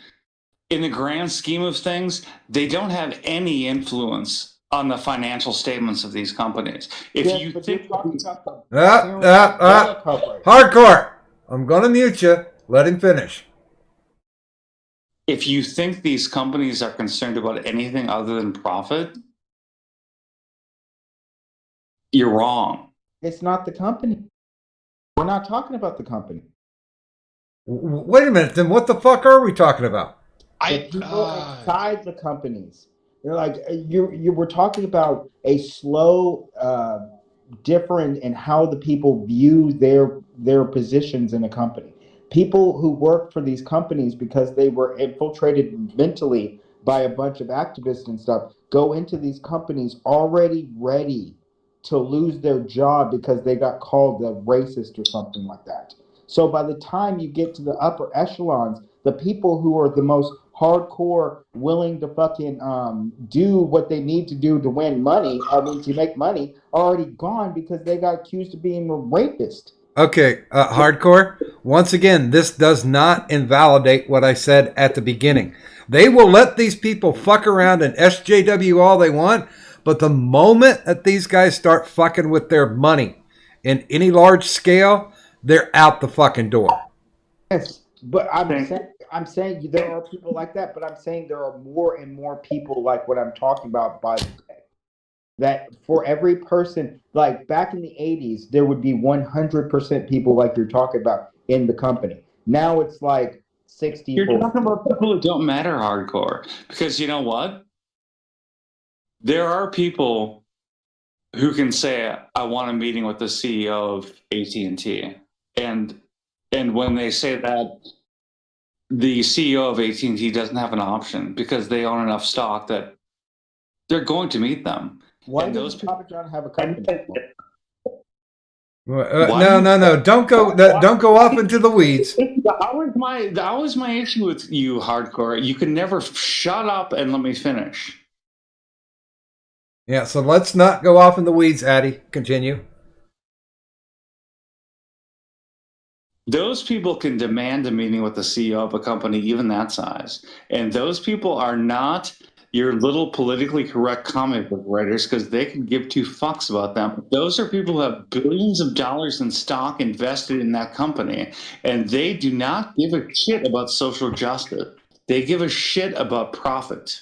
in the grand scheme of things, they don't have any influence on the financial statements of these companies. Hardcore. I'm going to mute you. Let him finish. If you think these companies are concerned about anything other than profit, you're wrong. It's not the company. We're not talking about the company. Wait a minute. Then what the fuck are we talking about? The people inside the companies. They're like you were talking about a slow difference in how the people view their positions in a company. People who work for these companies because they were infiltrated mentally by a bunch of activists and stuff go into these companies already ready to lose their job because they got called a racist or something like that. So by the time you get to the upper echelons, the people who are the most hardcore, willing to fucking do what they need to do to win money, to make money, are already gone because they got accused of being a rapist. Okay, hardcore. Once again, this does not invalidate what I said at the beginning. They will let these people fuck around and SJW all they want, but the moment that these guys start fucking with their money in any large scale, they're out the fucking door. Yes, but I'm saying there are people like that, but I'm saying there are more and more people like what I'm talking about by the day. That for every person, like back in the 80s, there would be 100% people like you're talking about in the company. Now it's like 60. You're talking about people who don't matter hardcore. Because you know what? There are people who can say, I want a meeting with the CEO of AT&T. And when they say that, the CEO of AT&T doesn't have an option because they own enough stock that they're going to meet them. Why does Papa John have a company? No. Don't go off into the weeds. That was my issue with you, hardcore. You can never shut up and let me finish. Yeah, so let's not go off in the weeds, Addy. Continue. Those people can demand a meeting with the CEO of a company, even that size. And those people are not your little politically correct comic book writers because they can give two fucks about them. Those are people who have billions of dollars in stock invested in that company, and they do not give a shit about social justice. They give a shit about profit.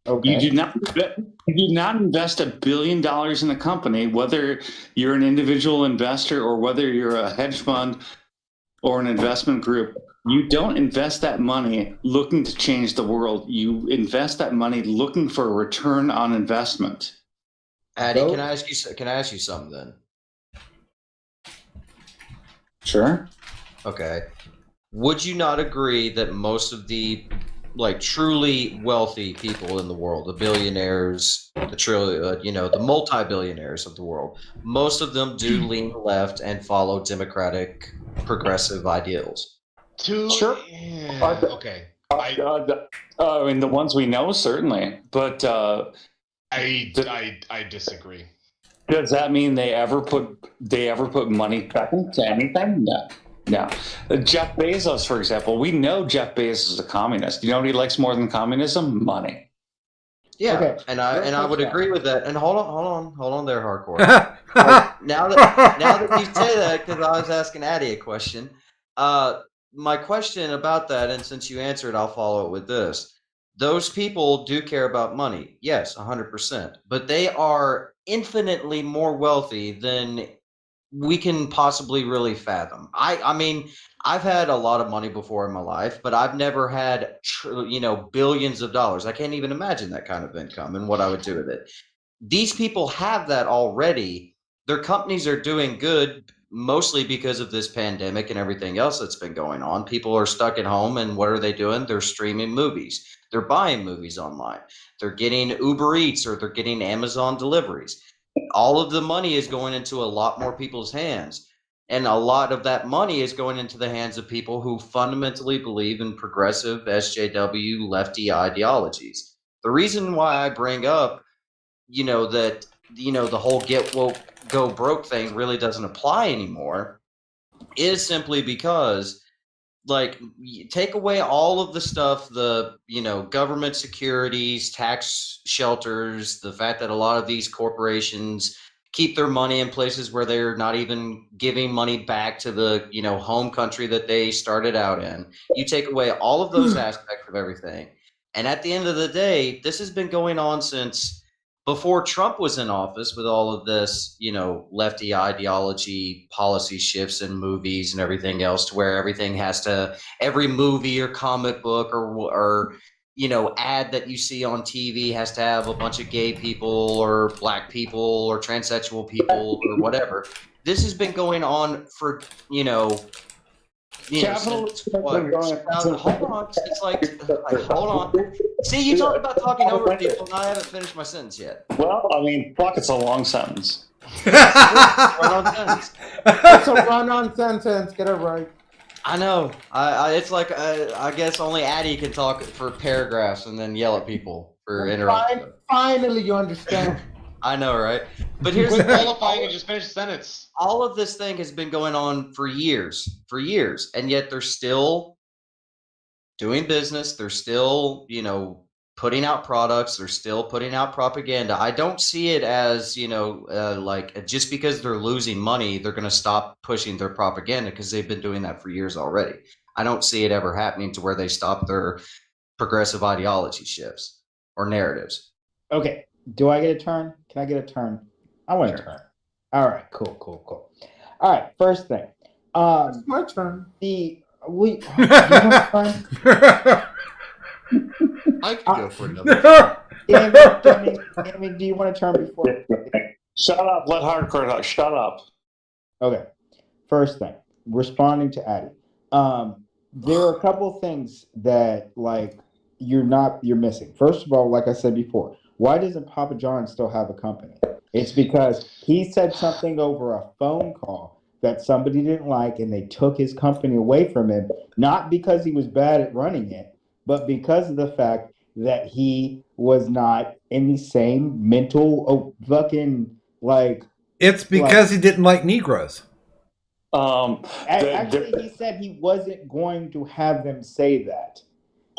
Okay. You do not invest $1 billion in a company, whether you're an individual investor or whether you're a hedge fund or an investment group. You don't invest that money looking to change the world. You invest that money looking for a return on investment. Addy, can I ask you something then? Sure. Okay. Would you not agree that most of the truly wealthy people in the world, the billionaires, the multi-billionaires of the world, most of them do lean left and follow democratic progressive ideals? Sure. Okay. I mean, the ones we know, certainly. But I disagree. Does that mean they ever put money back into anything? No. Jeff Bezos, for example, we know Jeff Bezos is a communist. You know what he likes more than communism? Money. Yeah, Okay, and I would agree with that. And hold on there, hardcore. now that you say that, because I was asking Addy a question. My question about that, and since you answered, I'll follow it with this. Those people do care about money. Yes, 100%. But they are infinitely more wealthy than we can possibly really fathom. I mean, I've had a lot of money before in my life, but I've never had billions of dollars. I can't even imagine that kind of income and what I would do with it. These people have that already. Their companies are doing good mostly because of this pandemic and everything else that's been going on. People are stuck at home, and what are they doing? They're streaming movies. They're buying movies online. They're getting Uber Eats, or they're getting Amazon deliveries. All of the money is going into a lot more people's hands. And a lot of that money is going into the hands of people who fundamentally believe in progressive SJW lefty ideologies. The reason why I bring up, that, the whole get woke, go broke thing really doesn't apply anymore is simply because, take away all of the stuff, the government securities, tax shelters, the fact that a lot of these corporations keep their money in places where they're not even giving money back to the home country that they started out in. You take away all of those aspects of everything, and at the end of the day, this has been going on since before Trump was in office, with all of this, lefty ideology, policy shifts in movies and everything else, to where every movie or comic book or ad that you see on TV has to have a bunch of gay people or black people or transsexual people or whatever. This has been going on for, since what? Hold on. It's hold on. See, you talk about talking over people, and I haven't finished my sentence yet. Well, I mean, fuck, it's a long sentence. Run-on sentence. It's a run-on sentence. Get it right. I know. It's like I guess only Addy can talk for paragraphs and then yell at people for interrupting. Finally, you understand. I know, right? But here's the qualifying and just finish the sentence. All of this thing has been going on for years, and yet they're still doing business. They're still, putting out products. They're still putting out propaganda. I don't see it as, just because they're losing money, they're going to stop pushing their propaganda, because they've been doing that for years already. I don't see it ever happening to where they stop their progressive ideology shifts or narratives. Okay. Do I get a turn? Can I get a turn? I want a turn. All right. Cool. All right. First thing. It's my turn. You want a turn? I could go for another. Jamie, do you want to turn before? Shut up. Let hardcore talk. Shut up. Okay. First thing, responding to Addy. There are a couple things that you're missing. First of all, like I said before, why doesn't Papa John still have a company? It's because he said something over a phone call that somebody didn't like, and they took his company away from him, not because he was bad at running it, but because of the fact that he was not in the same mental It's because he didn't like Negroes. Actually, he said he wasn't going to have them say that.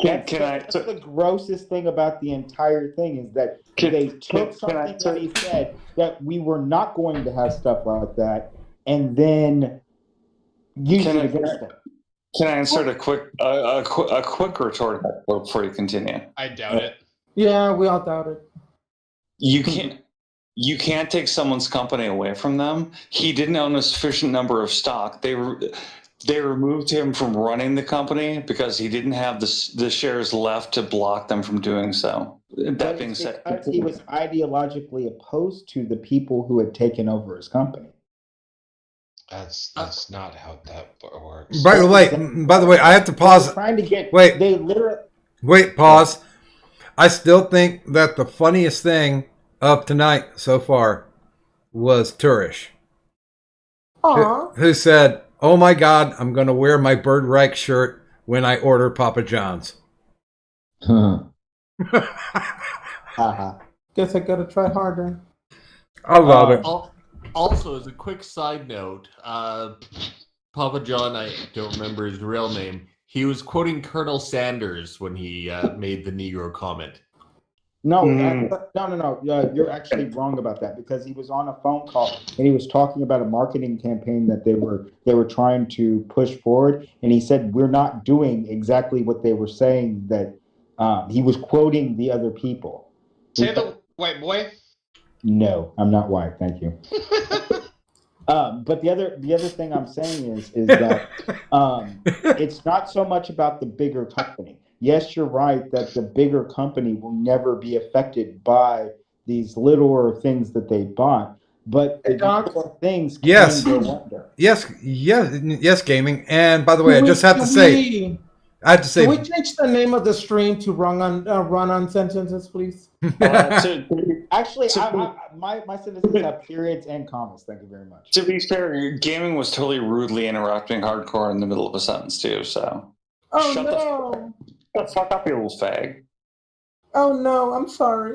That's the grossest thing about the entire thing, is that they took something that he said, that we were not going to have stuff like that, and then used it against him. Can I insert a quick retort before you continue? I doubt it. Yeah, we all doubt it. You can't take someone's company away from them. He didn't own a sufficient number of stock. they removed him from running the company because he didn't have the shares left to block them from doing so. That But being it's said, because he was ideologically opposed to the people who had taken over his company. That's not how that works. By the way, I have to pause. Trying to get Wait. They literally Wait, pause. I still think that the funniest thing of tonight so far was Turish, Aw. who said, "Oh my God, I'm going to wear my Bird Reich shirt when I order Papa John's." haha. Guess I gotta try harder. I love it. Also, as a quick side note, Papa John, I don't remember his real name. He was quoting Colonel Sanders when he made the Negro comment. No, no. You're actually wrong about that because he was on a phone call and he was talking about a marketing campaign that they were trying to push forward, and he said we're not doing exactly what they were saying. That he was quoting the other people. Say the white boy. No, I'm not white. Thank you. But the other thing I'm saying is that it's not so much about the bigger company. Yes, you're right that the bigger company will never be affected by these littler things that they bought, but the little things can Yes. go under. Yes, gaming. And by the way, I just have to say, Can we change the name of the stream to run on sentences, please? Actually, my sentences have periods and commas. Thank you very much. To be fair, gaming was totally rudely interrupting hardcore in the middle of a sentence too. So Oh shut no! the fuck up, you little fag. Oh no! I'm sorry.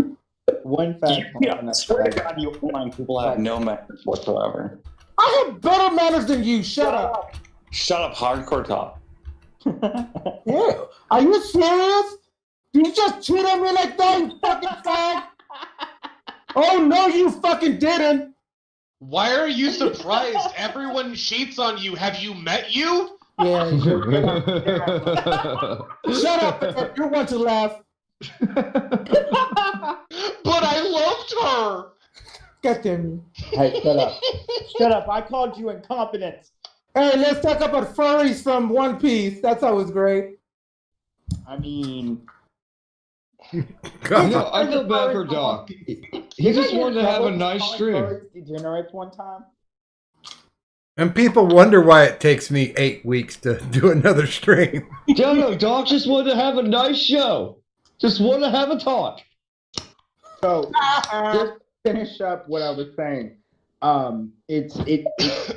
One fact. I swear to God, you online people have no manners whatsoever. I have better manners than you. Shut up. Shut up, hardcore top. Yeah. Are you serious? Did you just cheat on me like that, you fucking fag? Oh no, you fucking didn't. Why are you surprised? Everyone cheats on you. Have you met you? Yeah. Shut up. You're one to laugh. But I loved her. God damn you. Hey, shut up. Shut up. I called you incompetent. Hey, let's talk about furries from One Piece. That's always great. I mean, No, I feel bad for Doc. He just wanted to have a nice stream. Degenerates one time. And people wonder why it takes me 8 weeks to do another stream. No, Doc just wanted to have a nice show. Just want to have a talk. So, just finish up what I was saying. It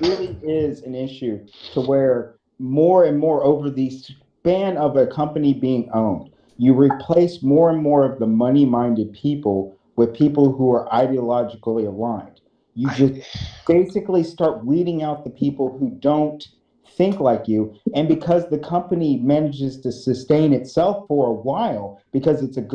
really is an issue to where more and more over the span of a company being owned, you replace more and more of the money-minded people with people who are ideologically aligned. You just basically start weeding out the people who don't think like you. And because the company manages to sustain itself for a while, because it's a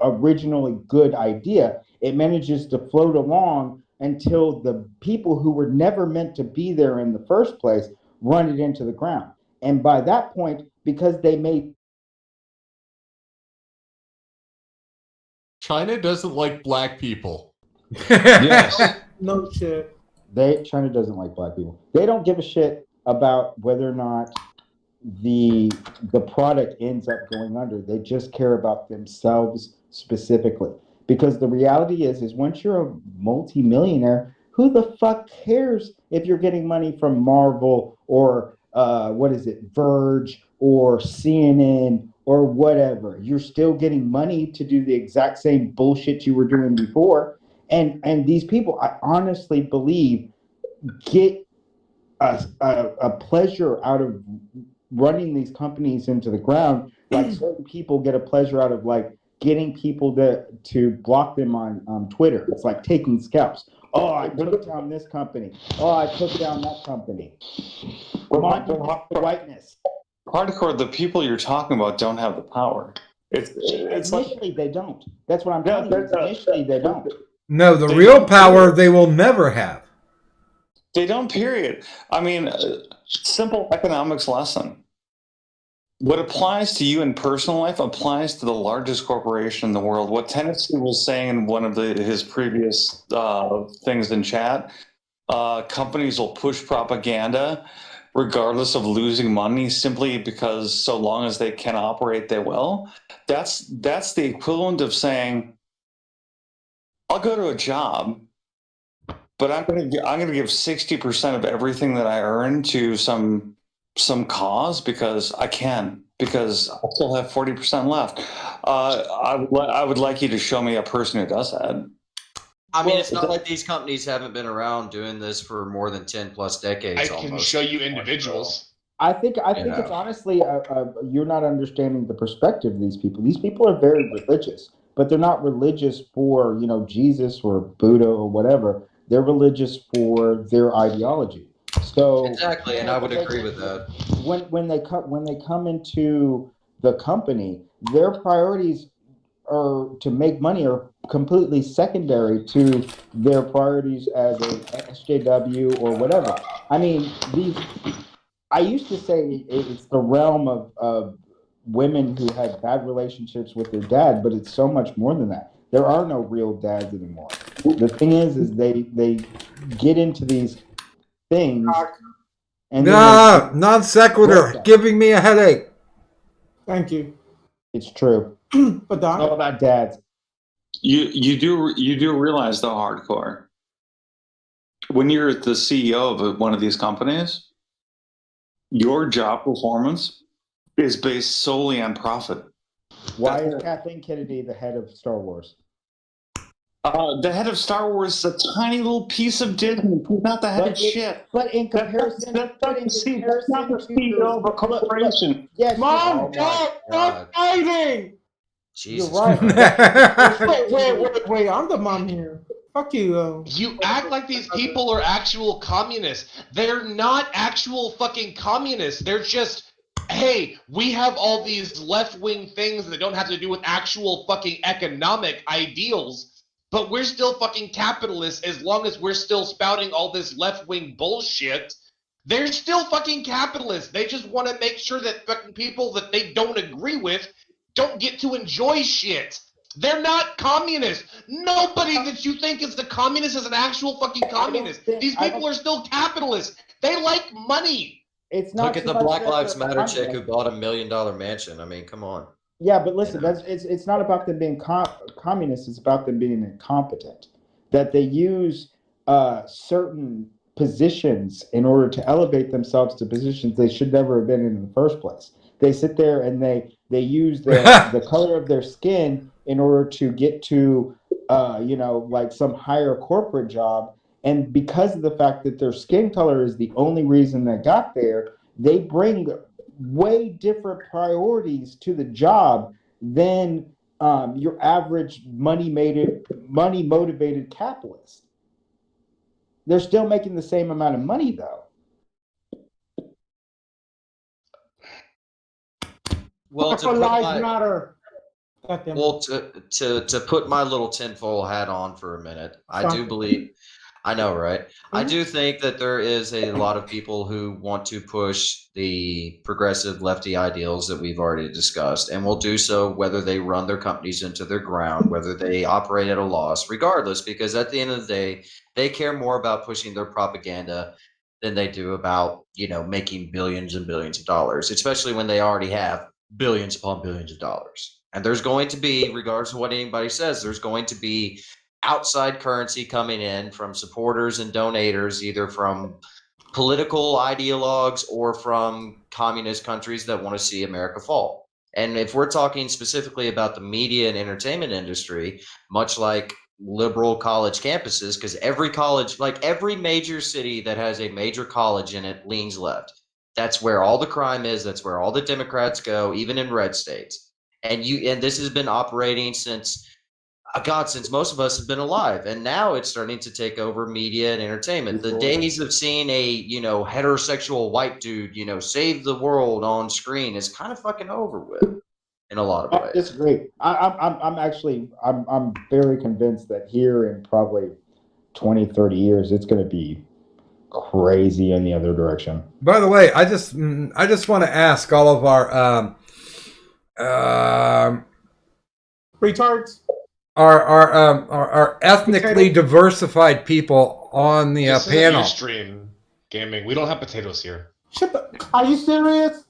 originally good idea, it manages to float along until the people who were never meant to be there in the first place run it into the ground. And by that point, because they made China doesn't like black people. Yes. No shit. China doesn't like black people. They don't give a shit about whether or not the product ends up going under. They just care about themselves specifically. Because the reality is once you're a multimillionaire, who the fuck cares if you're getting money from Marvel or Verge or CNN or whatever? You're still getting money to do the exact same bullshit you were doing before. And these people, I honestly believe, get a pleasure out of running these companies into the ground, like certain people get a pleasure out of like getting people to block them on Twitter. It's like taking scalps. Oh, I took down this company. Oh, I took down that company. Whiteness. Hardcore, the people you're talking about don't have the power. It's initially they don't. That's what I'm telling you. Initially they don't. No, the real power they will never have. They don't, period. I mean, simple economics lesson. What applies to you in personal life applies to the largest corporation in the world. What Tennessee was saying in one of his previous things in chat, companies will push propaganda regardless of losing money, simply because so long as they can operate, they will. That's the equivalent of saying, I'll go to a job, but I'm gonna give 60% of everything that I earn to some cause because I can, because I still have 40% left. I would like you to show me a person who does that. I mean, it's not like these companies haven't been around doing this for more than 10 plus decades. I can almost. show you individuals. I think it's honestly you're not understanding the perspective of these people. These people are very religious, but they're not religious for Jesus or Buddha or whatever. They're religious for their ideology. So exactly, and I would agree with that. When they come into the company, their priorities are to make money are completely secondary to their priorities as a SJW or whatever. I mean, I used to say it's the realm of women who had bad relationships with their dad, but it's so much more than that. There are no real dads anymore. The thing is they get into these things and non sequitur, giving me a headache. Thank you. It's true. But Doc, it's all about dads. You do realize though, hardcore, when you're the CEO of one of these companies, your job performance is based solely on profit. Why is Kathleen Kennedy the head of Star Wars? The head of Star Wars is a tiny little piece of Disney. He's not the head of shit. But in comparison, that's not the CEO of a corporation. Yes, Mom, Dad, stop fighting! Jesus You're right. wait, I'm the mom here. Fuck you. You act like these people are actual communists. They're not actual fucking communists. They're just, hey, we have all these left-wing things that don't have to do with actual fucking economic ideals, but we're still fucking capitalists as long as we're still spouting all this left-wing bullshit. They're still fucking capitalists. They just want to make sure that fucking people that they don't agree with don't get to enjoy shit. They're not communists. Nobody that you think is a communist is an actual fucking communist. These people are still capitalists. They like money. It's not. Look at the Black Lives Matter chick who bought $1 million mansion. I mean, come on. Yeah, but listen, it's not about them being communists. It's about them being incompetent. That they use certain positions in order to elevate themselves to positions they should never have been in the first place. They sit there and they use the color of their skin in order to get to like some higher corporate job. And because of the fact that their skin color is the only reason they got there, they bring way different priorities to the job than your average money motivated capitalist. They're still making the same amount of money though. Well, to put my little tinfoil hat on for a minute, I do believe, I know, right? I do think that there is a lot of people who want to push the progressive lefty ideals that we've already discussed, and will do so whether they run their companies into their ground, whether they operate at a loss, regardless, because at the end of the day, they care more about pushing their propaganda than they do about, making billions and billions of dollars, especially when they already have billions upon billions of dollars. And there's going to be, regardless of what anybody says, there's going to be outside currency coming in from supporters and donators, either from political ideologues or from communist countries that want to see America fall. And if we're talking specifically about the media and entertainment industry, much like liberal college campuses, because every college, like every major city that has a major college in it, leans left. That's where all the crime is. That's where all the Democrats go, even in red states. And this has been operating since most of us have been alive. And now it's starting to take over media and entertainment. The days of seeing a, heterosexual white dude, save the world on screen is kind of fucking over with in a lot of ways. I disagree. I'm very convinced that here in probably 20, 30 years, it's going to be crazy in the other direction. By the way, I just want to ask all of our retards, our ethnically diversified people on the This is panel. Ustream gaming. We don't have potatoes here. Shut the. Are you serious?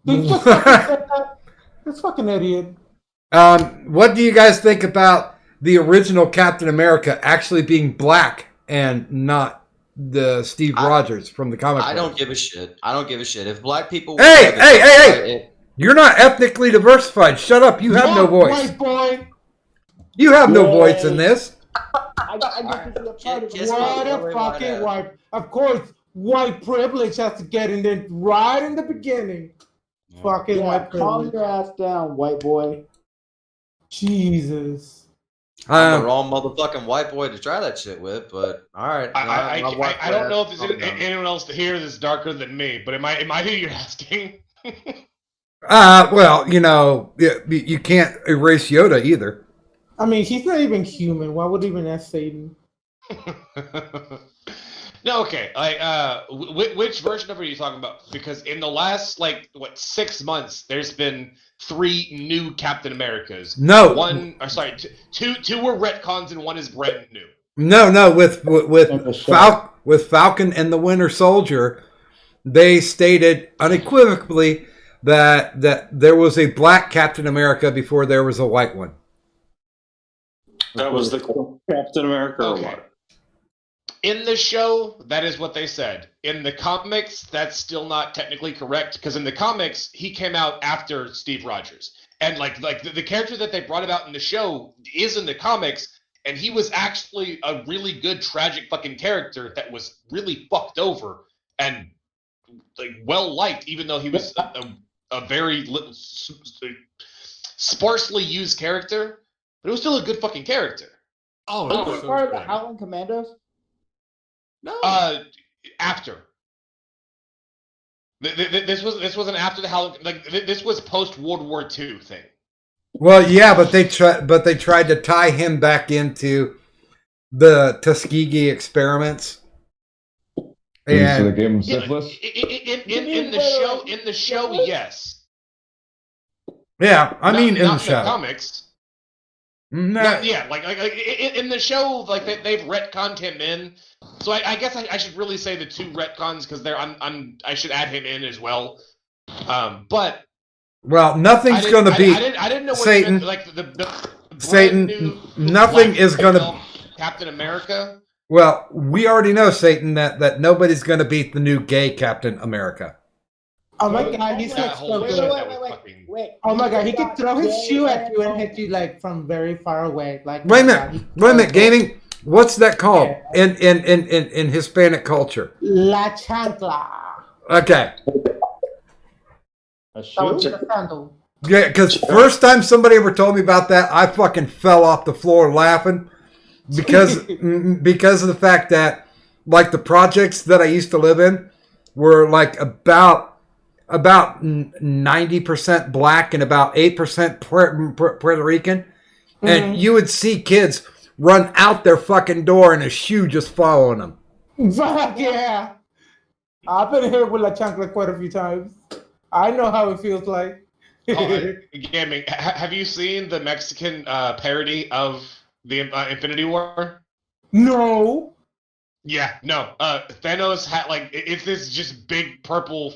Did you just fucking say that? This fucking idiot. What do you guys think about the original Captain America actually being black and not the Steve Rogers from the comic book? I don't give a shit. I don't give a shit. If black people... Hey! You're not ethnically diversified. Shut up. You have no voice. White boy. You have no voice in this. I get to be a part of it. What a fucking white. Of course, white privilege has to get in there right in the beginning. Fucking white calm privilege. your ass down, white boy. Jesus. I'm the wrong motherfucking white boy to try that shit with, but all right. I don't know if there's anyone else here that's darker than me, but am I who you're asking? Well, you can't erase Yoda either. I mean, he's not even human. Why would he even ask Satan? No, okay. Which version of it are you talking about? Because in the last 6 months, there's been 3 new Captain Americas. No, two were retcons and one is brand new. No, with Falcon and the Winter Soldier, they stated unequivocally that there was a black Captain America before there was a white one. That was the Captain America or what? In the show, that is what they said. In the comics, that's still not technically correct, because in the comics, he came out after Steve Rogers. And the character that they brought about in the show is in the comics, and he was actually a really good tragic fucking character that was really fucked over and well liked, even though he was a very sparsely used character. But it was still a good fucking character. Oh, was he part of the Howling Commandos? No. After. This wasn't after the Howling. This was post World War II thing. Well, yeah, but they tried to tie him back into the Tuskegee experiments. And so they gave him syphilis. In the show, yes. Yeah, I mean, in the show. Comics. No. In the show, they've retconned him in. So I guess I should really say the 2 retcons because I should add him in as well. But nothing's going to be. I didn't know what Satan. the Satan. Nothing is going to. Captain America. Well, we already know, Satan, that nobody's going to beat the new gay Captain America. Oh my god, he's like so good. Wait. Oh my god, he could throw his shoe at you and hit you from very far away. Wait a minute, gaming. What's that called in Hispanic culture? La chancla. Okay. A shoe? Yeah, because first time somebody ever told me about that, I fucking fell off the floor laughing because of the fact that the projects that I used to live in were about 90% black and about 8% Puerto Rican. Mm-hmm. And you would see kids run out their fucking door and a shoe just following them. Fuck yeah. I've been here with La Chancla quite a few times. I know how it feels like. Gaming. Have you seen the Mexican parody of the Infinity War? No. Yeah, no. Thanos had it's this just big purple.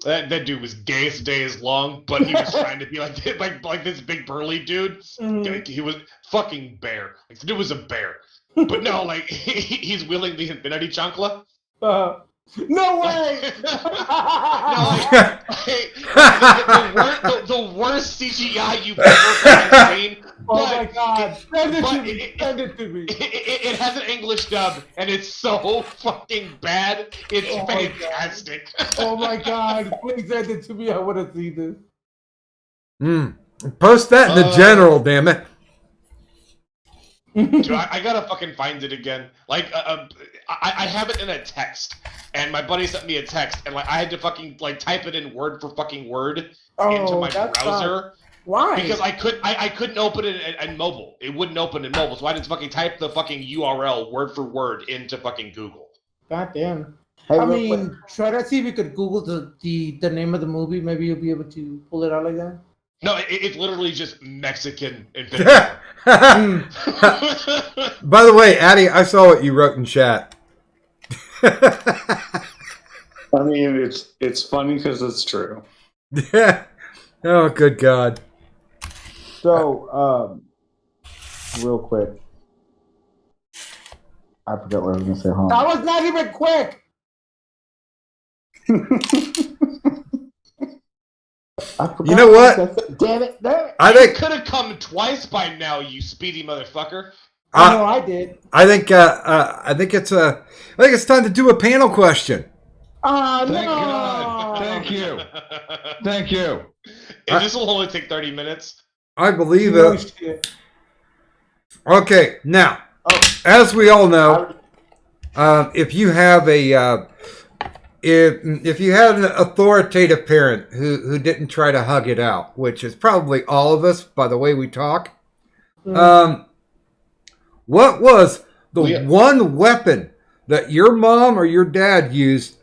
That dude was gay as day is long, but he was trying to be like this big burly dude. Mm. He was fucking bear. The dude was a bear, but no, he's wielding the Infinity Chancla. No way! The worst CGI you've ever seen. Oh my god! Send it to me. It has an English dub, and it's so fucking bad. It's fantastic. Oh my god! Please send it to me. I want to see this. Post that in the general, damn it. Dude, I gotta fucking find it again. I have it in a text, and my buddy sent me a text, and I had to fucking type it in word for fucking word into my browser. Why? Because I couldn't open it in mobile. It wouldn't open in mobile, so I had to fucking type the fucking URL word for word into fucking Google. God damn. I mean, try to see if you could Google the name of the movie. Maybe you'll be able to pull it out like that. No, it's literally just Mexican Infinity War. By the way, Addie, I saw what you wrote in chat. I mean, it's funny because it's true. Yeah. Oh, good God. So, real quick, I forgot what I was going to say. Hold That on. was not even quick. I forgot You know what? I said. Damn it! I You think could have come twice by now, you speedy motherfucker. I know I did. I think it's time to do a panel question. Oh, Thank no. God. Thank you. Thank you. And this will only take 30 minutes. I believe No it. shit. Okay, now, as we all know, if you have a if you had an authoritative parent who didn't try to hug it out, which is probably all of us by the way we talk, what was the one weapon that your mom or your dad used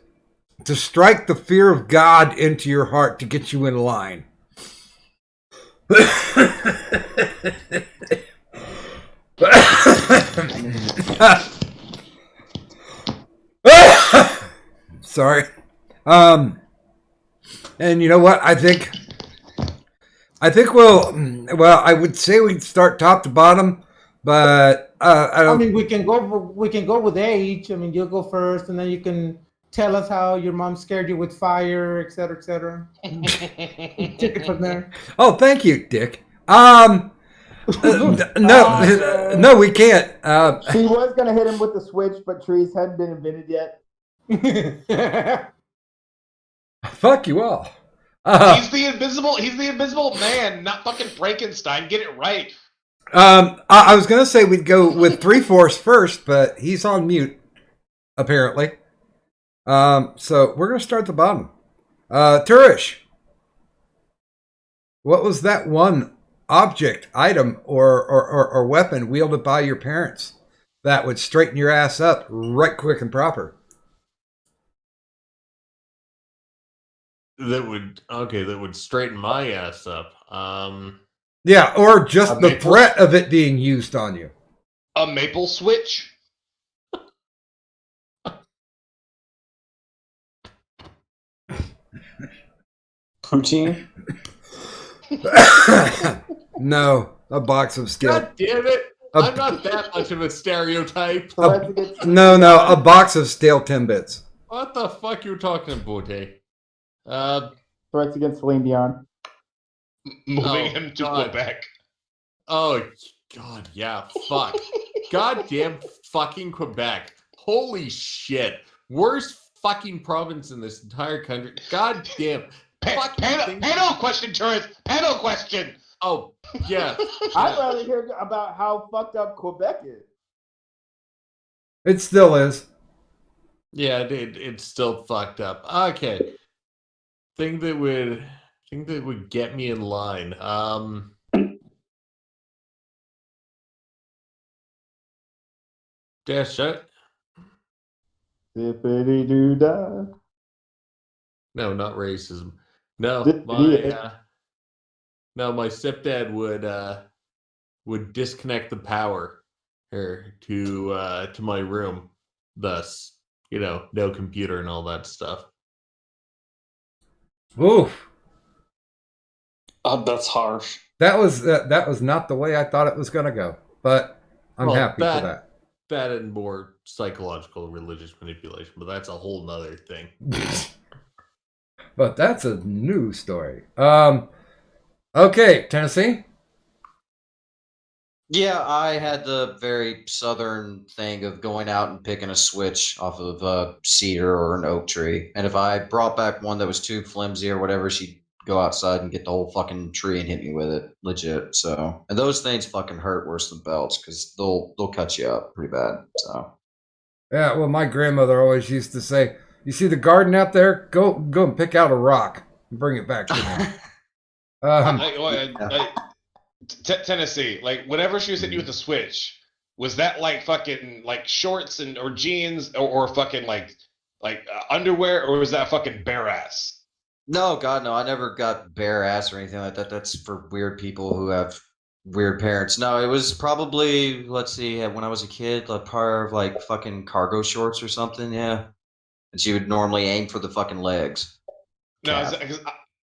to strike the fear of God into your heart to get you in line? Sorry. And you know what? I think I would say we'd start top to bottom, but I mean, we can go with age. I mean, you'll go first, and then you can tell us how your mom scared you with fire, et cetera, et cetera. Take it from there. Oh, thank you, Dick. No, we can't. She was going to hit him with the switch, but trees hadn't been invented yet. Fuck you all. He's the invisible man, not fucking Frankenstein. Get it right. I was gonna say we'd go with 3/4 first, but he's on mute, apparently. So we're gonna start at the bottom. Turish, what was that one object, item, or weapon wielded by your parents that would straighten your ass up right quick and proper? That would straighten my ass up. Yeah, or just the threat of it being used on you. A maple switch? Poutine? No, a box of steel. God damn it! I'm not that much of a stereotype. No, a box of stale Timbits. What the fuck you talking about, eh? Threats against Celine Dion. Moving him to Quebec. Oh, God, yeah, fuck. Goddamn fucking Quebec. Holy shit. Worst fucking province in this entire country. Goddamn. Panel question, tourist. Panel question. Oh, yeah. I'd rather hear about how fucked up Quebec is. It still is. Yeah, it's still fucked up. Okay. Thing that would get me in line. Dash shut. Dippity doo dah. No, not racism. No, my stepdad would disconnect the power here to my room. Thus, no computer and all that stuff. Oof. That's harsh. That was not the way I thought it was going to go, but I'm happy for that. That and more psychological religious manipulation, but that's a whole nother thing. But that's a new story. Okay, Tennessee? Yeah, I had the very southern thing of going out and picking a switch off of a cedar or an oak tree. And if I brought back one that was too flimsy or whatever, she'd go outside and get the whole fucking tree and hit me with it. Legit. So, and those things fucking hurt worse than belts because they'll cut you up pretty bad. So, yeah, well, my grandmother always used to say, "You see the garden out there? Go and pick out a rock and bring it back to me." Tennessee, like whenever she was hitting you with the switch, was that like fucking like shorts or jeans or fucking like underwear, or was that fucking bare ass? no, God, no, I never got bare ass or anything like that. That's for weird people who have weird parents. No, it was probably, let's see, when I was a kid, a pair of like fucking cargo shorts or something. Yeah. and she would normally aim for the fucking legs. No, Calf. because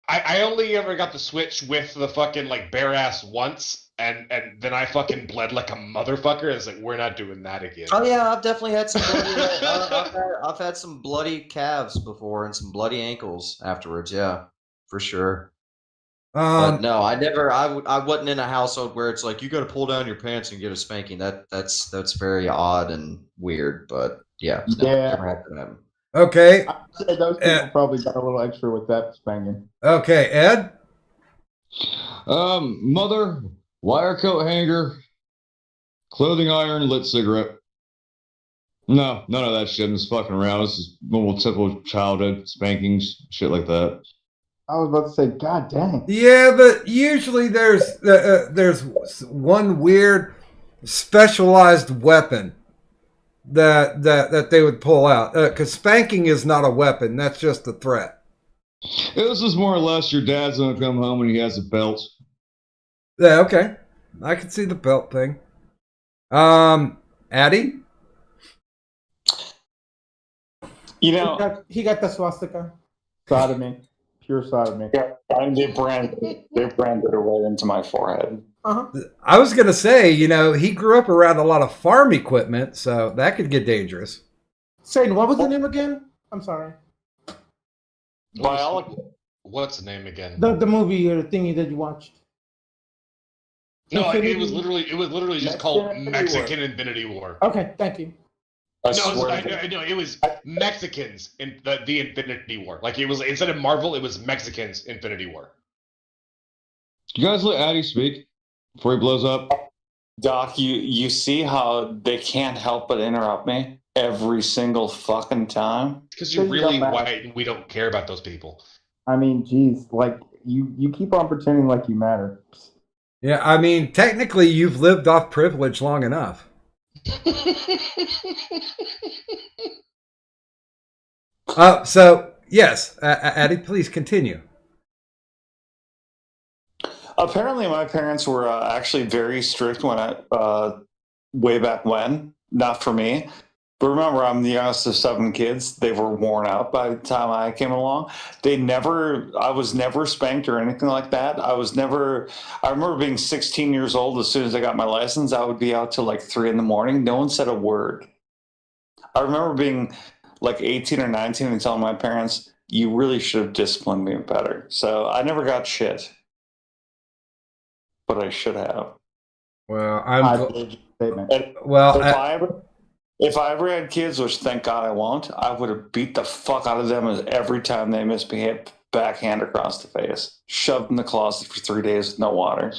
I only ever got the switch with the fucking like bare ass once, and then I fucking bled like a motherfucker. It's like we're not doing that again. Oh yeah, I've definitely had some bloody. I've had some bloody calves before and some bloody ankles afterwards. Yeah, for sure. But no, I never. I wasn't in a household where it's like you got to pull down your pants and get a spanking. That's very odd and weird. But yeah, no, Yeah. never had that happen. Okay. I'd say those people probably got a little extra with that spanking. Okay, Ed. Mother, wire coat hanger, clothing iron, lit cigarette. No, none of that shit is fucking around. This is normal, typical childhood spankings, shit like that. I was about to say, God dang. Yeah, but usually there's one weird specialized weapon that they would pull out, because spanking is not a weapon. That's just a threat. This is more or less your dad's gonna come home and he has a belt. Yeah, okay, I can see the belt thing. Addy. You know, he got the swastika. Sodomy. Pure sodomy. yeah, and they branded it right into my forehead. I was gonna say, he grew up around a lot of farm equipment, so that could get dangerous. Satan, what was the name again? I'm sorry. What's the name again? The movie or thingy that you watched. No, Infinity- it was literally just called Mexican Infinity War. Okay, thank you. No, it was Mexicans in the Infinity War. Like it was instead of Marvel, it was Mexicans Infinity War. You guys let Addy speak before he blows up. Doc, you see how they can't help but interrupt me every single fucking time? Because you're really white and we don't care about those people. I mean, geez, like you keep on pretending like you matter. Yeah, I mean, technically, you've lived off privilege long enough. So yes, Addy, please continue. Apparently, my parents were actually very strict when way back when. Not for me, but remember, I'm the youngest of 7 kids. They were worn out by the time I came along. I was never spanked or anything like that. I remember being 16 years old. As soon as I got my license, I would be out till like 3 a.m. No one said a word. I remember being like 18 or 19 and telling my parents, "You really should have disciplined me better." So I never got shit, but I should have. Well, If I ever had kids, which thank God I won't, I would have beat the fuck out of them every time they misbehaved. Backhand across the face, shoved in the closet for 3 days with no water.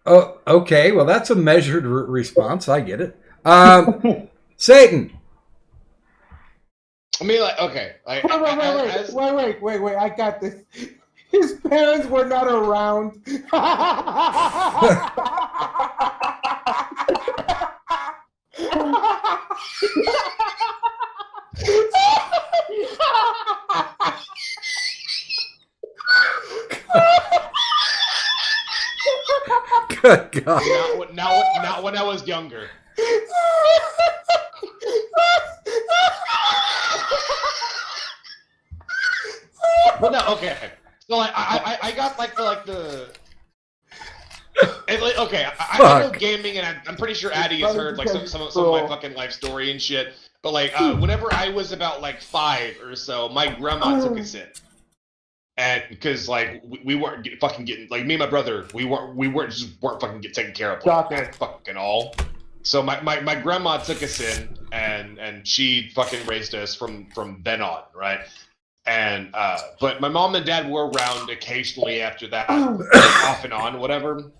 Oh, okay. Well, that's a measured response. I get it. Satan. I mean, like, okay. Wait. I got this. His parents were not around. Good God. Not when I was younger. But no, okay. So like, I got okay. I know gaming, and I'm pretty sure Addy has heard like some of my fucking life story and shit. But like, whenever I was about like 5 or so, my grandma took us in, and because like we weren't fucking getting, like, me and my brother, we weren't fucking getting taken care of like, fucking all. So my grandma took us in, and she fucking raised us from then on, right? And but my mom and dad were around occasionally after that, off and on, whatever.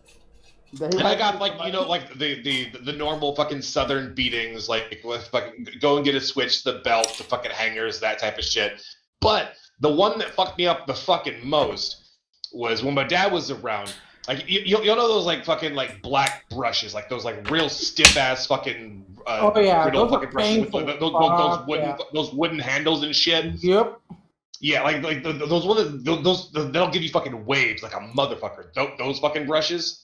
And I got like, you know, like the normal fucking southern beatings, like with fucking go and get a switch, the belt, the fucking hangers, that type of shit. But the one that fucked me up the fucking most was when my dad was around. Like you'll know those like fucking like black brushes, like those like real stiff ass fucking brittle fucking brushes with those wooden handles and shit. Yep. Yeah, like those ones, those that'll give you fucking waves like a motherfucker. Those fucking brushes.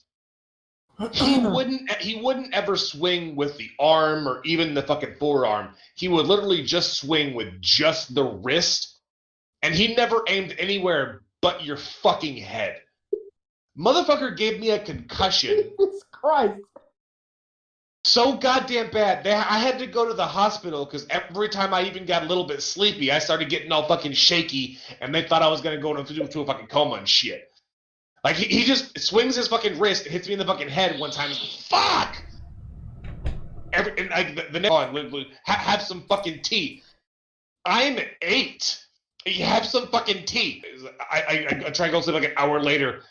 He wouldn't ever swing with the arm or even the fucking forearm. He would literally just swing with just the wrist, and he never aimed anywhere but your fucking head. Motherfucker gave me a concussion. Jesus Christ. So goddamn bad. I had to go to the hospital because every time I even got a little bit sleepy, I started getting all fucking shaky, and they thought I was gonna go into a fucking coma and shit. Like he just swings his fucking wrist, hits me in the fucking head one time. Fuck. And like the next one, have some fucking tea. I'm 8. You have some fucking tea. I try and go sleep like an hour later.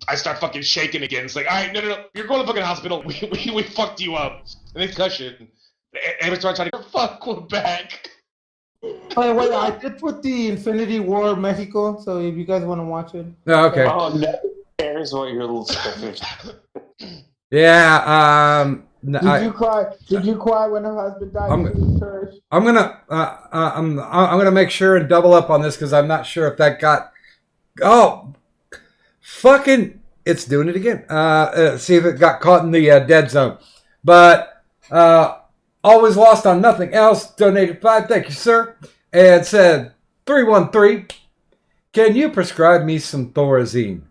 I start fucking shaking again. It's like, all right, no. You're going to fucking hospital. We fucked you up. And concussion. Every time I try to fuck Quebec. Oh, wait, I did put the Infinity War Mexico, so if you guys want to watch it. Oh, okay. Oh, no. Here's what your little stuff is. Yeah. No, Did you cry? Did you cry when her husband died? I'm gonna make sure and double up on this because I'm not sure if that got. Oh, fucking! It's doing it again. See if it got caught in the dead zone. But always lost on nothing else. Donated 5. Thank you, sir. And said 313. Can you prescribe me some Thorazine?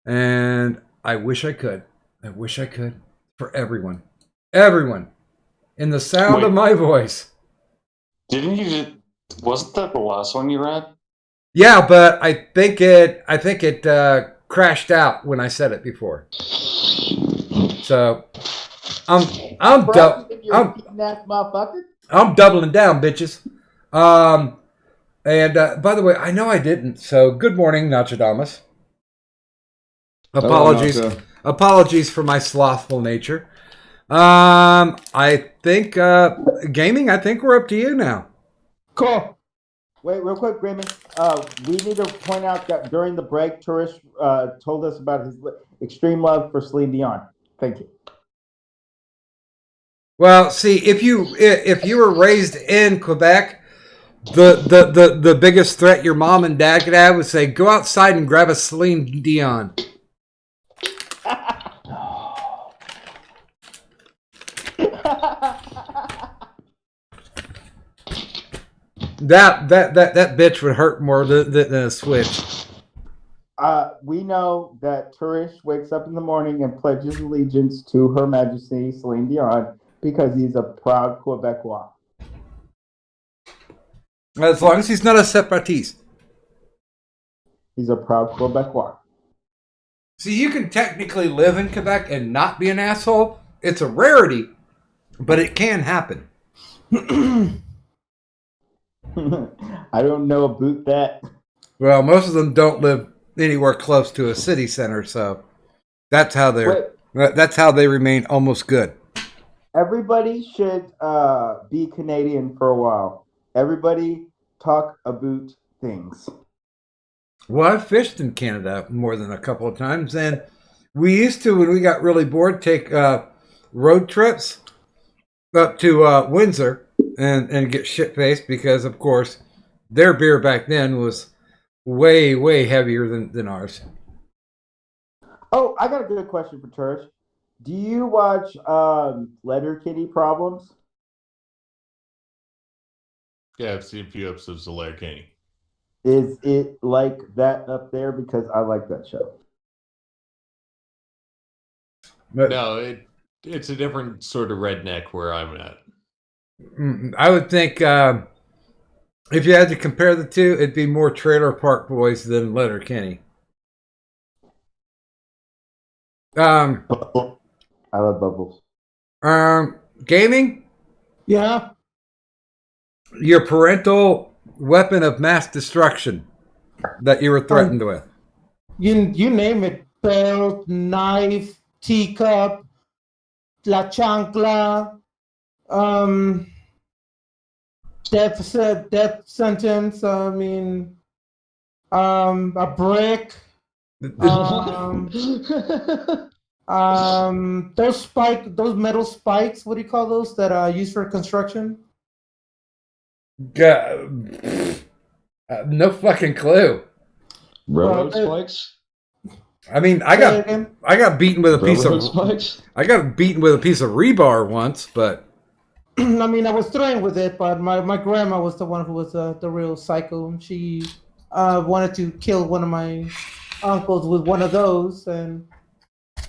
And I wish I could. I wish I could. For everyone. Everyone. In the sound of my voice. Didn't you just... Wasn't that the last one you read? Yeah, but I think it crashed out when I said it before. So I'm doubling down, bitches. And by the way, I know I didn't. So good morning, Nostradamus. Apologies for my slothful nature. I think gaming. I think we're up to you now. Cool. Wait, real quick, Raymond. We need to point out that during the break, Tourist told us about his extreme love for Celine Dion. Thank you. Well, see, if you were raised in Quebec, the biggest threat your mom and dad could have would say, "Go outside and grab a Celine Dion." That bitch would hurt more than a switch. We know that Turish wakes up in the morning and pledges allegiance to Her Majesty Celine Dion because he's a proud Quebecois. As long as he's not a separatiste. He's a proud Quebecois. See, you can technically live in Quebec and not be an asshole. It's a rarity, but it can happen. I don't know about that. Well, most of them don't live anywhere close to a city center, so that's how they remain almost good. Everybody should be Canadian for a while. Everybody talk about things. Well, I've fished in Canada more than a couple of times, and we used to, when we got really bored, take road trips up to Windsor and get shit-faced because, of course, their beer back then was way, way heavier than ours. Oh, I got a good question for Turish. Do you watch Letterkenny Problems? Yeah, I've seen a few episodes of Letterkenny. Is it like that up there? Because I like that show. But no, it's a different sort of redneck where I'm at. I would think if you had to compare the two, it'd be more Trailer Park Boys than Letterkenny. I love Bubbles. Gaming? Yeah. Your parental weapon of mass destruction that you were threatened with. You name it. Belt, knife, teacup, la chancla, death sentence. I mean, a brick. Those metal spikes. What do you call those that are used for construction? No fucking clue. Railroad spikes? I mean, I got beaten with a piece Brotherhood of spikes? I got beaten with a piece of rebar once, but I mean, I was throwing with it, but my grandma was the one who was the real psycho. And she wanted to kill one of my uncles with one of those. And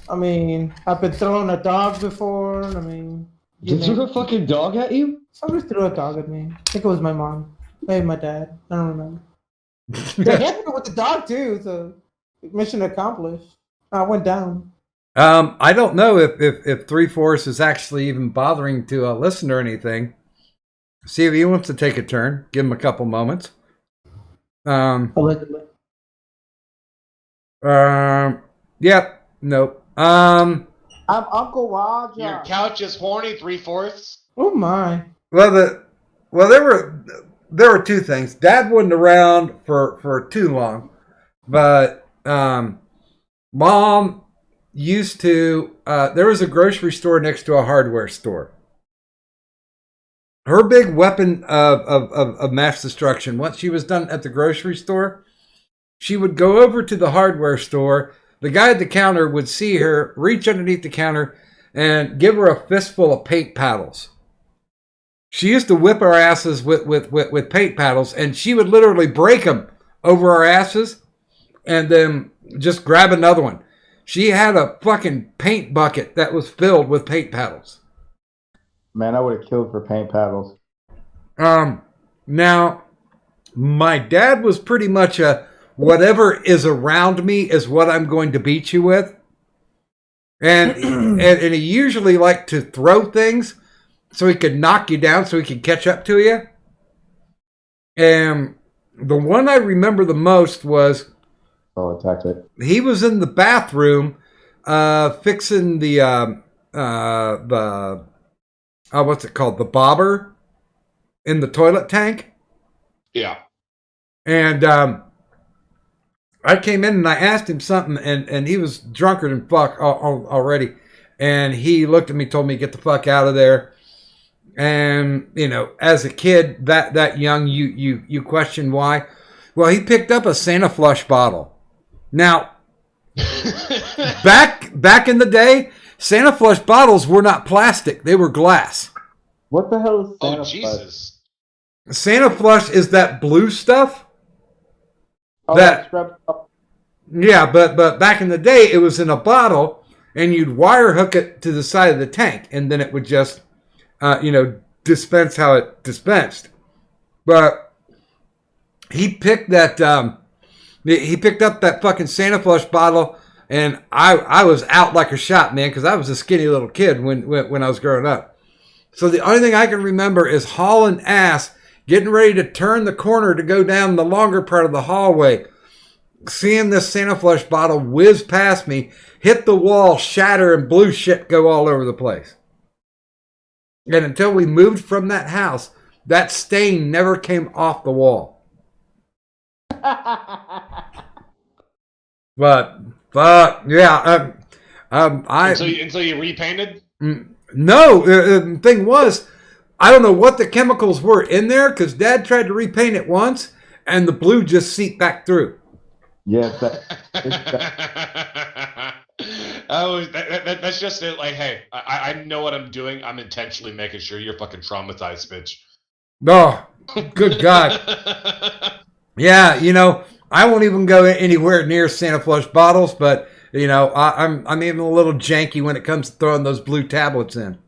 I mean, I've been throwing a dog before. I mean, you They threw know, a fucking dog at you? somebody threw a dog at me. I think it was my mom, maybe my dad. I don't remember. They hit me with the dog too, so mission accomplished. I went down. I don't know if Three Fourths is actually even bothering to listen or anything. See if he wants to take a turn. Give him a couple moments. Allegedly. Yep. Nope. I'm Uncle Roger. Your couch is horny, 3/4. Oh my. Well, there were two things. Dad wasn't around for too long, but Mom used to. There was a grocery store next to a hardware store. Her big weapon of mass destruction, once she was done at the grocery store, she would go over to the hardware store. The guy at the counter would see her, reach underneath the counter, and give her a fistful of paint paddles. She used to whip our asses with paint paddles, and she would literally break them over our asses and then just grab another one. She had a fucking paint bucket that was filled with paint paddles. Man, I would have killed for paint paddles. Now, my dad was pretty much a whatever is around me is what I'm going to beat you with. And he usually liked to throw things so he could knock you down so he could catch up to you. And the one I remember the most was he was in the bathroom fixing the what's it called? The bobber in the toilet tank. Yeah. And I came in and I asked him something, and he was drunker than fuck already. And he looked at me, told me, get the fuck out of there. And, you know, as a kid, that young, you question why. Well, he picked up a Santa Flush bottle. Now, back in the day, Santa Flush bottles were not plastic. They were glass. What the hell is Santa Oh, Jesus. Santa Flush is that blue stuff. Oh, that scrub up. Yeah, but back in the day, it was in a bottle, and you'd wire hook it to the side of the tank, and then it would just, dispense how it dispensed. But he picked that. He picked up that fucking Santa Flush bottle, and I was out like a shot, man, because I was a skinny little kid when I was growing up. So the only thing I can remember is hauling ass, getting ready to turn the corner to go down the longer part of the hallway, seeing this Santa Flush bottle whiz past me, hit the wall, shatter, and blue shit go all over the place. And until we moved from that house, that stain never came off the wall. But yeah, Until you repainted? No, the thing was, I don't know what the chemicals were in there, because Dad tried to repaint it once, and the blue just seeped back through. Yes, That's just it. Like, hey, I know what I'm doing. I'm intentionally making sure you're fucking traumatized, bitch. Oh, good God. Yeah, I won't even go anywhere near Santa Flush bottles, but, I'm even a little janky when it comes to throwing those blue tablets in.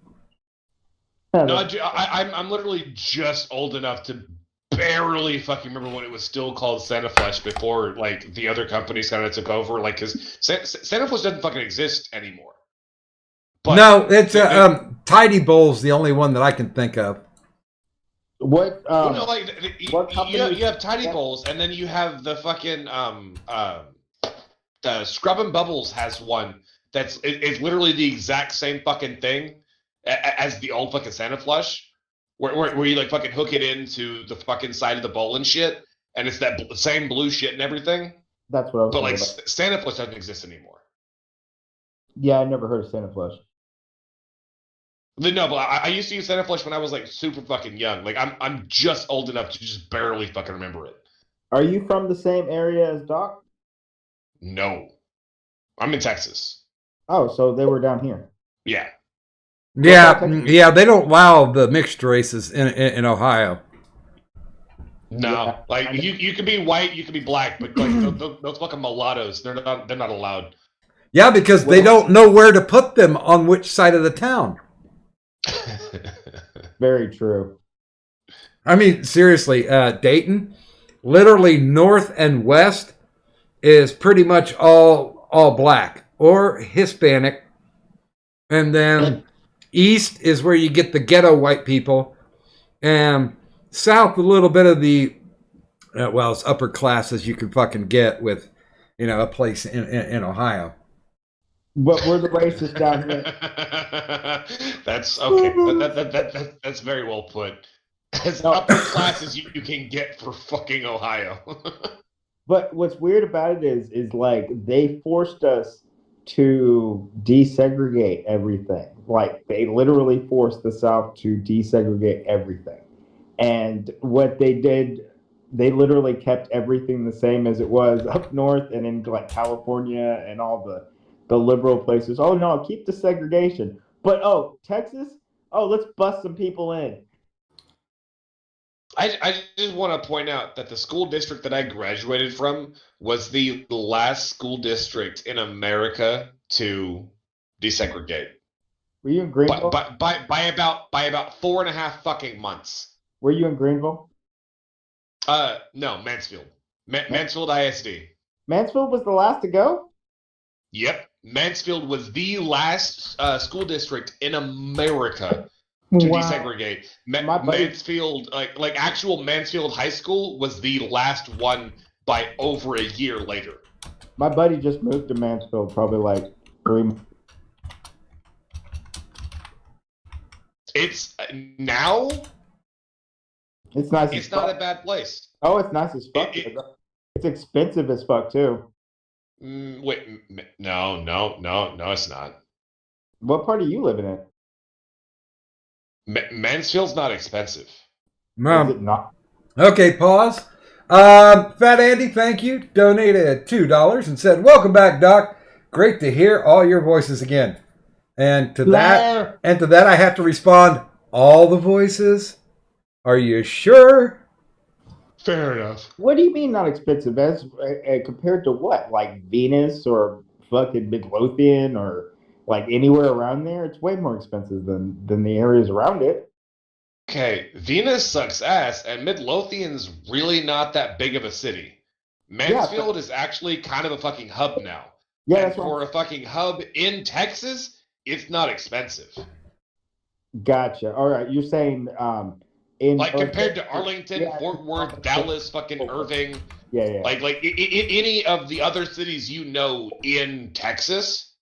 No, I'm literally just old enough to barely fucking remember when it was still called Santa Flush before, like, the other companies kind of took over. Like, because Santa Flush doesn't fucking exist anymore. But no, it's Tidy Bowl's the only one that I can think of. What? What company? You have Tidy Bowls, and then you have the fucking the Scrub and Bubbles has one that's it's literally the exact same fucking thing as the old fucking Santa Flush, where you like fucking hook it into the fucking side of the bowl and shit, and it's that same blue shit and everything. That's what I was. But like about. Santa Flush doesn't exist anymore. Yeah, I never heard of Santa Flush. No, but I used to use Santa Flush when I was like super fucking young. Like I'm just old enough to just barely fucking remember it. Are you from the same area as Doc? No. I'm in Texas. Oh, so they were down here. Yeah. Yeah, they don't allow the mixed races in Ohio. No, Yeah, like you can be white, you can be black, but like those fucking mulattoes, they're not allowed. Yeah, because they don't know where to put them on which side of the town. Very true. I mean, seriously, Dayton, literally north and west is pretty much all black or Hispanic, and then east is where you get the ghetto white people, and south a little bit of the it's upper class as you can fucking get with, a place in Ohio. But we're the racist down here. That's okay. That's very well put. As upper class as you can get for fucking Ohio. But what's weird about it is like they forced us to desegregate everything. Like they literally forced the South to desegregate everything. And what they did, they literally kept everything the same as it was up north and in like California and all the liberal places. Oh no, keep the segregation. But Texas, let's bust some people in. I just want to point out that the school district that I graduated from was the last school district in America to desegregate. Were you in Greenville? By about 4.5 fucking months. Were you in Greenville? No, Mansfield. Mansfield ISD. Mansfield was the last to go? Yep. Mansfield was the last school district in America to desegregate. Mansfield, like actual Mansfield High School, was the last one by over a year later. My buddy just moved to Mansfield probably like 3 months. It's now. It's nice. It's not a bad place. Oh, it's nice as fuck. It's expensive as fuck too. Wait, no, it's not. What part are you living in? Mansfield's not expensive. Is it not? Okay, pause. Fat Andy, thank you. Donated $2 and said, "Welcome back, Doc. Great to hear all your voices again." And to that, I have to respond, all the voices? Are you sure? Fair enough. What do you mean not expensive? As compared to what? Like Venus or fucking Midlothian or like anywhere around there? It's way more expensive than the areas around it. Okay, Venus sucks ass, and Midlothian's really not that big of a city. Mansfield is actually kind of a fucking hub now. Yeah, and that's for a fucking hub in Texas, it's not expensive. Gotcha. All right, you're saying in like compared to Arlington, Fort Worth, Dallas, fucking Irving, yeah. Like any of the other cities in Texas,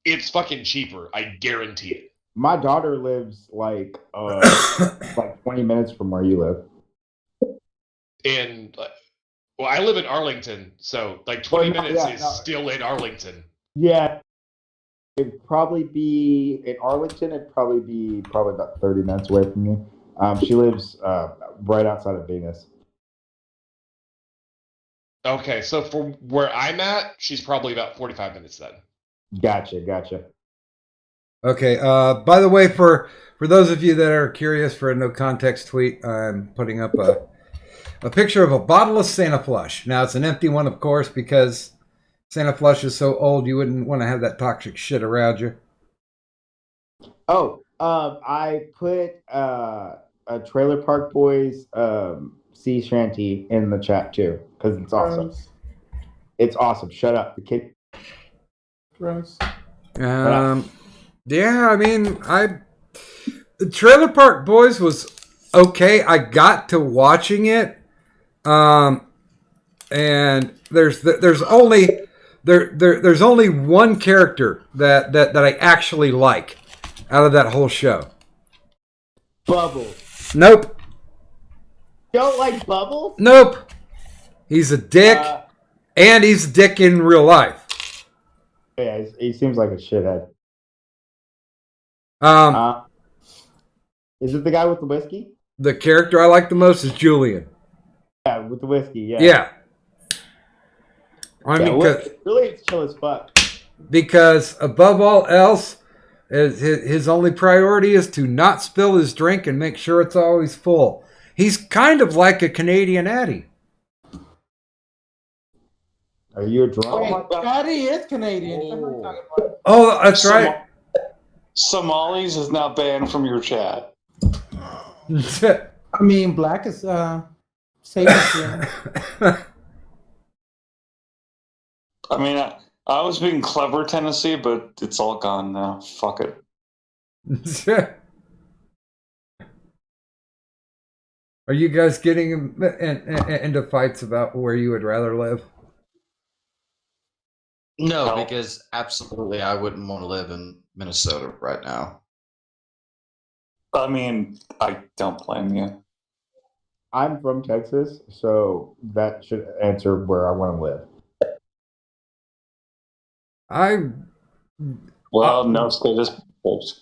it's fucking cheaper. I guarantee it. My daughter lives like 20 minutes from where you live. I live in Arlington, so like 20 minutes is still in Arlington. Yeah. It'd probably be in Arlington. It'd probably be about 30 minutes away from you. She lives right outside of Venus. Okay, so from where I'm at, she's probably about 45 minutes then. Gotcha. Okay. By the way, for those of you that are curious for a no context tweet, I'm putting up a picture of a bottle of Santa Flush. Now it's an empty one, of course, because Santa Flush is so old you wouldn't want to have that toxic shit around you. Oh, I put a Trailer Park Boys sea shanty in the chat too because it's awesome. It's awesome. Shut up, the kid. Gross. Yeah, I mean, the Trailer Park Boys was okay. I got to watching it, and there's only one character that I actually like out of that whole show. Bubbles. Nope. Don't like Bubbles? Nope. He's a dick, and he's a dick in real life. Yeah, he seems like a shithead. Is it the guy with the whiskey? The character I like the most is Julian. Yeah, with the whiskey. Yeah. Yeah. I mean, really, it's chill as fuck. because above all else, his only priority is to not spill his drink and make sure it's always full. He's kind of like a Canadian Addy. Are you a drunk? Wait, Patty is Canadian. What are you talking about? Oh, that's right. Somalis is now banned from your chat. I mean, black is safe here. I mean, I was being clever, Tennessee, but it's all gone now. Fuck it. Are you guys getting into fights about where you would rather live? No, because absolutely I wouldn't want to live in Minnesota right now. I mean, I don't blame you. I'm from Texas, so that should answer where I want to live. No state is perfect.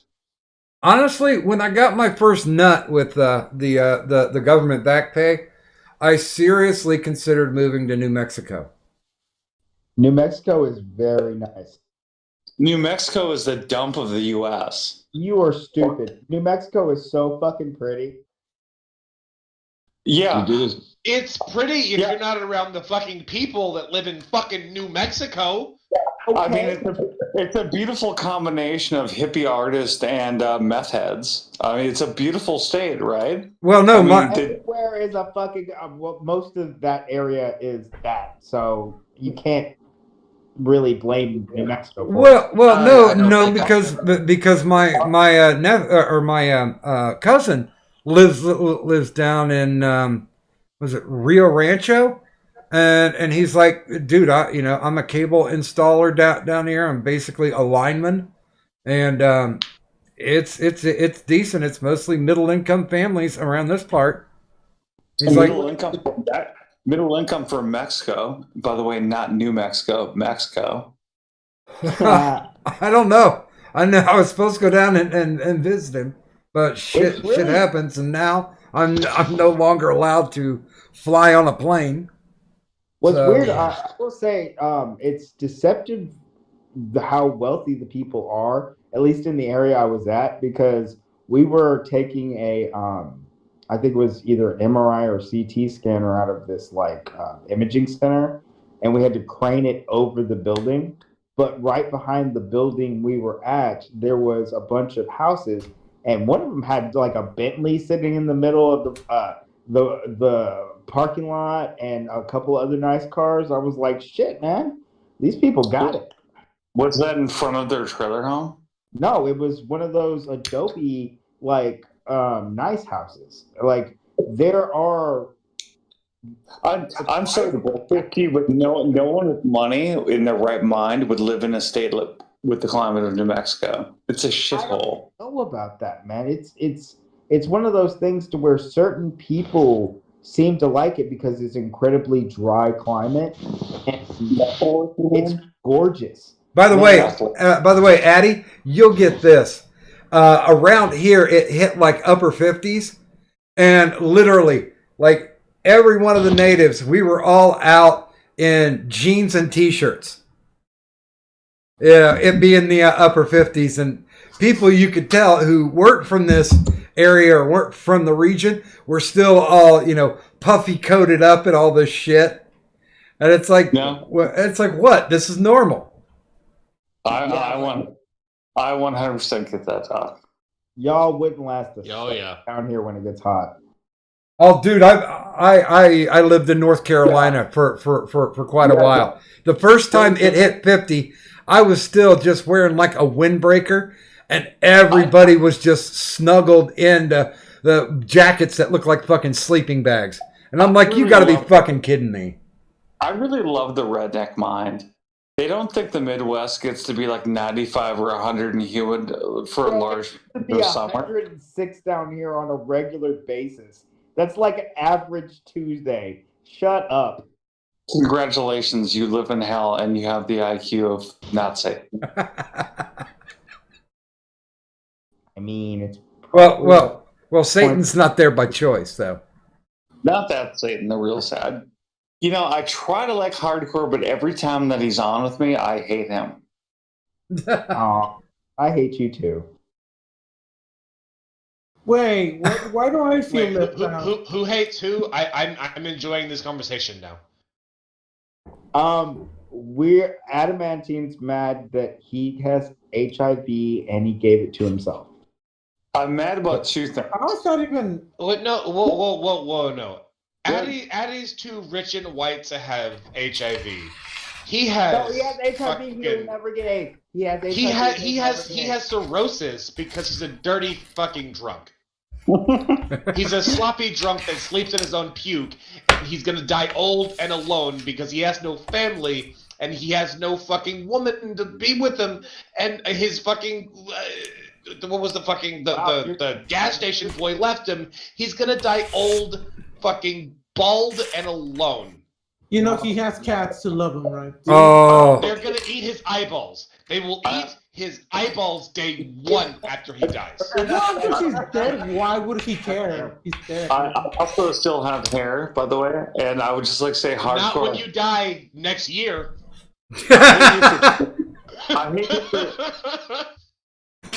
Honestly, when I got my first nut with the government back pay, I seriously considered moving to New Mexico. New Mexico is very nice. New Mexico is the dump of the U.S. You are stupid. New Mexico is so fucking pretty. Yeah. It's pretty if you're not around the fucking people that live in fucking New Mexico. Okay. I mean, it's a beautiful combination of hippie artists and meth heads. I mean, it's a beautiful state, right? Well, no, everywhere is a fucking. Well, most of that area is that, so you can't really blame New Mexico. No, because my cousin lives down in was it Rio Rancho? And he's like, dude, I'm a cable installer down here. I'm basically a lineman, and it's decent. It's mostly middle income families around this part. He's middle income for Mexico, by the way, not New Mexico, Mexico. I don't know. I know I was supposed to go down and visit him, but shit happens, and now I'm no longer allowed to fly on a plane. What's weird, I will say, it's deceptive how wealthy the people are, at least in the area I was at, because we were taking I think it was either an MRI or CT scanner out of this imaging center, and we had to crane it over the building. But right behind the building we were at, there was a bunch of houses, and one of them had like a Bentley sitting in the middle of the parking lot and a couple other nice cars. I was like, shit, man, these people got it. Was that in front of their trailer home? No, it was one of those Adobe nice houses. Like there are. I'm sorry to bullshit you, but no one with money in their right mind would live in a state with the climate of New Mexico. It's a shithole. I don't know about that, man. It's one of those things to where certain people seem to like it because it's incredibly dry climate and it's gorgeous. By the way, Addy, you'll get this. Around here, it hit like upper 50s, and literally, like every one of the natives, we were all out in jeans and t-shirts. Yeah, it being the upper 50s, and people you could tell who weren't from this area or weren't from the region were still all, puffy coated up and all this shit. And it's like, what? This is normal. I 100% get that talk. Y'all wouldn't last yeah. down here when it gets hot. Oh, dude, I lived in North Carolina for quite a while. The first time it hit 50, I was still just wearing like a windbreaker, and everybody was just snuggled into the jackets that look like fucking sleeping bags. And I'm like, you got to be fucking kidding me. I really love the redneck mind. They don't think the Midwest gets to be like 95 or 100 and humid for a large summer. 106 down here on a regular basis. That's like an average Tuesday. Shut up. Congratulations, you live in hell and you have the IQ of not Satan. I mean, it's well, Satan's not there by choice, though. Not that Satan, the real sad. I try to like hardcore, but every time that he's on with me, I hate him. Aw, I hate you too. Wait, why do I feel Wait, left out? who hates who? I'm enjoying this conversation now. We're Adamantine's mad that he has HIV and he gave it to himself. I'm mad about two things. How is that even? No, whoa, no. Addie's too rich and white to have HIV. He has. No, he has HIV. fucking- He'll never get AIDS. He has HIV. He has cirrhosis because he's a dirty fucking drunk. He's a sloppy drunk that sleeps in his own puke, and he's gonna die old and alone because he has no family and he has no fucking woman to be with him, and his fucking what was the fucking the gas station boy left him. He's gonna die old, fucking bald and alone. You know he has cats to love him, right? Oh, They're gonna eat his eyeballs. They will eat his eyeballs day one after he dies. Well, because he's dead, why would he care? He's dead. I also still have hair, by the way, and I would just like to say hardcore. Not when you die next year.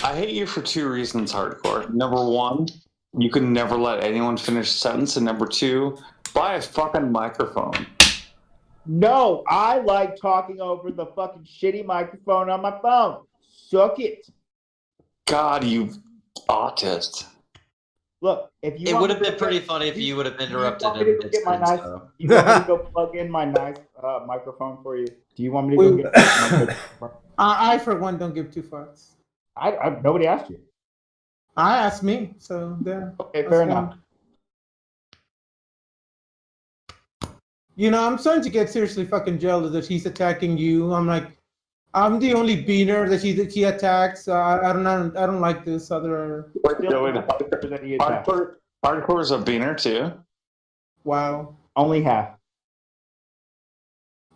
I hate you for two reasons, hardcore. Number one, you can never let anyone finish a sentence, and number two, buy a fucking microphone. No, I like talking over the fucking shitty microphone on my phone. Suck it. God, you autist. Look, if you It want would me have to been go pretty get- funny if you would have you interrupted want me to him. go get my mid-sentence, nice- though. You want me to go plug in my nice microphone for you? Do you want me to go Wait. get my good- I for one don't give two fucks. I nobody asked you. I asked me, so there. Okay, That's fair fine. enough. You know, I'm starting to get seriously fucking jealous that he's attacking you. I'm like, I'm the only beaner that he attacks. I don't like this other. That he attacked. Hardcore's a beaner too. Wow. Only half.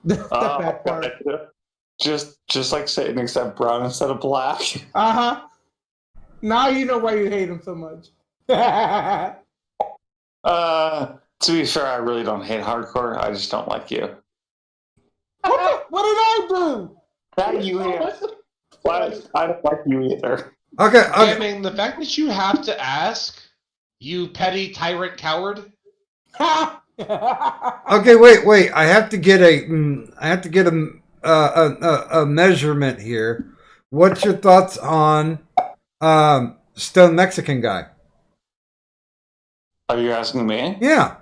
The bad part. Just like Satan, except brown instead of black. Uh-huh. Now you know why you hate him so much. To be fair, I really don't hate hardcore. I just don't like you. What did I do? That you hate. I don't like you either. okay. I mean, the fact that you have to ask, you petty tyrant coward. Okay, wait. I have to get a measurement here. What's your thoughts on Stone Mexican guy? Are you asking me? Yeah.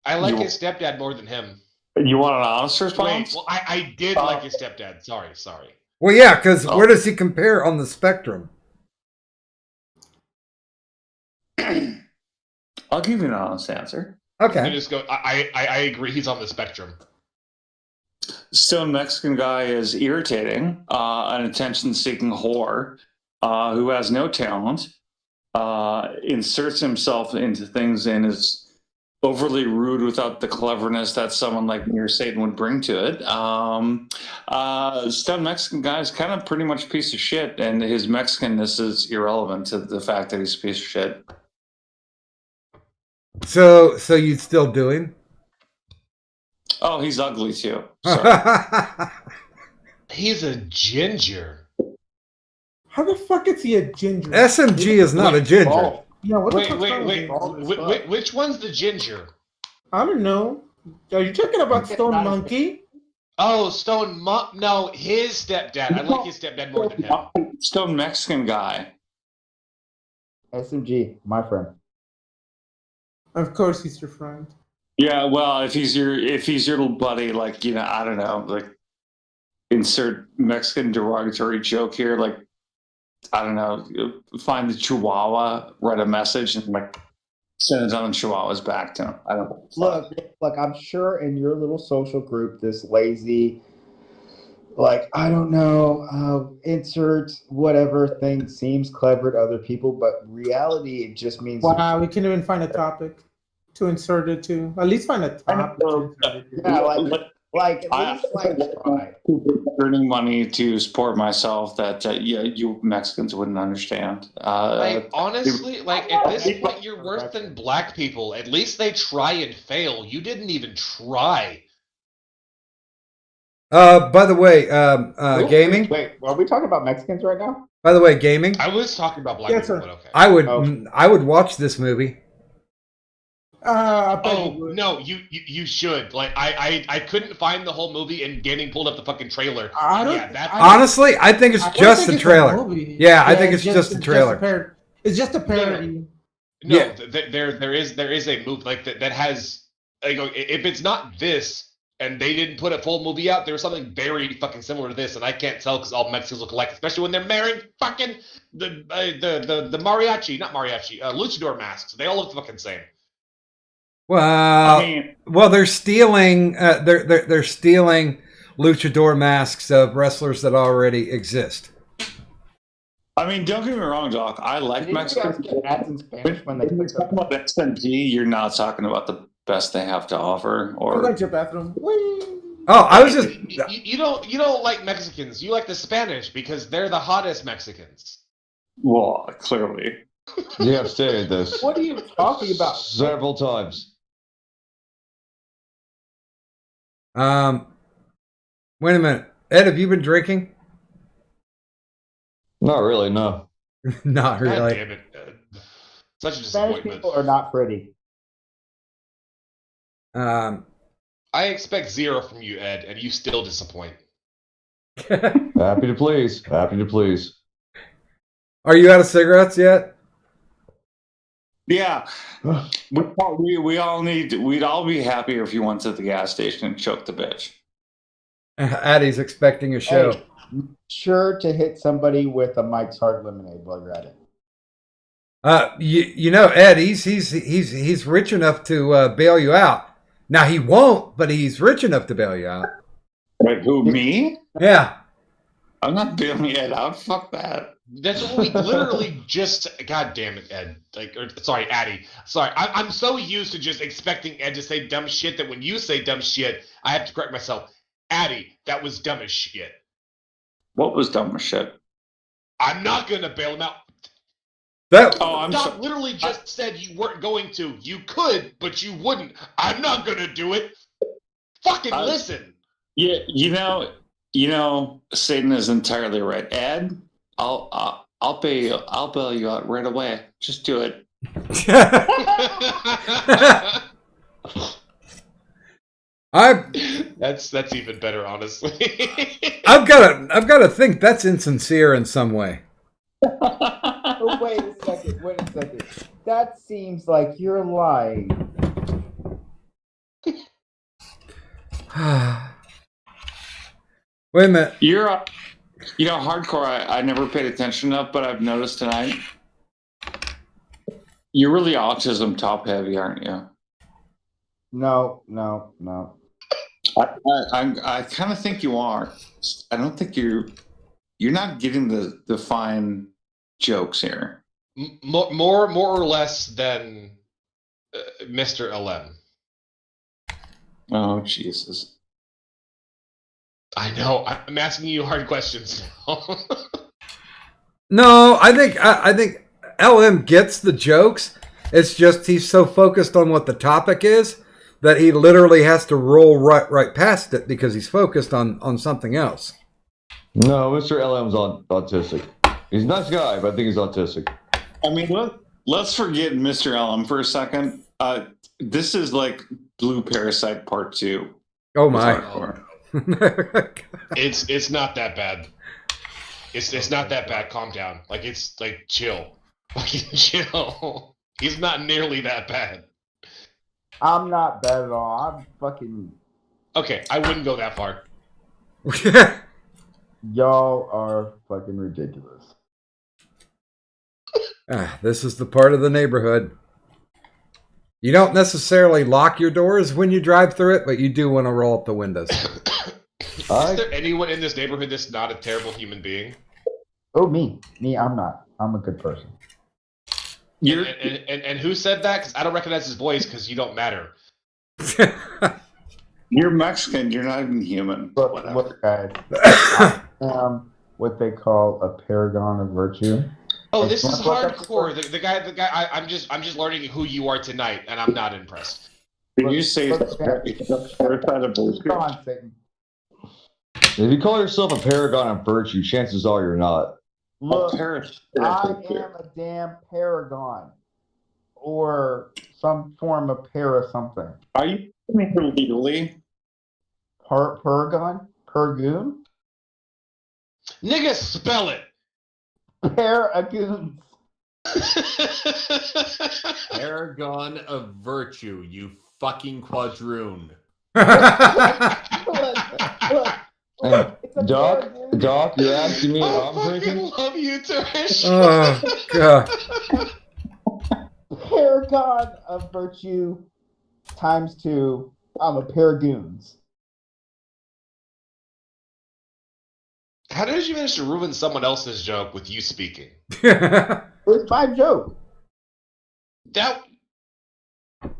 I like You- his stepdad more than him. You want an honest Wait, response? well, I did like his stepdad. Sorry. Well, yeah, because Oh. where does he compare on the spectrum? I'll give you an honest answer. You Okay. just go. I agree. He's on the spectrum. Stone Mexican guy is irritating, an attention-seeking whore who has no talent, inserts himself into things and is overly rude without the cleverness that someone like me or Satan would bring to it. Stone Mexican guy is kind of pretty much a piece of shit, and his Mexicanness is irrelevant to the fact that he's a piece of shit. So you still doing? Oh, he's ugly too. Sorry. He's a ginger. How the fuck is he a ginger? SMG is not a ginger. Oh, Yeah, what the Wait, fuck's wrong with you? which one's the ginger? I don't know. Are you talking about Stone Monkey? Oh, Stone Monk. No, his stepdad. I like his stepdad more than him. Stone Mexican guy. SMG, my friend. Of course he's your friend. Yeah, well, if he's your little buddy, like, you know, I don't know, like, insert Mexican derogatory joke here, like, I don't know, find the Chihuahua, write a message, and like send it on the Chihuahua's back to him. I don't know. Look, I'm sure in your little social group, this lazy, like, I don't know, insert whatever thing seems clever to other people, but reality, it just means. Wow, we can't even find a topic to insert it to. At least find a topic to insert it to. Yeah, like at least like try. Earning money to support myself that yeah, you Mexicans wouldn't understand. Like, honestly, like, at this point, you're worse than black people. At least they try and fail. You didn't even try. By the way, gaming. Wait, are we talking about Mexicans right now? By the way, gaming. I was talking about black Yes, people, sir. but okay. I would watch this movie. I bet Oh you would. no, you should. Like I couldn't find the whole movie, and gaming pulled up the fucking trailer. I don't. Yeah, that's Honestly, I think it's I don't just think the it's a trailer. movie. Yeah, I think it's just the trailer. It's just a parody. No, Yeah. there is a movie like that has like if it's not this and they didn't put a full movie out, there was something very fucking similar to this, and I can't tell because all Mexicans look alike, especially when they're wearing fucking the luchador masks. They all look the fucking same. Well, I mean, they're stealing. They're stealing luchador masks of wrestlers that already exist. don't get me wrong, Doc. I like Did you guys Mexican. get ads in Spanish when they When you talk about SMG, you're not talking about the best they have to offer. Go Or to your bathroom. Whee! Oh, I was just. You don't like Mexicans. You like the Spanish because they're the hottest Mexicans. well, clearly. You have stated this What are you talking about? several times. Wait a minute, Ed. Have you been drinking? Not really, no. Not God really. damn it! Such a Spanish disappointment. people are not pretty. Um, I expect 0 from you, Ed, and you still disappoint. Happy to please. Happy to please. Are you out of cigarettes yet? Yeah. We all need. We'd all be happier if you went to the gas station and choked the bitch. Addie's expecting a show. Hey, sure to hit somebody with a Mike's Hard Lemonade while you're at it. You know, Ed, he's rich enough to bail you out. Now he won't, but he's rich enough to bail you out. Wait, who, me? Yeah. I'm not bailing Ed out. Fuck that. That's what we literally just. God damn it, Ed. Sorry, Addie. Sorry, I'm so used to just expecting Ed to say dumb shit that when you say dumb shit, I have to correct myself. Addie, that was dumb as shit. What was dumb as shit? I'm not gonna bail him out. I'm Doc sorry. literally just said you weren't going to. You could, but you wouldn't. I'm not gonna do it. Fucking listen. Yeah, you know, Satan is entirely right. Ed, I'll bail you out right away. Just do it. That's even better, honestly. I've got to think that's insincere in some way. Oh, wait a second. That seems like you're lying. Wait a minute. You're, hardcore. I never paid attention enough, but I've noticed tonight. You're really autism top heavy, aren't you? No. I kind of think you are. I don't think you're not getting the fine jokes here. More or less than Mr. LM. Oh Jesus! I know. I'm asking you hard questions now. No, I think LM gets the jokes. It's just he's so focused on what the topic is that he literally has to roll right past it because he's focused on something else. No, Mr. LM's autistic. He's a nice guy, but I think he's autistic. I mean, let's forget Mr. LM for a second. This is like Blue Parasite Part 2. Oh my! It's not that bad. It's not that bad. Calm down. Like it's like chill. Fucking chill. He's not nearly that bad. I'm not bad at all. I'm fucking. Okay, I wouldn't go that far. Y'all are fucking ridiculous. This is the part of the neighborhood. You don't necessarily lock your doors when you drive through it, but you do want to roll up the windows. Is there anyone in this neighborhood that's not a terrible human being? Oh, me, I'm not. I'm a good person. And who said that? Because I don't recognize his voice because you don't matter. You're Mexican. You're not even human. But look, guys, I am what they call a paragon of virtue. Oh, this is hardcore. The guy. I'm just learning who you are tonight, and I'm not impressed. Did you say Come on, Satan. If you call yourself a paragon of virtue, chances are you're not. Look, Paris. I am a damn paragon, or some form of para something. Are you here legally? Paragon? Pergoon? Nigga, spell it. Paragoons. Paragon of virtue, you fucking quadroon. Look, it's a paragoon. Doc, you're asking me if I I'm fucking drinking? love you, Trish. Oh, God. Paragon of virtue times 2. I'm a paragoons. How did you manage to ruin someone else's joke with you speaking? It's my joke. That. All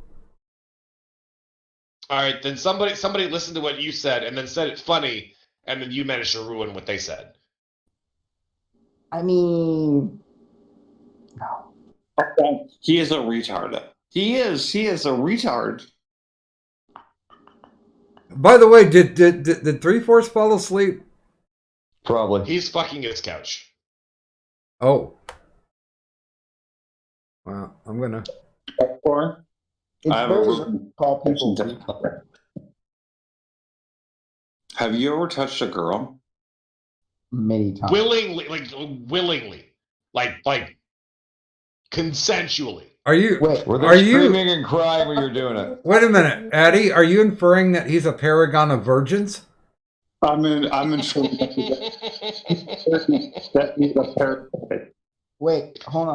right, then somebody listened to what you said and then said it's funny, and then you managed to ruin what they said. I mean, no. He is a retard. He is a retard. By the way, did 3/4 fall asleep? Probably. He's fucking his couch. Oh. Well, I'm gonna. Or It's I have a very rule- rude to call people retard. Have you ever touched a girl? Many times. Willingly, like consensually. Are you? Wait, Were they Are you? screaming and crying when you're doing it? Wait a minute, Addie. Are you inferring that he's a paragon of virgins? I'm in that he's a parasite. wait, hold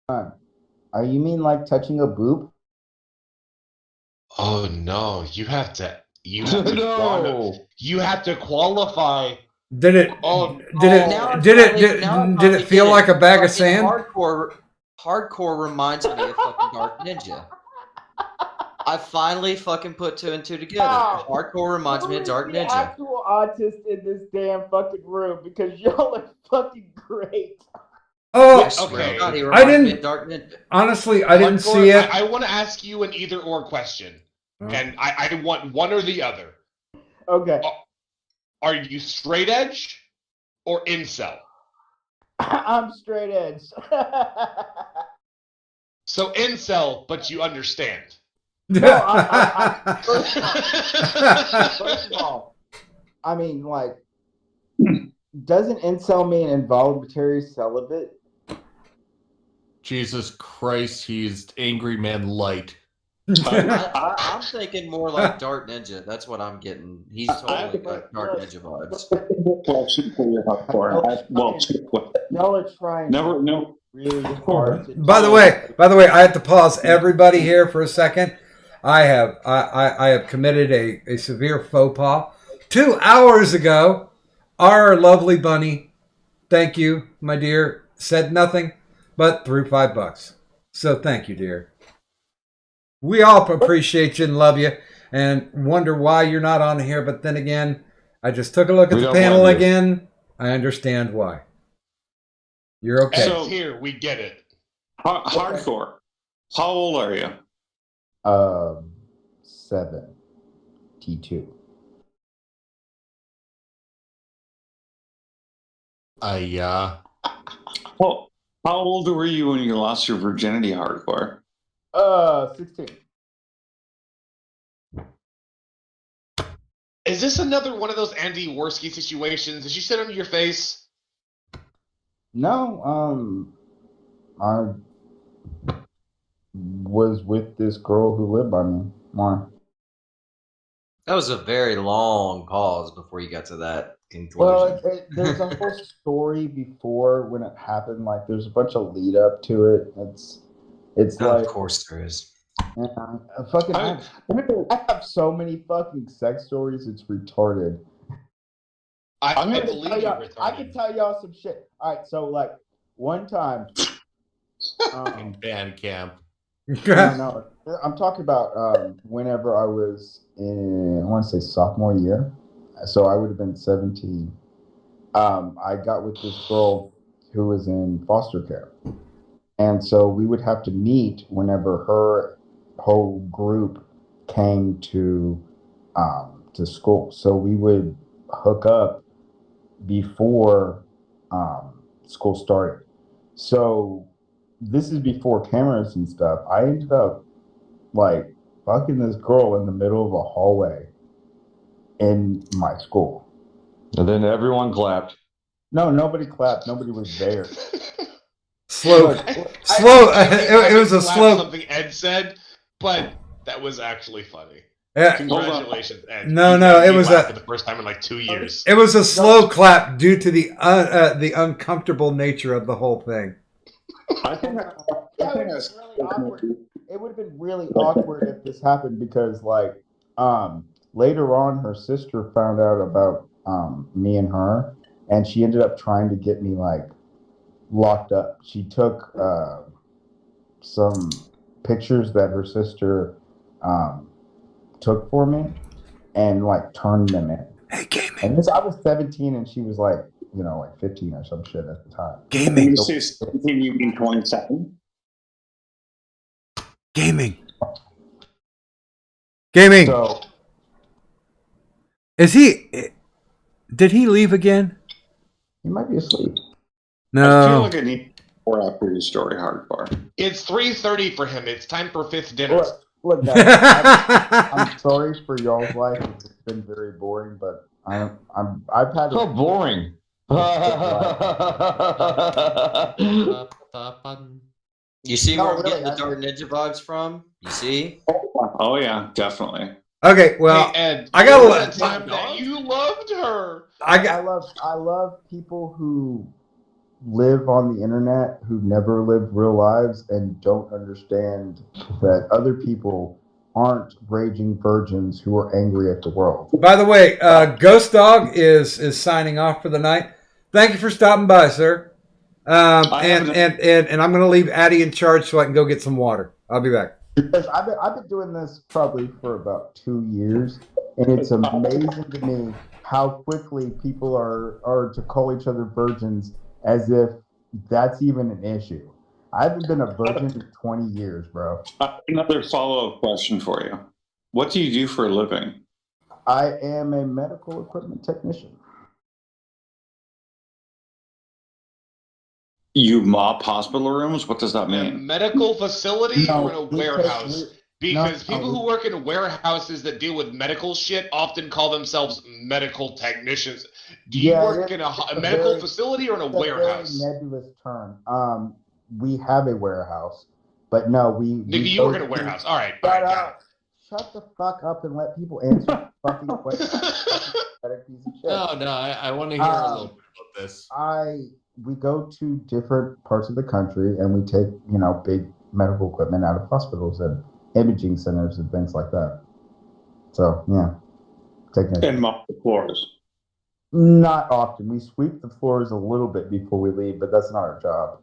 on. You mean like touching a boob? Oh no, you have to No. you have to qualify. Did it? Oh, Now I Did it? finally- Did, now I did finally it feel get like a bag of Fucking sand? Hardcore reminds me of fucking Dark Ninja. I finally fucking put 2 and 2 together. Wow. Hardcore reminds me of Dark The Ninja. actual autist in this damn fucking room because y'all are fucking great. Oh, I swear okay. to God, he I reminds me didn't- of Dark Ninja. honestly, I didn't Hardcore, see it. I want to ask you an either or question, and I want one or the other. Okay. Are you straight edge or incel? I'm straight edge. So incel, but you understand. First of all, I mean, like, doesn't incel mean involuntary celibate? Jesus Christ, he's Angry Man Light. I'm thinking more like Dark Ninja. That's what I'm getting. He's totally got Dark Ninja vibes. Question for you, hardcore. Well, two questions. Y'all are trying No. really hard. To By the way, I have to pause everybody here for a second. I have committed a severe faux pas. 2 hours ago, our lovely bunny, thank you, my dear, said nothing but threw $5. So thank you, dear. We all appreciate you and love you and wonder why you're not on here. But then again, I just took a look at We the don't panel blame you. again. I understand why. You're okay. And here we get it. Hardcore. How old are you? 7 T2. Well, how old were you when you lost your virginity, hardcore? 16. Is this another one of those Andy Worski situations? Did you sit on your face? No, I was with this girl who lived by me. Why? That was a very long pause before you got to that conclusion. Well, there's a whole story before when it happened. Like, there's a bunch of lead up to it. It's like, of course there is. yeah, I have so many fucking sex stories. It's retarded. I I'm gonna believe tell you're y'all, I can retarded. tell y'all some shit. All right, so like one time, In band camp. no, I'm talking about whenever I was in, I want to say sophomore year, so I would have been 17. I got with this girl who was in foster care, and so we would have to meet whenever her whole group came to school. So we would hook up before school started. So this is before cameras and stuff. I ended up like fucking this girl in the middle of a hallway in my school. And then everyone clapped. No, nobody clapped. Nobody was there. Slow. It was a laughed slow. Something Ed said, but that was actually funny. Yeah. Congratulations, Ed. No, You no, made it me was laugh a. for the first time in like 2 years. It was a slow clap due to the uncomfortable nature of the whole thing. I think that's really awkward. It would have been really awkward if this happened because, like, later on, her sister found out about me and her, and she ended up trying to get me like locked up. She took some pictures that her sister took for me and like turned them in. Hey, gaming. And this, I was 17 and she was like, you know, like 15 or some shit at the time. Gaming. You say 17, you mean 27? Gaming. Gaming. So, Is he? Did he leave again? he might be asleep. I feel No. like I need more after your story, hardcore. It's 3:30 for him. It's time for fifth dinner. Look, guys, I'm sorry for y'all's life. It's been very boring, but I've had So boring. You see No, where I'm really, getting the Dark Ninja vibes from? You see? Oh yeah, definitely. Okay, well, hey, Ed, I gotta remember let. the time that you loved her. I love people who live on the internet who never lived real lives and don't understand that other people aren't raging virgins who are angry at the world. By the way, Ghost Dog is signing off for the night. Thank you for stopping by, sir. And I'm going to leave Addie in charge so I can go get some water. I'll be back. Because I've been doing this probably for about 2 years, and it's amazing to me how quickly people are to call each other virgins as if that's even an issue. I haven't been a virgin in 20 years, bro. Another follow-up question for you. What do you do for a living? I am a medical equipment technician. You mop hospital rooms? What does that In a mean? medical facility No, or in a because warehouse? Because no, people who work in warehouses that deal with medical shit often call themselves medical technicians. Do you work in a medical facility or in a warehouse? Very nebulous term. We have a warehouse, but no, Nigga, you work in a warehouse. All right, Shut got up. Shut the fuck up and let people answer fucking questions. Pathetic piece of shit. No, I want to hear a little bit about this. We go to different parts of the country and we take, big medical equipment out of hospitals and imaging centers and things like that. So, yeah. And mop the floors. Not often. We sweep the floors a little bit before we leave, but that's not our job.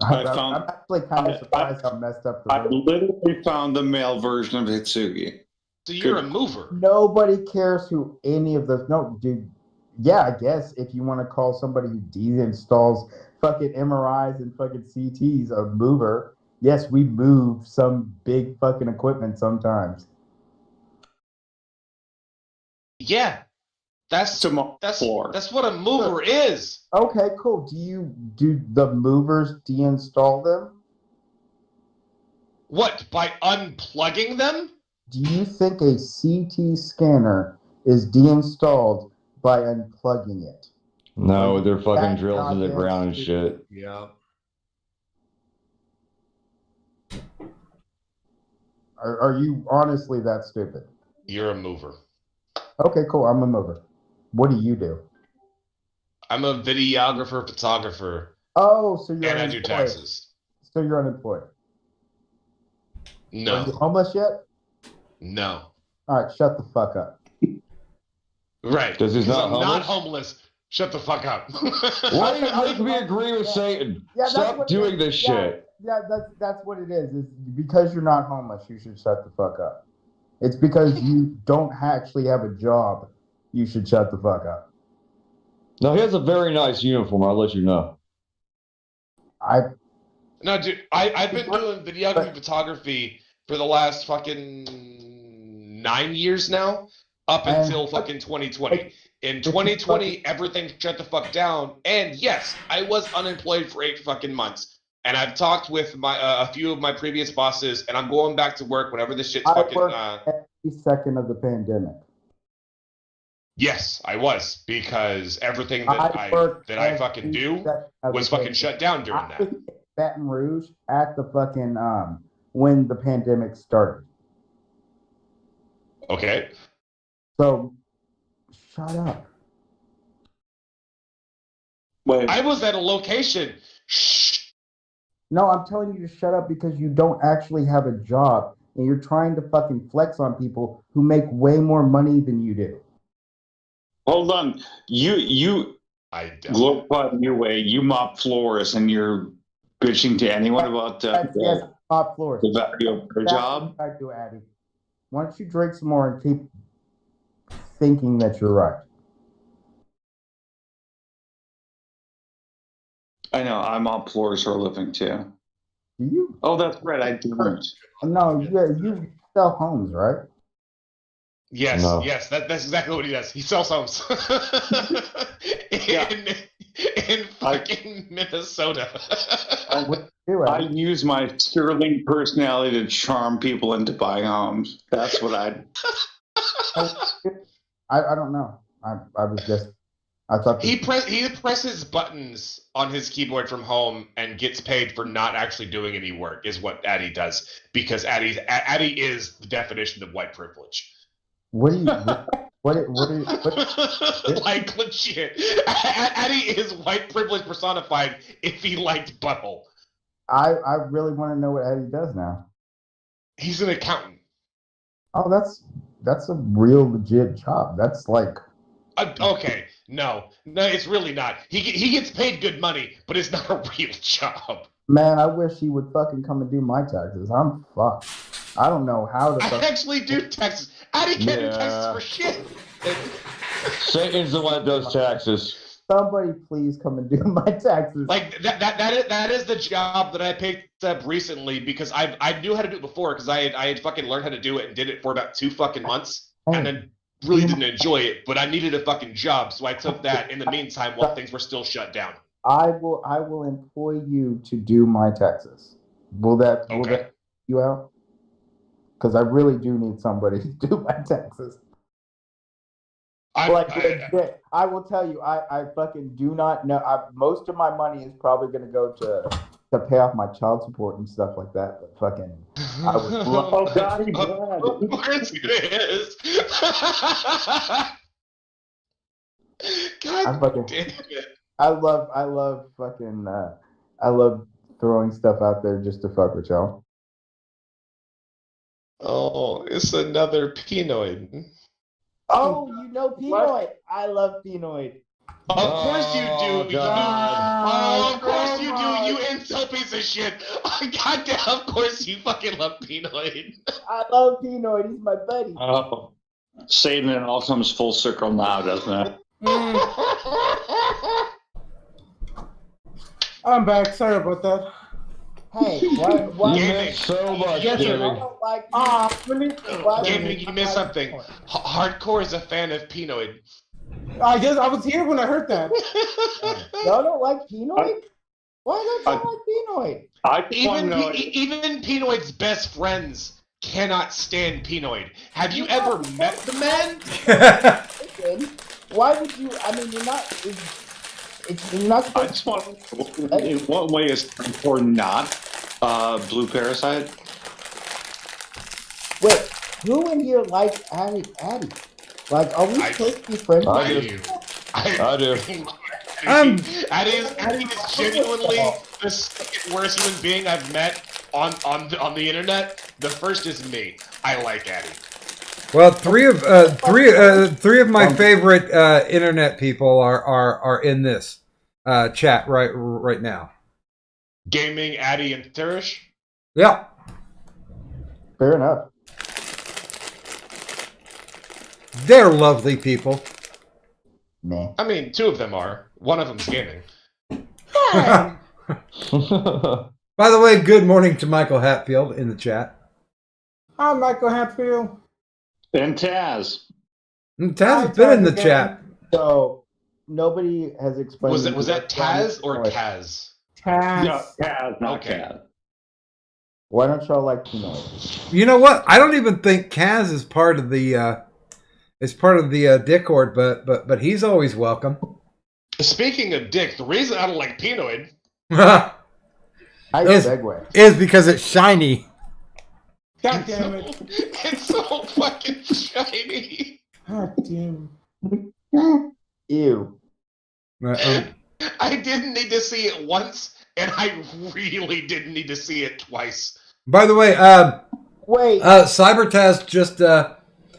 I'm actually kind of surprised how messed up the room. I literally found the male version of Hitsugi. So you're a mover. Nobody cares who any of those. No, dude. Yeah, I guess if you want to call somebody who deinstalls fucking MRIs and fucking CTs a mover, yes, we move some big fucking equipment sometimes. Yeah, that's what a mover is. Okay, cool. Do the movers deinstall them? What, by unplugging them? Do you think a CT scanner is deinstalled by unplugging it? No, they're fucking drilled into the ground and shit. Yeah. Are you honestly that stupid? You're a mover. Okay, cool. I'm a mover. What do you do? I'm a videographer, photographer. Oh, so you're and unemployed. I do taxes. So you're unemployed. No. Are you homeless yet? No. All right, shut the fuck up. Right. Because he's not I'm homeless? not homeless. Shut the fuck up. Why do you make me agree with Satan? Stop doing this shit. Yeah, that's what it is. It's because you're not homeless, you should shut the fuck up. It's because you don't actually have a job, you should shut the fuck up. No, he has a very nice uniform, I'll let you know. No, dude, I've been doing videography photography for the last fucking 9 years now, up until fucking 2020. In 2020, everything shut the fuck down. And yes, I was unemployed for 8 fucking months. And I've talked with my a few of my previous bosses, and I'm going back to work whenever this shit's I fucking. worked every second of the pandemic. Yes, I was, because everything that I fucking do was fucking shut down during that. I was in Baton Rouge at the fucking when the pandemic started. Okay. So shut up. Wait. I was at a location. Shh. No, I'm telling you to shut up because you don't actually have a job and you're trying to fucking flex on people who make way more money than you do. Hold on. You I don't. glorify your way. You mop floors and you're bitching to anyone about Yes, top floors. the value of their job. I do, Addy. Why don't you drink some more and keep thinking that you're right? I know. I mop floors for a living too. Do you? Oh, that's right. I don't. No, you sell homes, right? Yes, No. yes, that's exactly what he does. He sells homes in fucking Minnesota. I use my sterling personality to charm people into buying homes. That's what I. I don't know. I was just I thought He presses buttons on his keyboard from home and gets paid for not actually doing any work. Is what Addy does, because Addy is the definition of white privilege. What do you what like legit? Addy is white privilege personified. If he liked butthole, I really want to know what Eddie does now. he's an accountant. Oh, that's a real legit job. That's like Okay, no, it's really not. He gets paid good money, but it's not a real job. man, I wish he would fucking come and do my taxes. I'm fucked. I don't know how to I actually do taxes. Addy can't do taxes for shit. Satan's the one that does taxes. Somebody please come and do my taxes. Like that is the job that I picked up recently because I knew how to do it before because I had fucking learned how to do it and did it for about 2 fucking months and then really didn't enjoy it, but I needed a fucking job, so I took that in the meantime while things were still shut down. I will employ you to do my taxes. Will that you out? Because I really do need somebody to do my taxes. I will tell you, I fucking do not know. Most of my money is probably going to go to pay off my child support and stuff like that. But fucking, I would love. Oh God, he bled. Of course it is. God damn it. I love fucking. I love throwing stuff out there just to fuck with y'all. Oh, it's another Pinoid. Oh, you know Pinoid. I love Pinoid. Of course you do. God. Of course you do. You incel piece of shit. Oh, goddamn. Of course you fucking love Pinoid. I love Pinoid. He's my buddy. Oh, Satan, it all comes full circle now, doesn't it? I'm back. Sorry about that. Hey, why You missed so much, Jimmy. Gaming, you missed something. Hardcore is a fan of Pinoid. I guess I was here when I heard that. Y'all don't like Pinoid? Why don't y'all like Pinoid? Even Pinoid's best friends cannot stand Pinoid. Have you ever met the man? Why would you? I mean, you're not. You're not I just want. In what way is or not Blue Parasite? Wait, who in here likes Addy? Like, are we supposed to be friends? I do. Addy is genuinely the second worst human being I've met on the internet. The first is me. I like Addy. Well, three of my favorite internet people are in this chat right now. Gaming, Addy, and Thurish? Yeah. Fair enough. They're lovely people. Nah. I mean, 2 of them are. One of them's gaming. By the way, good morning to Michael Hatfield in the chat. Hi, Michael Hatfield. And Taz. Taz has been in the chat. So nobody has explained. Was that Taz or Kaz? Taz. No, Kaz, not Okay. Kaz. Why don't y'all like Pinoy? You know what? I don't even think Kaz is part of the Discord, but he's always welcome. Speaking of dick, the reason I don't like Pinoid Nice Is- segue. is because it's shiny. God damn it. it's so fucking shiny. God damn. Ew. I didn't need to see it once, and I really didn't need to see it twice. By the way, Wait. Cybertaz just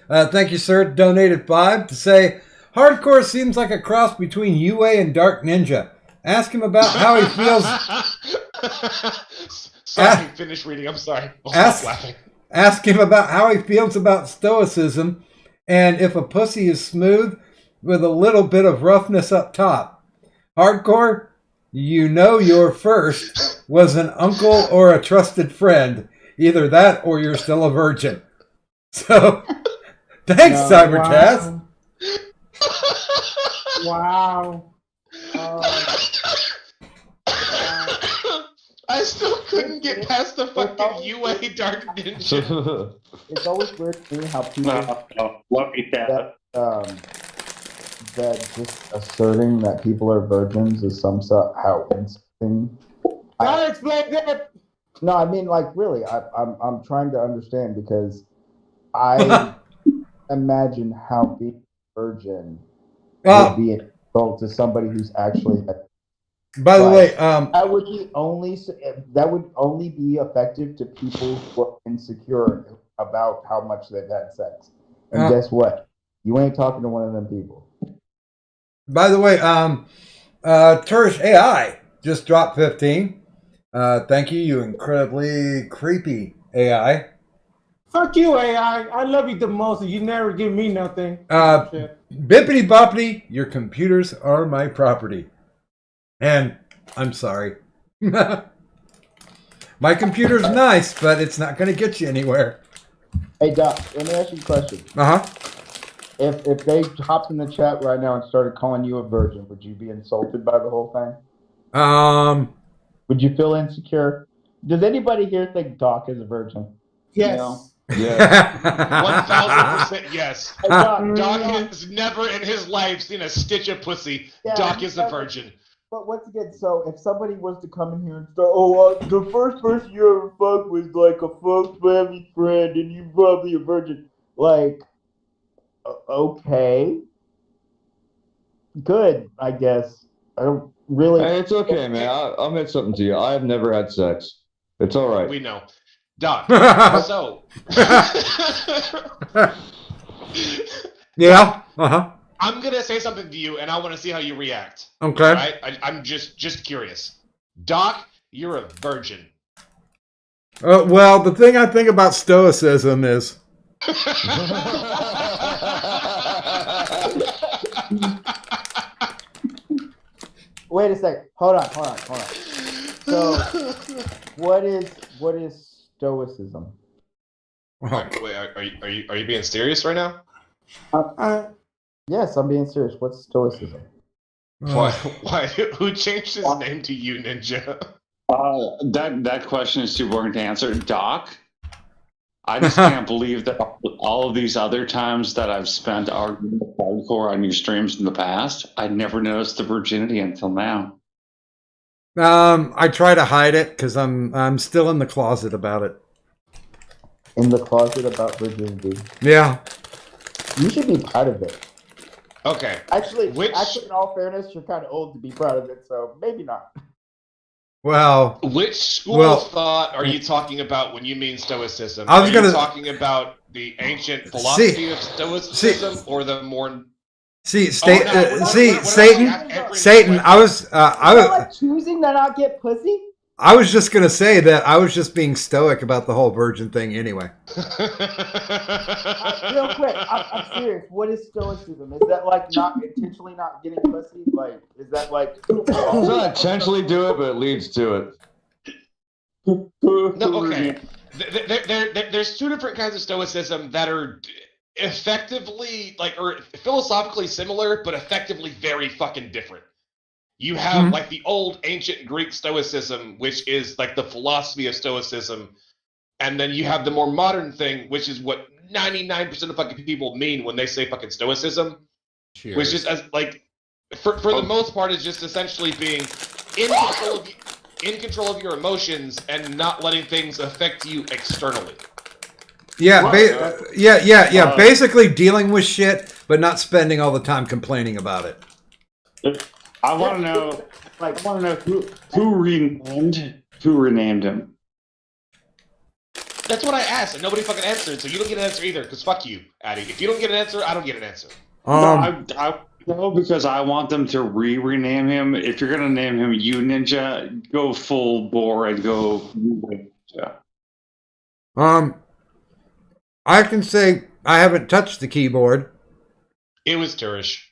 thank you, sir, donated 5 to say hardcore seems like a cross between UA and Dark Ninja. Ask him about how he feels. Sorry, finish reading. I'm sorry. I'll stop laughing. Ask him about how he feels about stoicism and if a pussy is smooth with a little bit of roughness up top. Hardcore, you know your first was an uncle or a trusted friend. Either that or you're still a virgin. So, thanks, Cybertaz. Wow. I still couldn't get past the fucking UA Dark Ninja. It's always weird to me how people Love you, Taz. that just asserting that people are virgins is somehow insulting. Gotta explain that. No, I mean, like, really, I'm trying to understand because I imagine how being a virgin would be an insult to somebody who's actually. By the way, that would only be effective to people who are insecure about how much they've had sex. And guess what? You ain't talking to one of them people. by the way, Turish AI just dropped 15. Thank you, you incredibly creepy AI. Fuck you, AI. I love you the most, and you never give me nothing. Shit. Bippity boppity, your computers are my property. And I'm sorry. My computer's nice, but it's not going to get you anywhere. Hey, Doc, let me ask you a question. Uh-huh. If they hopped in the chat right now and started calling you a virgin, would you be insulted by the whole thing? Would you feel insecure? Does anybody here think Doc is a virgin? Yes. No? Yeah. 1000% yes. Hey, Doc, Doc has never in his life seen a stitch of pussy. Yeah, Doc is a virgin. But once again, so if somebody was to come in here and start, the first person you ever fucked was like a fuck family friend, and you probably a virgin. Like, okay, good, I guess. I don't really. Hey, it's okay, man. I'll admit something to you. I have never had sex. It's all right. We know. Doc, so. Yeah. Uh-huh. I'm going to say something to you, and I want to see how you react. Okay. Right? I'm just curious. Doc, you're a virgin. Well, the thing I think about stoicism is... Wait a sec. Hold on. So, what is stoicism? Wait, are you being serious right now? Yes, I'm being serious. What's stoicism? Why? Who changed his name to you, Ninja? That question is too boring to answer. Doc, I just can't believe that all of these other times that I've spent arguing with hardcore on your streams in the past, I never noticed the virginity until now. I try to hide it because I'm still in the closet about it. In the closet about virginity. Yeah. You should be proud of it. Okay. Actually, in all fairness, you're kind of old to be proud of it, so maybe not. Well, which school of thought are you talking about when you mean stoicism? I was you talking about the ancient philosophy of stoicism or the more? Satan. I was like choosing to not get pussy. I was just gonna say that I was just being stoic about the whole virgin thing anyway. Real quick, I'm serious. What is stoicism? Is that like not intentionally not getting pussy? Like, is that like? It's not intentionally do it, but it leads to it. No, okay. There's two different kinds of stoicism that are effectively or philosophically similar, but effectively very fucking different. You have like the old ancient Greek Stoicism, which is like the philosophy of Stoicism, and then you have the more modern thing, which is what 99% of fucking people mean when they say fucking Stoicism, which is as like for the most part is just essentially being in control of your emotions and not letting things affect you externally. Yeah, basically dealing with shit, but not spending all the time complaining about it. I want to know, who renamed him. That's what I asked, and nobody fucking answered. So you don't get an answer either, because fuck you, Addy. If you don't get an answer, I don't get an answer. I know because I want them to rename him. If you're gonna name him You Ninja, go full bore and go Ninja. I can say I haven't touched the keyboard. It was Turish.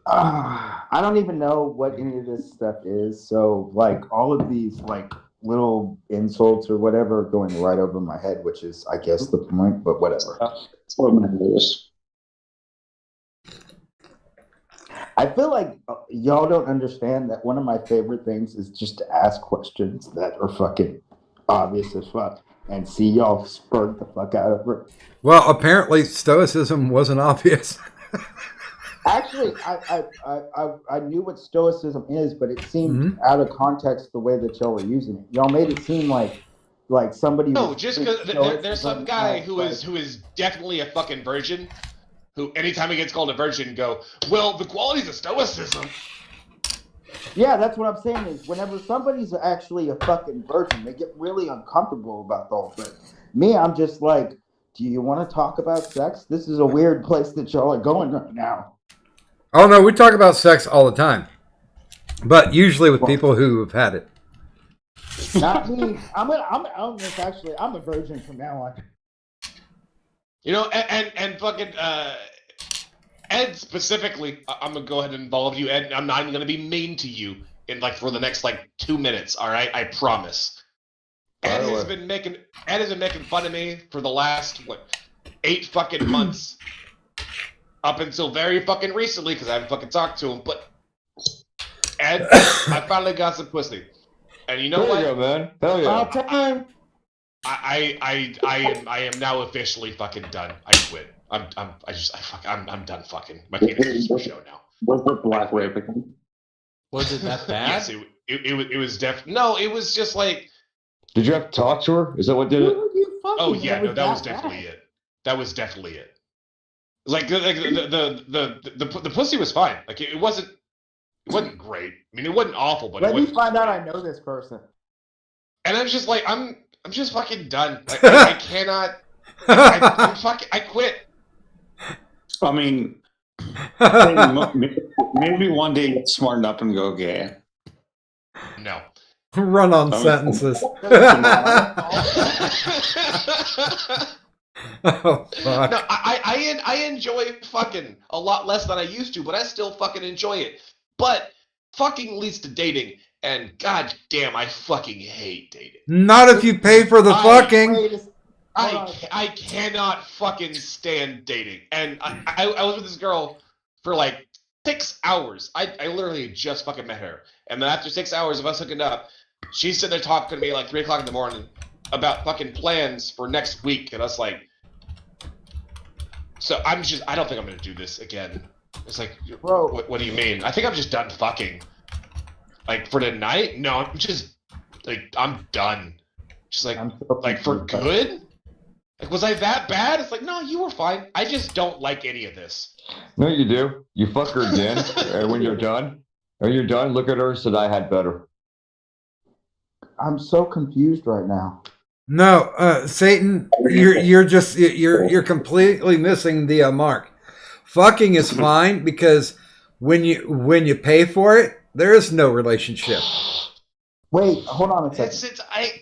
I don't even know what any of this stuff is. So, like, all of these, like, little insults or whatever are going right over my head, which is, I guess, the point, but whatever. That's what I'm gonna do. I feel like y'all don't understand that one of my favorite things is just to ask questions that are fucking obvious as fuck and see y'all spurt the fuck out of it. Well, apparently Stoicism wasn't obvious. Actually, I knew what Stoicism is, but it seemed out of context the way that y'all were using it. Y'all made it seem like somebody. No, just because there's some guy who is definitely a fucking virgin, who anytime he gets called a virgin, go, well, the qualities of Stoicism. Yeah, that's what I'm saying is whenever somebody's actually a fucking virgin, they get really uncomfortable about the whole thing. Me, I'm just like, do you want to talk about sex? This is a weird place that y'all are going right now. Oh no, we talk about sex all the time, but usually with people who have had it. Not me. I'm a virgin from now on. You know, and fucking Ed specifically, I'm gonna go ahead and involve you, Ed. I'm not even gonna be mean to you for the next 2 minutes. All right, I promise. Ed has been making fun of me for the last 8 fucking months. Up until very fucking recently, because I haven't fucking talked to him, but Ed, I finally got some pussy, and you know what? There you go, man. Hell yeah! Time. I am now officially fucking done. I quit. I'm done fucking. My penis is for show now. Was it black raping? Was it that bad? Yes, it was no, it was just like. Did you have to talk to her? Is that what did it? Oh yeah, no, that was definitely it. That was definitely it. Like the pussy was fine. Like it wasn't great. I mean, it wasn't awful, but let me find out I know this person. And I'm just like, I'm just fucking done. I cannot. I quit. I mean, maybe one day get smart enough and go gay. No. Run on sentences. Oh, fuck. No, I enjoy fucking a lot less than I used to, but I still fucking enjoy it. But fucking leads to dating, and god damn, I fucking hate dating. Not if you pay for the fucking. I cannot fucking stand dating. And I was with this girl for 6 hours. I literally just fucking met her. And then after 6 hours of us hooking up, she's sitting there talking to me 3 o'clock in the morning about fucking plans for next week. And I was like, so I don't think I'm going to do this again. It's like, bro, what do you mean? I think I'm just done fucking. For tonight? No, I'm just, I'm done. Just for good? Was I that bad? It's no, you were fine. I just don't like any of this. No, you do. You fuck her again, and when you're done, look at her and said, I had better. I'm so confused right now. No, Satan, you're completely missing the mark. Fucking is fine because when you pay for it, there is no relationship. Wait, hold on a second.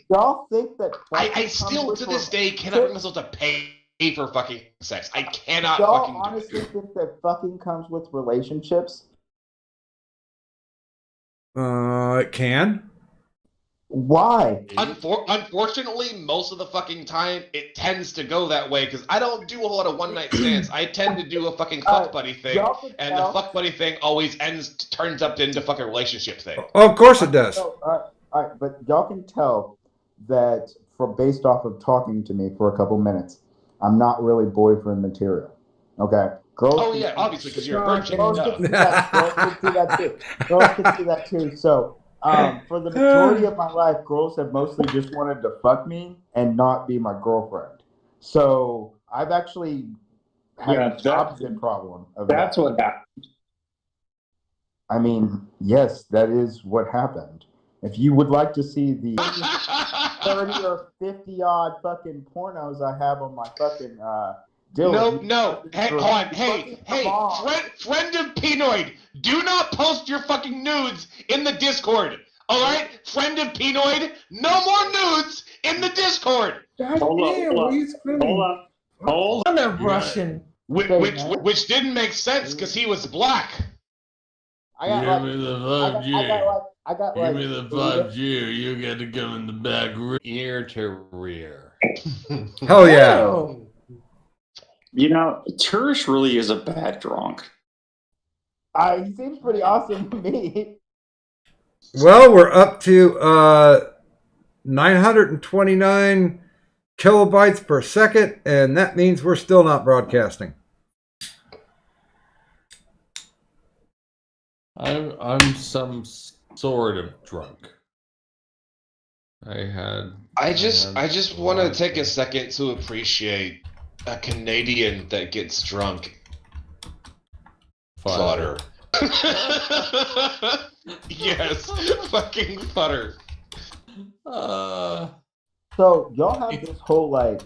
Y'all think that I still to this day cannot bring myself to pay for fucking sex. I cannot y'all fucking honestly think that fucking comes with relationships? It can. Why? Unfortunately, most of the fucking time, it tends to go that way because I don't do a whole lot of one-night stands. I tend to do a fucking fuck buddy thing, y'all can and the tell. fuck buddy thing always turns up into fucking relationship thing. Oh, of course it does. So, all right, but y'all can tell that based off of talking to me for a couple minutes, I'm not really boyfriend material. Okay, girls. Oh yeah, obviously because you're a virgin. Girls can see that. Girls can see that too. Girls can see that too. So, for the majority of my life, girls have mostly just wanted to fuck me and not be my girlfriend. So I've actually had the opposite problem of That's that. what happened. I mean, yes, that is what happened. If you would like to see the 30 or 50 odd fucking pornos I have on my fucking No. Hey, hold on. Hey, friend of Pinoid, do not post your fucking nudes in the Discord. All right, friend of Pinoid, no more nudes in the Discord. God Hold up, damn, hold what up. are you screaming? Hold on that Russian. Which didn't make sense because he was black. I got Give me the 5G. I got Give me the 5G. You got to go in the back ear to rear. Hell yeah. Oh. You know, Turish really is a bad drunk. He seems pretty awesome to me. Well, we're up to 929 kilobytes per second, and that means we're still not broadcasting. I'm some sort of drunk. I just want to take a second to appreciate a Canadian that gets drunk. Fodder. Yes, fucking fodder. So y'all have this whole like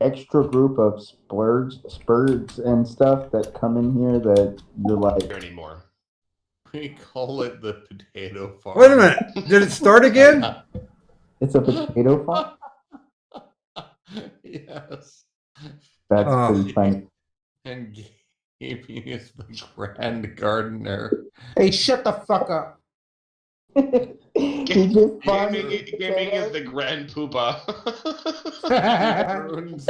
extra group of spurds and stuff that come in here that you're like anymore. We call it the potato farm. Wait a minute. Did it start again? It's a potato farm? Yes. That's pretty funny. And gaming is the grand gardener. Hey, shut the fuck up. He just Gaming is the grand poopa. Ruins